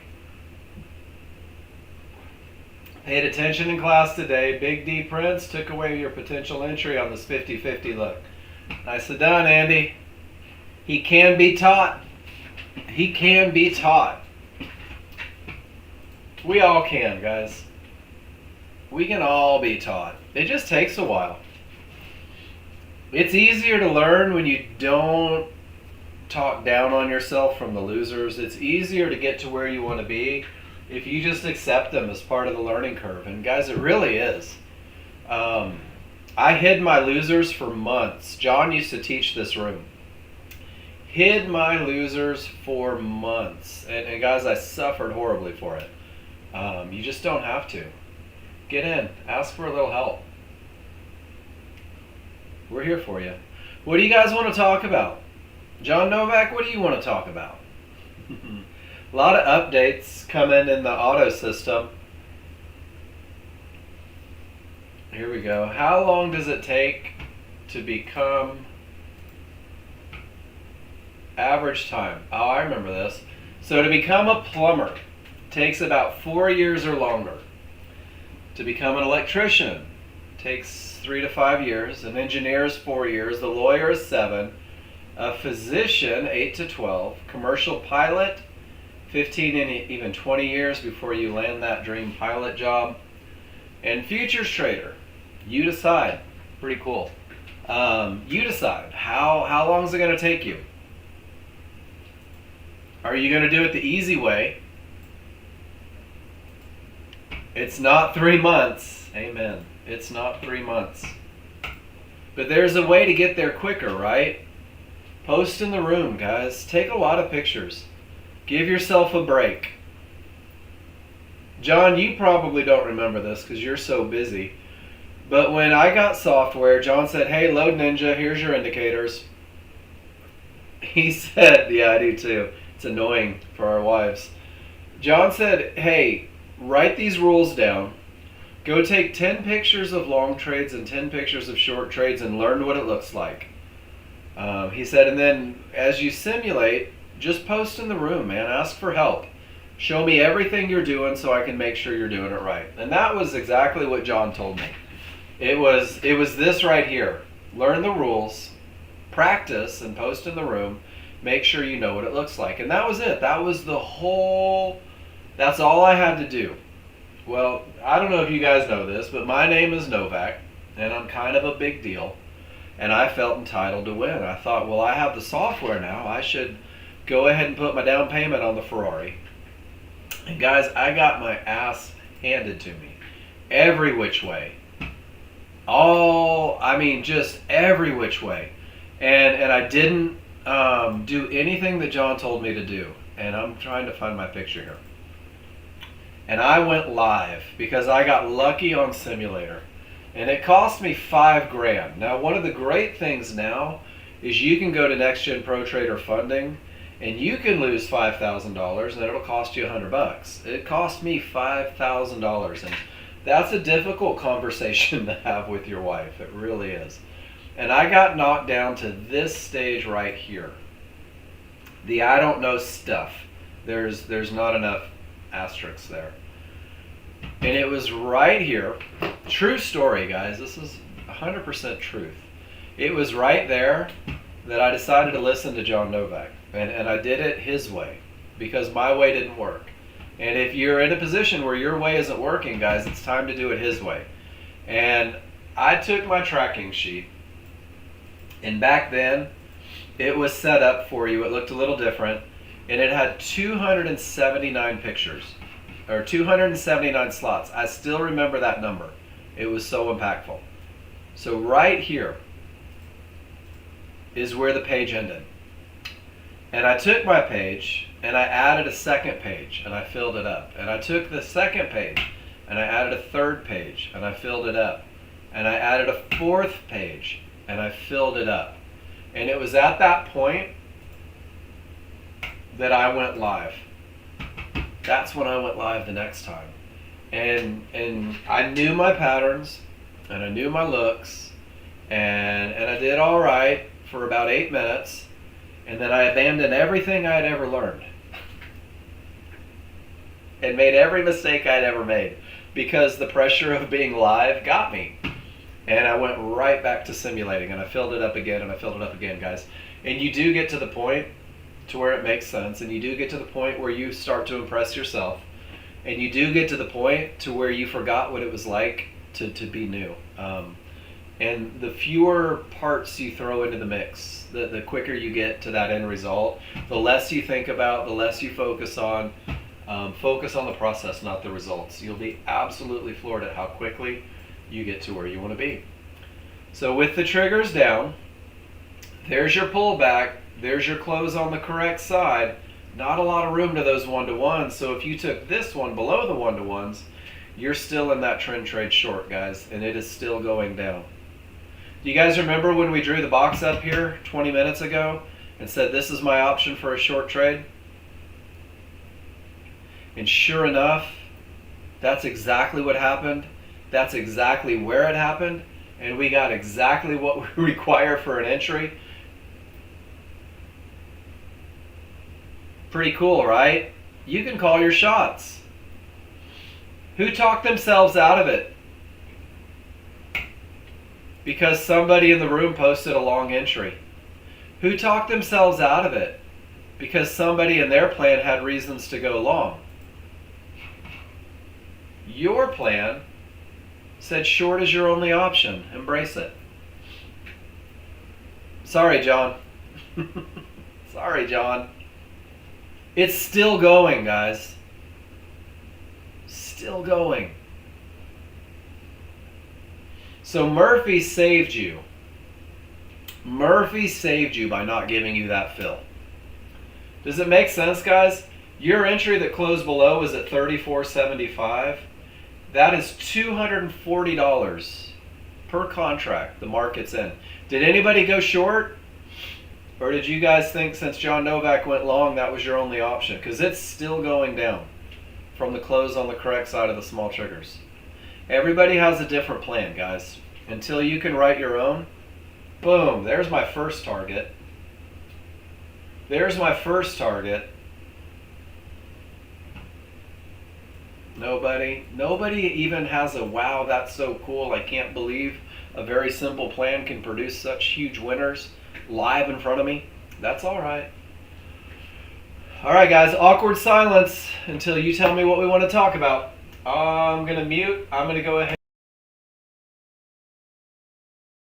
Paid attention in class today. Big D Prince took away your potential entry on this 50-50 look. Nicely done, Andy. He can be taught. He can be taught. We all can, guys. We can all be taught. It just takes a while. It's easier to learn when you don't talk down on yourself from the losers. It's easier to get to where you want to be if you just accept them as part of the learning curve. And guys, it really is. I hid my losers for months. John used to teach this room. Hid my losers for months. And guys, I suffered horribly for it. You just don't have to. Get in. Ask for a little help. We're here for you. What do you guys want to talk about? John Novak, what do you want to talk about? A lot of updates coming in the auto system. Here we go. How long does it take to become average time? Oh, I remember this. So to become a plumber takes about 4 years or longer. To become an electrician takes 3 to 5 years. An engineer is 4 years. The lawyer is 7. A physician, 8 to 12. Commercial pilot, 15 and even 20 years before you land that dream pilot job. And futures trader, you decide. Pretty cool. You decide. How long is it going to take you? Are you going to do it the easy way? It's not 3 months. Amen. It's not 3 months. But there's a way to get there quicker, right? Post in the room, guys. Take a lot of pictures. Give yourself a break. John, you probably don't remember this because you're so busy. But when I got software, John said, hey, Load Ninja, here's your indicators. He said, yeah, I do too. It's annoying for our wives. John said, hey, write these rules down. Go take 10 pictures of long trades and 10 pictures of short trades and learn what it looks like. He said, and then as you simulate, just post in the room, man. Ask for help. Show me everything you're doing so I can make sure you're doing it right. And that was exactly what John told me. It was this right here. Learn the rules, practice, and post in the room. Make sure you know what it looks like. And that was it. That was that's all I had to do. Well, I don't know if you guys know this, but my name is Novak, and I'm kind of a big deal. And I felt entitled to win. I thought, well, I have the software now. I should go ahead and put my down payment on the Ferrari. And guys, I got my ass handed to me. Every which way. Just every which way. And I didn't do anything that John told me to do. And I'm trying to find my picture here. And I went live because I got lucky on Simulator. And it cost me $5,000. Now, one of the great things now is you can go to Nexgen Pro Trader Funding and you can lose $5,000 and it'll cost you $100. It cost me $5,000, and that's a difficult conversation to have with your wife. It really is. And I got knocked down to this stage right here. The I don't know stuff. There's not enough asterisks there. And it was right here. True story, guys. This is 100% truth. It was right there that I decided to listen to John Novak. And I did it his way because my way didn't work. And if you're in a position where your way isn't working, guys, it's time to do it his way. And I took my tracking sheet, and back then it was set up for you. It looked a little different, and it had 279 pictures. Or 279 slots. I still remember that number. It was so impactful. So right here is where the page ended. And I took my page and I added a second page and I filled it up. And I took the second page and I added a third page and I filled it up. And I added a fourth page and I filled it up. And it was at that point that I went live. That's when I went live the next time. And I knew my patterns and I knew my looks and I did all right for about 8 minutes. And then I abandoned everything I had ever learned and made every mistake I'd ever made because the pressure of being live got me. And I went right back to simulating and I filled it up again and I filled it up again, guys. And you do get to the point to where it makes sense, and you do get to the point where you start to impress yourself, and you do get to the point to where you forgot what it was like to be new. And the fewer parts you throw into the mix, the quicker you get to that end result, the less you think about, the less you focus on. Focus on the process, not the results. You'll be absolutely floored at how quickly you get to where you want to be. So with the triggers down, there's your pullback, there's your close on the correct side. Not a lot of room to those one-to-ones, so if you took this one below the one-to-ones, you're still in that trend trade short, guys, and it is still going down. Do you guys remember when we drew the box up here 20 minutes ago and said this is my option for a short trade? And sure enough, that's exactly what happened. That's exactly where it happened, and we got exactly what we require for an entry. Pretty cool, right? You can call your shots. Who talked themselves out of it? Because somebody in the room posted a long entry. Who talked themselves out of it? Because somebody in their plan had reasons to go long. Your plan said short is your only option. Embrace it. Sorry, John. Sorry, John. It's still going, guys. Still going. So Murphy saved you. Murphy saved you by not giving you that fill. Does it make sense, guys? Your entry that closed below was at $34.75. That is $240 per contract the market's in. Did anybody go short? Or did you guys think since John Novak went long, that was your only option? Because it's still going down from the close on the correct side of the small triggers. Everybody has a different plan, guys. Until you can write your own, boom, there's my first target. There's my first target. Nobody even has a wow, that's so cool, I can't believe a very simple plan can produce such huge winners live in front of me. That's all right. All right, guys, awkward silence until you tell me what we want to talk about. I'm going to mute. I'm going to go ahead.